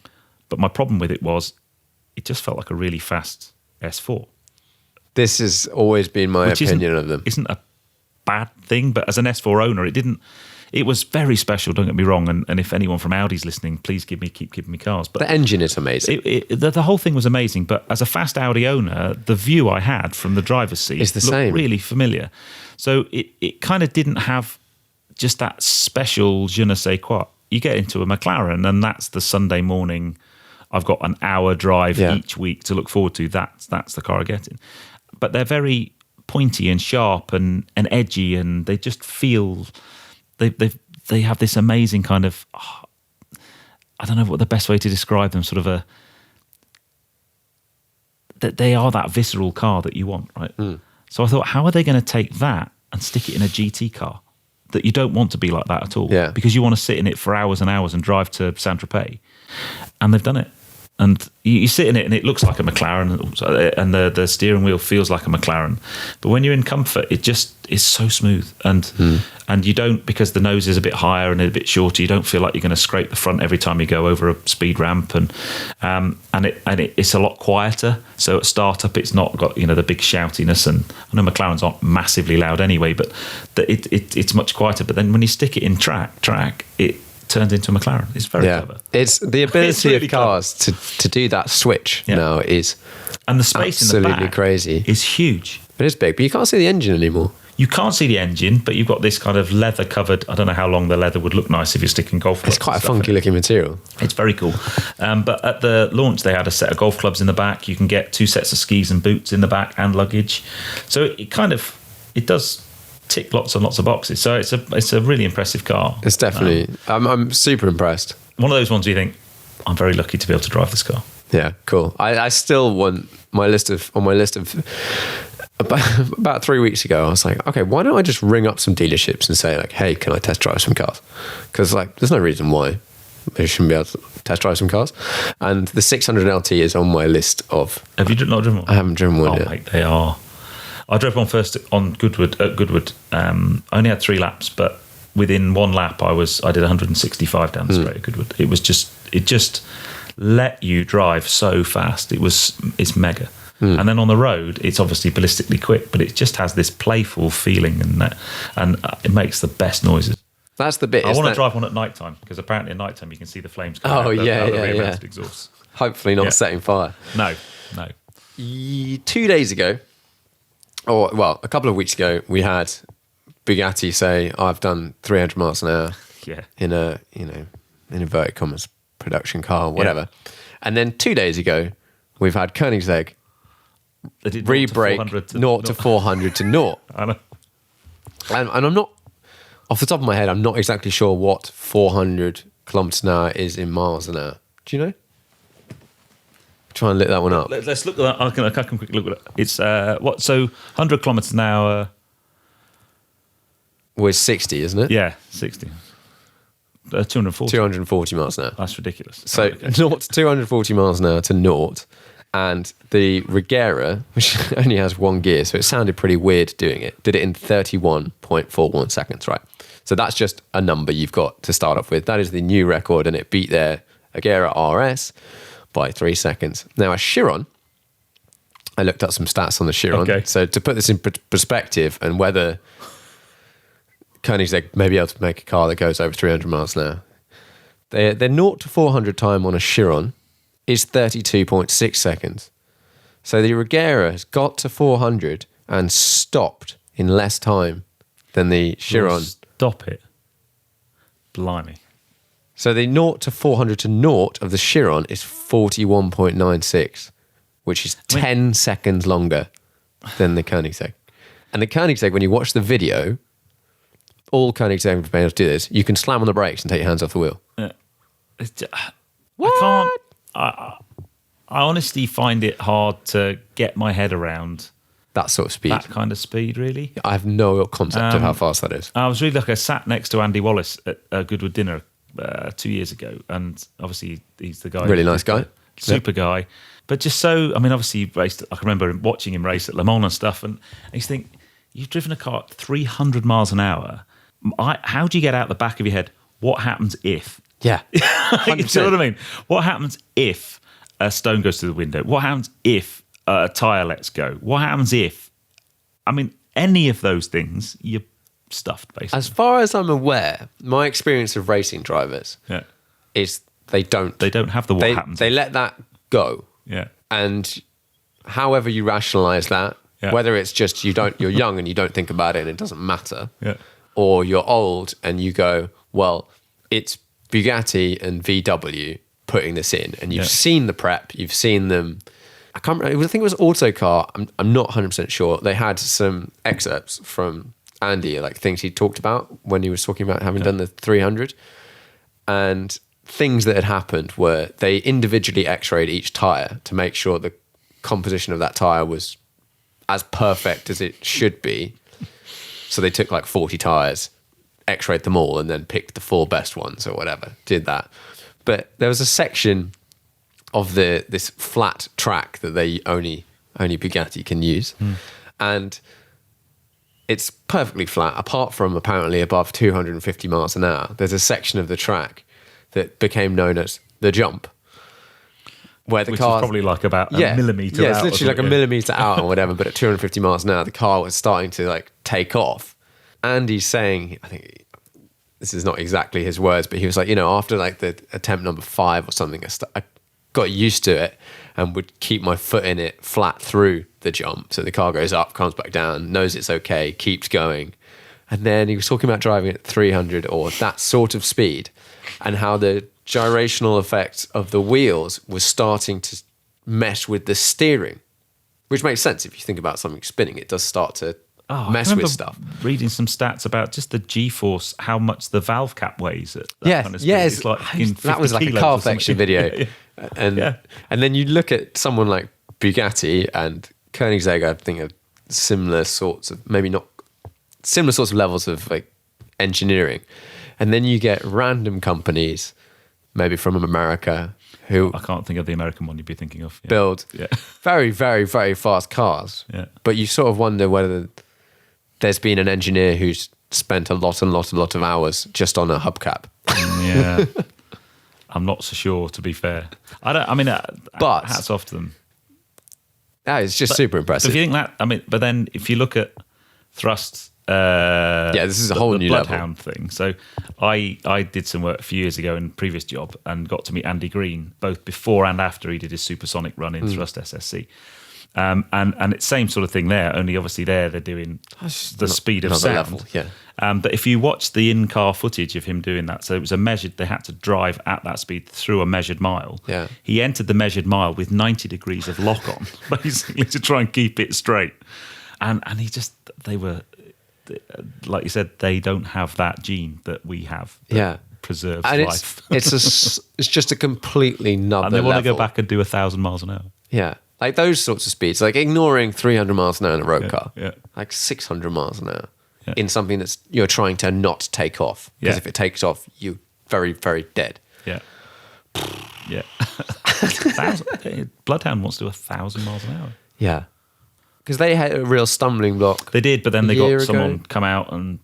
But my problem with it was it just felt like a really fast S4. This has always been my opinion of them. Isn't a bad thing, but as an S4 owner, it was very special, don't get me wrong, and if anyone from Audi's listening, please keep giving me cars. But the engine is amazing. The whole thing was amazing, but as a fast Audi owner, the view I had from the driver's seat looked really familiar. So it kind of didn't have just that special je ne sais quoi. You get into a McLaren, and that's the Sunday morning. I've got an hour drive each week to look forward to. That's the car I get in. But they're very pointy and sharp and edgy, and they just feel they have this amazing kind of I don't know what the best way to describe them. Sort of that they are that visceral car that you want, right? Mm. So I thought, how are they going to take that and stick it in a GT car? That you don't want to be like that at all, because you want to sit in it for hours and hours and drive to Saint-Tropez, and they've done it. And you sit in it and it looks like a McLaren, and the steering wheel feels like a McLaren. But when you're in comfort, it just is so smooth, and you don't, because the nose is a bit higher and a bit shorter, you don't feel like you're going to scrape the front every time you go over a speed ramp, and it's a lot quieter. So at startup, it's not got the big shoutiness, and I know McLarens aren't massively loud anyway, but it's much quieter. But then when you stick it in track, it turns into a McLaren. It's very clever. It's the ability really of cars to do that switch now is, and the space in the back crazy. Is huge. It is big, but you can't see the engine anymore. You can't see the engine, but you've got this kind of leather covered. I don't know how long the leather would look nice if you're sticking golf clubs. It's quite a funky looking material. It's very cool. But at the launch, they had a set of golf clubs in the back. You can get 2 sets of skis and boots in the back and luggage. So it does tick lots and lots of boxes. So it's a really impressive car. It's definitely. I'm super impressed. One of those ones where you think, I'm very lucky to be able to drive this car. Yeah, cool. I still want on my list of about 3 weeks ago, I was like, okay, why don't I just ring up some dealerships and say like, hey, can I test drive some cars? Because like, there's no reason why they shouldn't be able to test drive some cars. And the 600 LT is on my list of. Have you not driven one? I haven't driven one yet. Mate, they are. I drove one first on Goodwood. At Goodwood, I only had 3 laps, but within 1 lap, I did 165 down the straight at Goodwood. It just let you drive so fast. It's mega. And then on the road, it's obviously ballistically quick, but it just has this playful feeling, and it makes the best noises. That's the bit. I want to drive one at night time, because apparently at night time you can see the flames coming out the rear-mounted exhaust. Hopefully not setting fire. No. 2 days ago, a couple of weeks ago, we had Bugatti say, I've done 300 miles an hour in a, in inverted commas, production car, whatever. Yeah. And then 2 days ago, we've had Koenigsegg re-brake 0 to 400 to 0. I know. And I'm not, off the top of my head, I'm not exactly sure what 400 kilometers an hour is in miles an hour. Do you know? Try and look that one up. Let's look at that. I can quickly look at it. It's so 100 kilometers an hour was 60, isn't it? Yeah, 60. 240 miles an hour. That's ridiculous. So 0 to 240 miles an hour to 0, and the Regera, which only has 1 gear, so it sounded pretty weird doing it, did it in 31.41 seconds, right? So that's just a number you've got to start off with. That is the new record, and it beat their Regera RS by 3 seconds. Now, a Chiron, I looked up some stats on the Chiron. Okay. So to put this in perspective, and whether Koenigsegg may be able to make a car that goes over 300 miles an hour, their 0 to 400 time on a Chiron is 32.6 seconds. So the Regera has got to 400 and stopped in less time than the Chiron. Stop it. Blimey. So the 0 to 400 to 0 of the Chiron is 41.96, which is 10 seconds longer than the Koenigsegg. And the Koenigsegg, when you watch the video, all Koenigsegg have been able to do this. You can slam on the brakes and take your hands off the wheel. What? I honestly find it hard to get my head around that sort of speed. That kind of speed, really. I have no concept of how fast that is. I was really lucky. I sat next to Andy Wallace at a Goodwood dinner 2 years ago, and obviously he's the guy. Really nice guy. Super guy. But just so, I mean, obviously he raced, I can remember watching him race at Le Mans and stuff, and I used to think, you've driven a car at 300 miles an hour. How do you get out the back of your head, what happens if? Yeah. You know what I mean? What happens if a stone goes through the window? What happens if a tyre lets go? What happens if, I mean, any of those things, you're stuffed, basically. As far as I'm aware, my experience of racing drivers is they don't have the what happens. They let that go. Yeah. And however you rationalise that, whether it's just you're young and you don't think about it and it doesn't matter, or you're old and you go, well, it's Bugatti and VW putting this in, and you've seen the prep, you've seen them. I can't remember, I think it was Autocar. I'm not 100% sure. They had some excerpts from Andy, like things he talked about when he was talking about having done the 300, and things that had happened were they individually x-rayed each tyre to make sure the composition of that tyre was as perfect as it should be. So they took like 40 tyres, x-rayed them all, and then picked the 4 best ones or whatever, did that. But there was a section of this flat track that they only Bugatti can use. And it's perfectly flat, apart from apparently above 250 miles an hour. There's a section of the track that became known as the jump, where the car is probably like about a millimetre out. Yeah, it's literally like a millimetre out or whatever, but at 250 miles an hour, the car was starting to like take off. Andy's saying, I think this is not exactly his words, but he was like, after like the attempt number 5 or something, I got used to it and would keep my foot in it flat through the jump. So the car goes up, comes back down, knows it's okay, keeps going. And then he was talking about driving at 300 or that sort of speed, and how the gyrational effect of the wheels was starting to mesh with the steering, which makes sense. If you think about something spinning, it does start to mess with stuff. Reading some stats about just the G-force, how much the valve cap weighs at that kind of speed. It's like that was like a car flexion video. And then you look at someone like Bugatti and Koenigsegg, I think, are similar sorts of, maybe not similar sorts of levels of like engineering. And then you get random companies, maybe from America, who I can't think of the American one you'd be thinking of. Build very, very, very fast cars. Yeah. But you sort of wonder whether there's been an engineer who's spent a lot of hours just on a hubcap. Yeah. I'm not so sure, to be fair. But hats off to them. That is just super impressive. If you think that, but then if you look at thrust, this is a whole new level. Bloodhound thing. So I did some work a few years ago in a previous job and got to meet Andy Green both before and after he did his supersonic run in thrust SSC. And it's same sort of thing there, only obviously they're doing the speed of sound. Level, yeah. But if you watch the in-car footage of him doing that, so it was they had to drive at that speed through a measured mile. Yeah. He entered the measured mile with 90 degrees of lock on, basically, to try and keep it straight. And they were, like you said, they don't have that gene that we have. That preserves and life. It's just a completely another and they want level. to go back and do 1,000 miles an hour. Yeah. Like those sorts of speeds, like ignoring 300 miles an hour in a road car, yeah. like 600 miles an hour in something that's you're trying to not take off. Because if it takes off, you're very, very dead. Yeah. Yeah. Bloodhound wants to do 1,000 miles an hour. Yeah. Because they had a real stumbling block. They did, but then they got someone come out and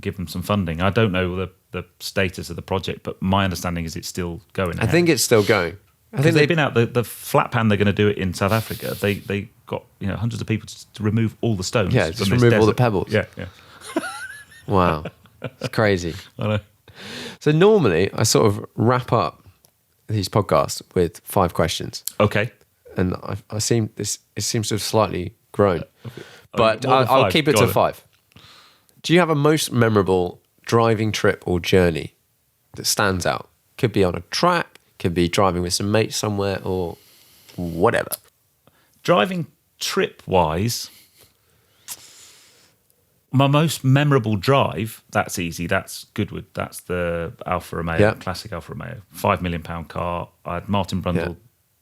give them some funding. I don't know the status of the project, but my understanding is it's still going ahead. I think it's still going. I think they've been out the flat pan. They're going to do it in South Africa. They got hundreds of people to remove all the stones. Yeah, just remove all the pebbles. Yeah. Wow, it's crazy. I know. So normally I sort of wrap up these podcasts with 5 questions. Okay. And it seems to have slightly grown, but I'll keep it to 5. Do you have a most memorable driving trip or journey that stands out? Could be on a track. Could be driving with some mates somewhere or whatever. Driving trip-wise, my most memorable drive, that's easy. That's Goodwood. That's the Alfa Romeo, classic Alfa Romeo. £5 million car. I had Martin Brundle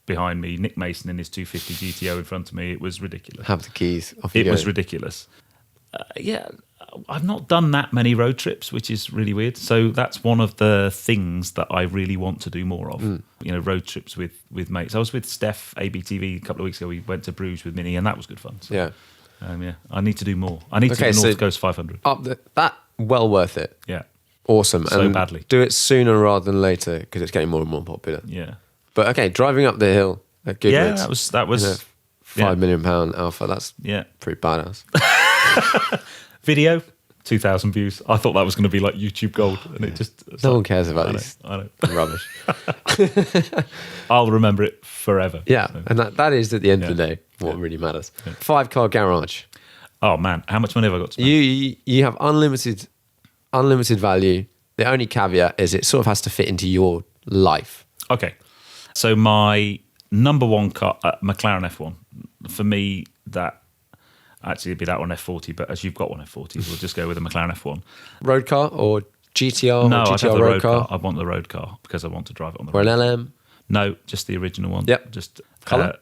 behind me, Nick Mason in his 250 GTO in front of me. It was ridiculous. Have the keys. Off you It go. was ridiculous. Yeah, I've not done that many road trips, which is really weird. So that's one of the things that I really want to do more of. You know, road trips with mates. I was with Steph, ABTV, a couple of weeks ago. We went to Bruges with Minnie, and that was good fun. So, Yeah. I need to do more. I need to do the North Coast 500. That well worth it. Yeah. Awesome. So and badly. Do it sooner rather than later because it's getting more and more popular. Yeah. But okay, driving up the hill at Goodwood. Yeah, that was in a £5 million Alpha. That's pretty badass. Video, 2,000 views. I thought that was going to be like YouTube gold, and it just No one cares about this I know. rubbish. I'll remember it forever. Yeah, So. and that is at the end of the day what really matters. 5-car garage. Oh man, how much money have I got to spend? You have unlimited value. The only caveat is it sort of has to fit into your life. Okay, so my number one car, McLaren F1. For me, that actually it'd be that one F40, but as you've got one F40, we'll just go with a McLaren F1. Road car or GTR? No, or I'd GTR have the road car. car. I want the road car because I want to drive it on the Or road. an LM? No, just the original one. Yep. Just Colour?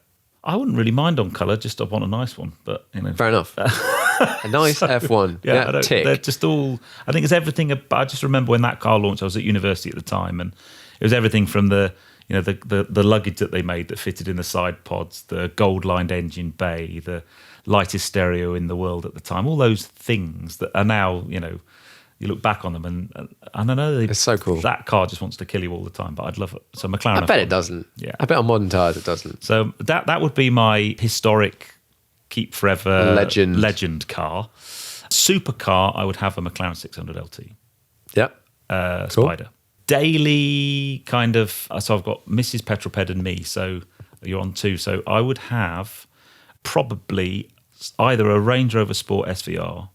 I wouldn't really mind on colour. Just I want a nice one, but you know. Fair enough. A nice F1. Yeah, tick. they're just all. I think it's everything. I just remember when that car launched. I was at university at the time, and it was everything from the luggage that they made that fitted in the side pods, the gold-lined engine bay, the lightest stereo in the world at the time. All those things that are now, you know, you look back on them and I don't know. It's so cool. That car just wants to kill you all the time, but I'd love it. So McLaren. I bet it doesn't. Yeah. I bet on modern tyres it doesn't. So that would be my historic, keep forever legend car. Supercar, I would have a McLaren 600 LT. Yep. Cool. Spider. Daily kind of. So I've got Mrs. Petrol Ped and me. So you're on two. So I would have probably either a Range Rover Sport SVR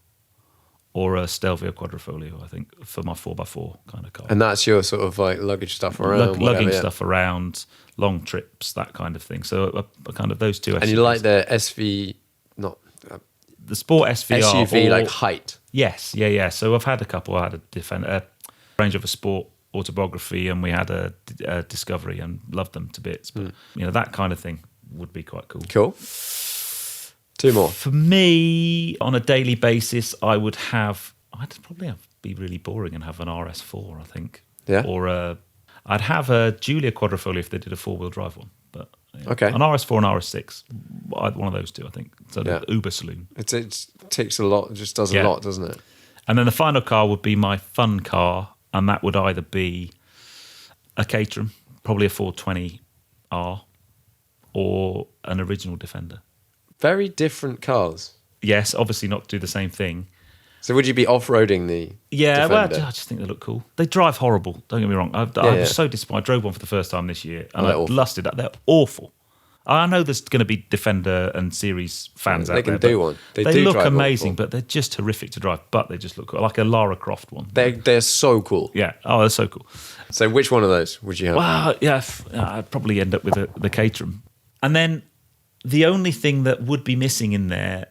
or a Stelvio Quadrifoglio, I think, for my 4x4 kind of car. And that's your sort of like luggage stuff around. Lugging stuff around, long trips, that kind of thing. So a kind of those two SUVs. And you like the SV, not the Sport SVR. SUV, like height. Yes, yeah. So I've had a couple. I had a Defender, Range Rover Sport Autobiography, and we had a Discovery, and loved them to bits. But you know, that kind of thing would be quite cool. Cool. Two more. For me, on a daily basis, I'd probably be really boring and have an RS4, I think. Yeah. Or I'd have a Giulia Quadrifoglio if they did a 4-wheel drive one. But yeah. Okay. An RS4 and RS6, one of those two, I think. So the Uber Saloon. It takes a lot. It just does a lot, doesn't it? And then the final car would be my fun car, and that would either be a Caterham, probably a 420R, or an original Defender. Very different cars. Yes, obviously not do the same thing. So would you be off-roading the Defender? Well, I just think they look cool. They drive horrible, don't get me wrong. I was so disappointed. I drove one for the first time this year, and I lusted that. They're awful. I know there's going to be Defender and Series fans out there. They can do one. They do look drive amazing, but they're just horrific to drive. But they just look cool. Like a Lara Croft one. They're so cool. Yeah. Oh, they're so cool. So which one of those would you have? Well, yeah, I'd probably end up with the Caterham. And then the only thing that would be missing in there,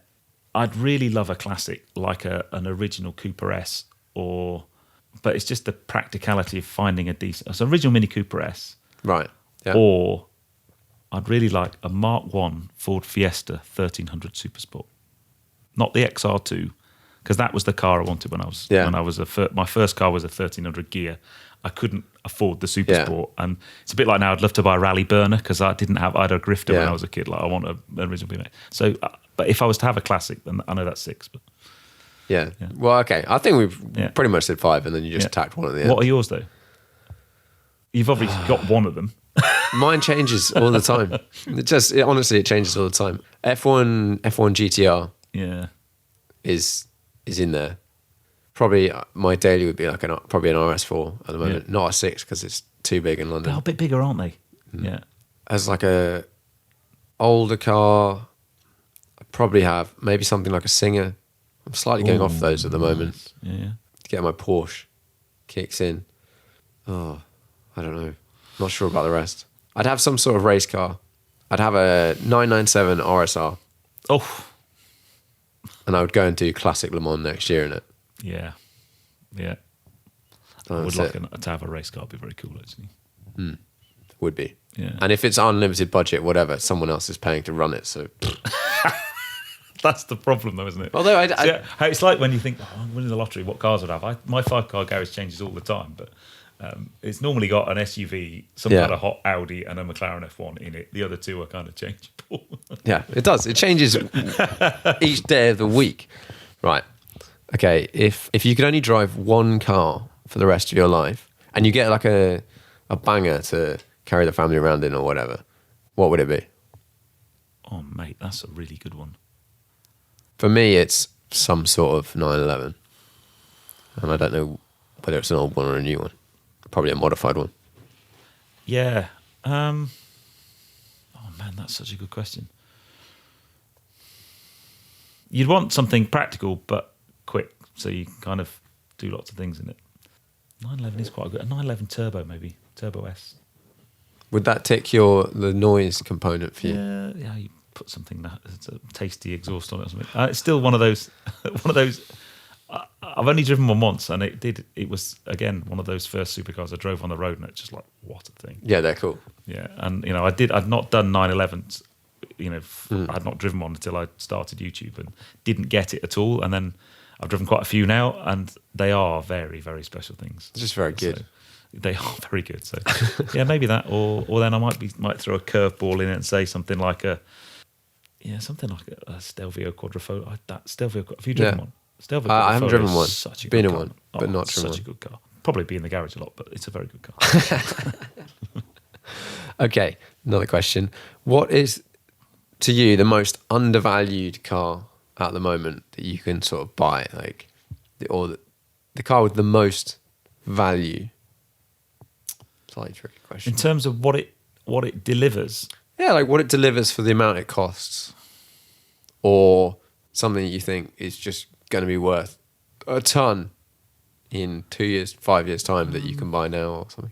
I'd really love a classic, like an original Cooper S, but it's just the practicality of finding a decent. So original Mini Cooper S. Right. Yeah. Or I'd really like a Mark 1 Ford Fiesta 1300 Super Sport. Not the XR2, because that was the car I wanted when I was my first car was a 1300 gear. I couldn't afford the Super Sport, and it's a bit like now. I'd love to buy a Rally Burner because I had a Grifter when I was a kid. Like I want an original BMW. So, but if I was to have a classic, then I know that's 6. But yeah. Well, okay. I think we've pretty much said 5, and then you just tacked one at the end. What are yours though? You've obviously got one of them. Mine changes all the time. Honestly, it changes all the time. F1 GTR. Yeah. Is in there. Probably my daily would be like probably an RS4 at the moment, not a 6 because it's too big in London. They're a bit bigger, aren't they? Yeah. As like a older car, I'd probably have maybe something like a Singer. I'm slightly going off those at the moment. Yeah. To get my Porsche kicks in. Oh, I don't know. Not sure about the rest. I'd have some sort of race car. I'd have a 997 RSR. Oh. And I would go and do Classic Le Mans next year in it. Yeah. I would like to have a race car. It'd be very cool, actually. Would be. Yeah. And if it's unlimited budget, whatever, someone else is paying to run it. So That's the problem, though, isn't it? although it's like when you think, oh, I'm winning the lottery, what cars would I have? My 5-car garage changes all the time, but it's normally got an SUV, some kind of hot Audi, and a McLaren F1 in it. The other two are kind of changeable. Yeah, it does. It changes each day of the week. Right. Okay, if you could only drive one car for the rest of your life, and you get like a banger to carry the family around in or whatever, what would it be? Oh, mate, that's a really good one. For me, it's some sort of 911. And I don't know whether it's an old one or a new one. Probably a modified one. Yeah. Oh, man, that's such a good question. You'd want something practical but quick, so you can kind of do lots of things in it. 911 is quite good. A 911 Turbo, maybe. Turbo S. Would that tick the noise component for you? Yeah, you put something that's a tasty exhaust on it or something. It's still one of those. I've only driven one once, and it was again one of those first supercars I drove on the road, and it's just like, what a thing. Yeah, they're cool. Yeah, and I'd not done 911s. I'd not driven one until I started YouTube and didn't get it at all, and then I've driven quite a few now, and they are very, very special things. It's just very good. So, they are very good. So yeah, maybe that, or then I might throw a curveball in it and say something like a Stelvio Quadrifoglio. Have you driven one? Stelvio I haven't driven one. Such a been good in car. one, but not driven one. Such a good car. Probably be in the garage a lot, but it's a very good car. Okay, another question. What is, to you, the most undervalued car at the moment that you can sort of buy? Or the car with the most value? Slightly tricky question. In terms of what it delivers. Yeah, like what it delivers for the amount it costs. Or something that you think is just going to be worth a ton in 2 years, 5 years' time that you can buy now or something.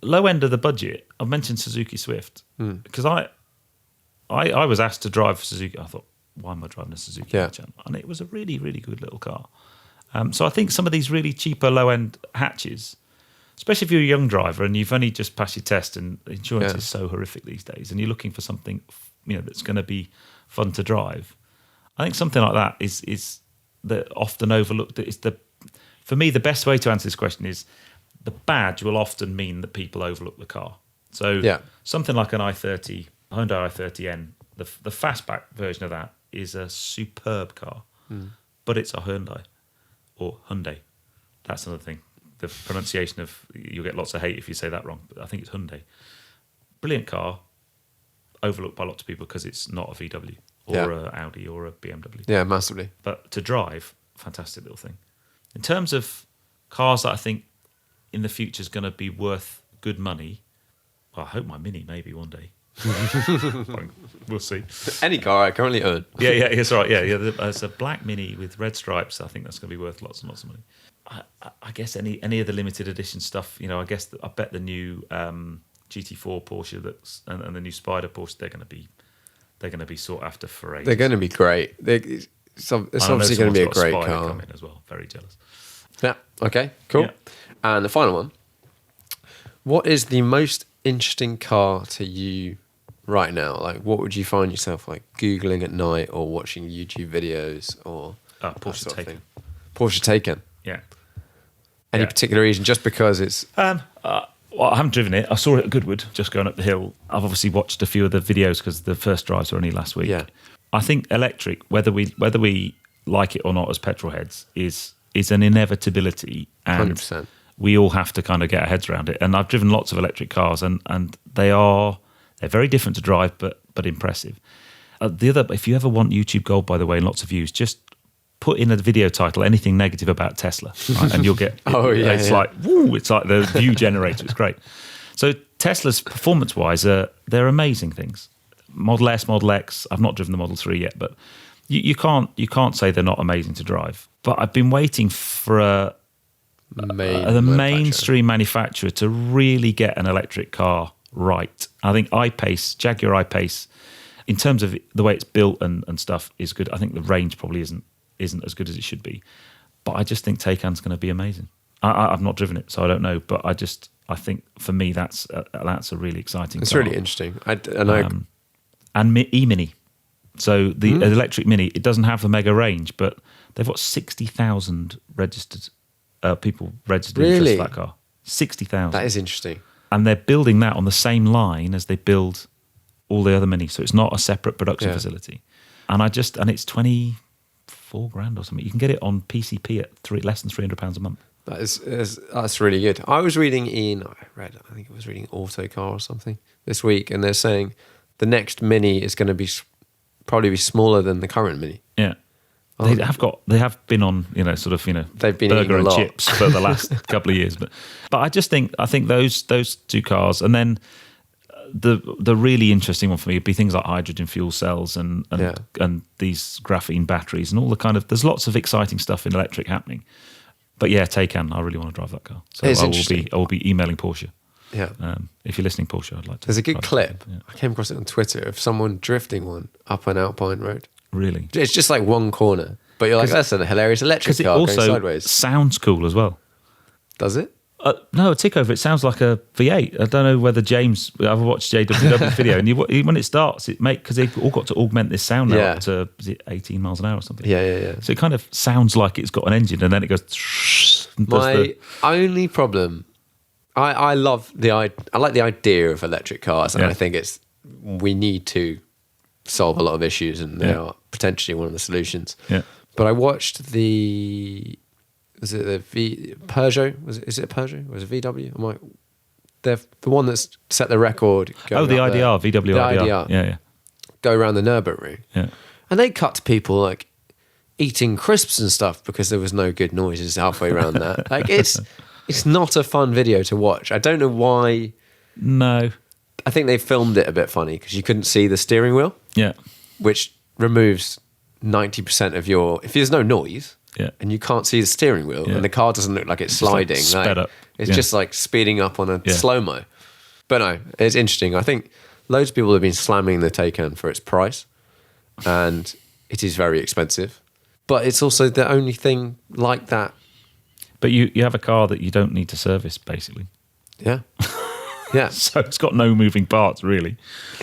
Low end of the budget, I've mentioned Suzuki Swift because I was asked to drive Suzuki. I thought, why am I driving a Suzuki? Yeah. And it was a really, really good little car. So I think some of these really cheaper low end hatches, especially if you're a young driver and you've only just passed your test and insurance is so horrific these days, and you're looking for something that's going to be fun to drive. I think something like that is the often overlooked. For me, the best way to answer this question is the badge will often mean that people overlook the car. So something like an Hyundai i30N, the fastback version of that is a superb car, but it's a Hyundai or Hyundai. That's another thing. The pronunciation you'll get lots of hate if you say that wrong, but I think it's Hyundai. Brilliant car, overlooked by lots of people because it's not a VW or a Audi or a BMW. Yeah, massively. But to drive, fantastic little thing. In terms of cars that I think in the future is going to be worth good money, well, I hope my Mini maybe one day. We'll see. Any car I currently own. Yeah, that's right. Yeah. There's a black Mini with red stripes. I think that's going to be worth lots and lots of money. I guess any of the limited edition stuff. I bet the new GT4 Porsche and the new Spider Porsche they're going to be sought after for ages. They're going to be great. It's obviously going to be a great car. Coming as well. Very jealous. Yeah. Okay. Cool. Yeah. And the final one. What is the most interesting car to you right now? Like, what would you find yourself like Googling at night or watching YouTube videos or Porsche Taycan? Porsche Taycan. Yeah. Any particular reason? Just because it's. Well, I haven't driven it. I saw it at Goodwood, just going up the hill. I've obviously watched a few of the videos because the first drives were only last week. Yeah. I think electric, whether we like it or not as petrol heads, is an inevitability, and 100%. We all have to kind of get our heads around it. And I've driven lots of electric cars, and they're very different to drive, but impressive. If you ever want YouTube Gold, by the way, and lots of views, just put in a video title anything negative about Tesla, right? And you'll get it's like the view generator. It's great. So Tesla's performance-wise, they're amazing things. Model S, Model X. I've not driven the Model 3 yet, but you can't say they're not amazing to drive. But I've been waiting for the mainstream manufacturer to really get an electric car right. I think Jaguar I-Pace, in terms of the way it's built and stuff, is good. I think the range probably isn't as good as it should be. But I just think Taycan's going to be amazing. I've not driven it, so I don't know. But I think for me that's a really exciting. It's car. really interesting. And e-Mini. So the electric Mini, it doesn't have the mega range, but they've got 60,000 registered people registered interest for that car. 60,000. That is interesting. And they're building that on the same line as they build all the other Minis. So it's not a separate production facility. And it's 24 grand or something. You can get it on PCP at less than £300 a month. That's really good. I was reading I think it was reading Autocar or something this week, and they're saying the next Mini is going to probably be smaller than the current Mini. Yeah. They have been on, they've been burger and chips for the last couple of years, but I think those two cars, and then the really interesting one for me would be things like hydrogen fuel cells and these graphene batteries and all the kind of. There's lots of exciting stuff in electric happening, but yeah, Taycan, I really want to drive that car. So I will be emailing Porsche. Yeah. If you're listening, Porsche, I'd like to. There's a good clip. Yeah. I came across it on Twitter of someone drifting one up an Alpine road. Really? It's just like one corner, but you're like, that's a hilarious electric car going sideways. Because it also sounds cool as well. Does it? No, a tick over. It sounds like a V8. I don't know whether James. I've watched JWW's video, and when it starts, because they've all got to augment this sound now up to 18 miles an hour or something. Yeah. So it kind of sounds like it's got an engine, and then it goes. My only problem. I like the idea of electric cars, and I think we need to solve a lot of issues, and they are potentially one of the solutions. Yeah. But I watched was it the Peugeot? Is it a Peugeot? Or was it VW? I'm like, they're the one that's set the record. The IDR, VW IDR. Yeah. Go around the Nürburgring. Yeah. And they cut to people like eating crisps and stuff because there was no good noises halfway around that. Like it's not a fun video to watch. I don't know why. No. I think they filmed it a bit funny because you couldn't see the steering wheel. Yeah. Which removes 90% of if there's no noise and you can't see the steering wheel and the car doesn't look like it's sliding. Like sped up. It's just like speeding up on a slow-mo. But no, it's interesting. I think loads of people have been slamming the Taycan for its price, and it is very expensive. But it's also the only thing like that. But you have a car that you don't need to service, basically. Yeah. Yeah. So it's got no moving parts, really.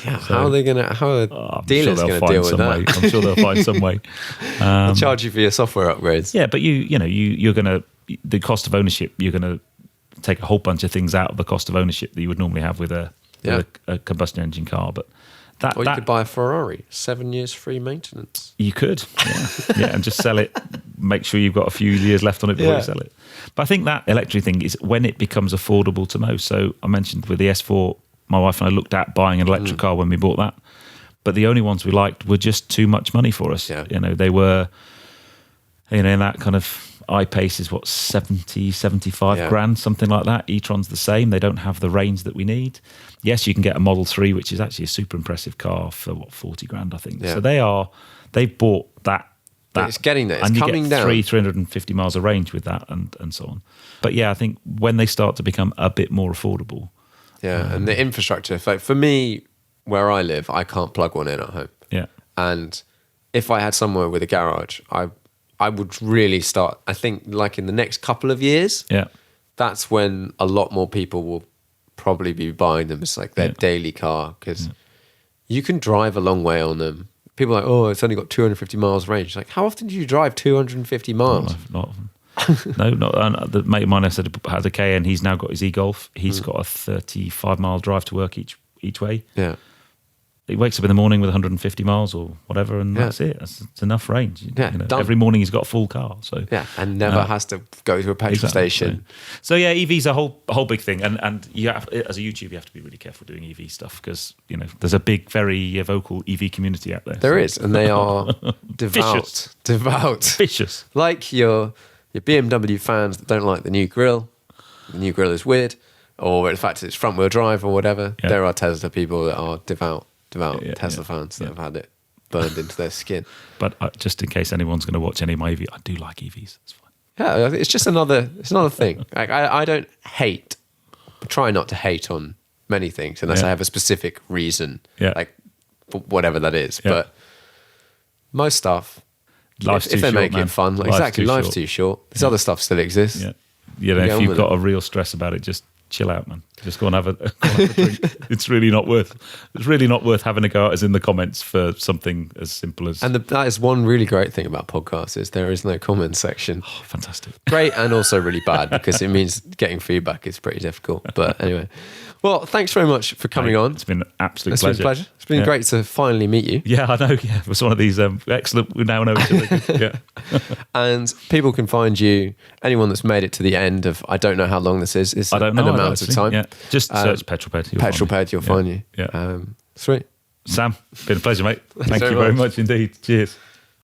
Yeah. So, how are dealers going to deal with that? I'm sure they'll find some way. They'll charge you for your software upgrades. Yeah, but you're going to, the cost of ownership, you're going to take a whole bunch of things out of the cost of ownership that you would normally have with a combustion engine car. But you could buy a Ferrari, 7 years free maintenance. You could, and just sell it. Make sure you've got a few years left on it before you sell it. But I think that electric thing is when it becomes affordable to most. So I mentioned with the S4, my wife and I looked at buying an electric car when we bought that. But the only ones we liked were just too much money for us. Yeah. They were, in that kind of I-Pace is 70, 75 grand, something like that. E-Tron's the same. They don't have the range that we need. Yes, you can get a Model 3, which is actually a super impressive car for 40 grand, I think. Yeah. So they've bought that. It's getting there. It's and coming down. 350 miles of range with that and so on. But yeah, I think when they start to become a bit more affordable. Yeah, and the infrastructure. For me, where I live, I can't plug one in at home. Yeah. And if I had somewhere with a garage, I would really start, I think, like in the next couple of years, that's when a lot more people will probably be buying them as like their daily car, because you can drive a long way on them. People are like, oh, it's only got 250 miles range. Like, how often do you drive 250 miles? Not often. No, not. The mate of mine has a Cayenne. He's now got his e-Golf. He's got a 35-mile drive to work each way. Yeah. He wakes up in the morning with 150 miles or whatever, and that's it. It's enough range. Every morning he's got a full car. So and never has to go to a petrol station. So EV's a whole big thing, and you have, as a YouTuber, you have to be really careful doing EV stuff because there's a big, very vocal EV community out there. There is, and they are devout, vicious. Like your BMW fans that don't like the new grille. The new grille is weird, or in fact it's front wheel drive or whatever. Yeah. There are Tesla people that are devout Tesla fans that have had it burned into their skin. But just in case anyone's going to watch any of my EV, I do like EVs. It's fine. Yeah, it's just another thing. Like I don't hate, try not to hate on many things unless I have a specific reason, like for whatever that is. Yeah. But most stuff, if they make it fun, life's too short. This other stuff still exists. Yeah. If you've got a real stress about it, just chill out, man. Just go and have a drink. It's really not worth having a go at us in the comments for something as simple as. And that is one really great thing about podcasts is there is no comment section. Oh, fantastic. Great and also really bad because it means getting feedback is pretty difficult. But anyway, well, thanks very much for coming on. It's been an absolute pleasure. Been a pleasure. It's been great to finally meet you. Yeah, I know. Yeah, it was one of these excellent. We now know each other. Yeah. And people can find you. Anyone that's made it to the end of, I don't know how long this is. I don't know an amount of time. Yeah. Just search Petrol Ped. Petrol Ped, you'll find you. Yeah. Sweet. Sam, been a pleasure, mate. Thank you very very much. much indeed. Cheers.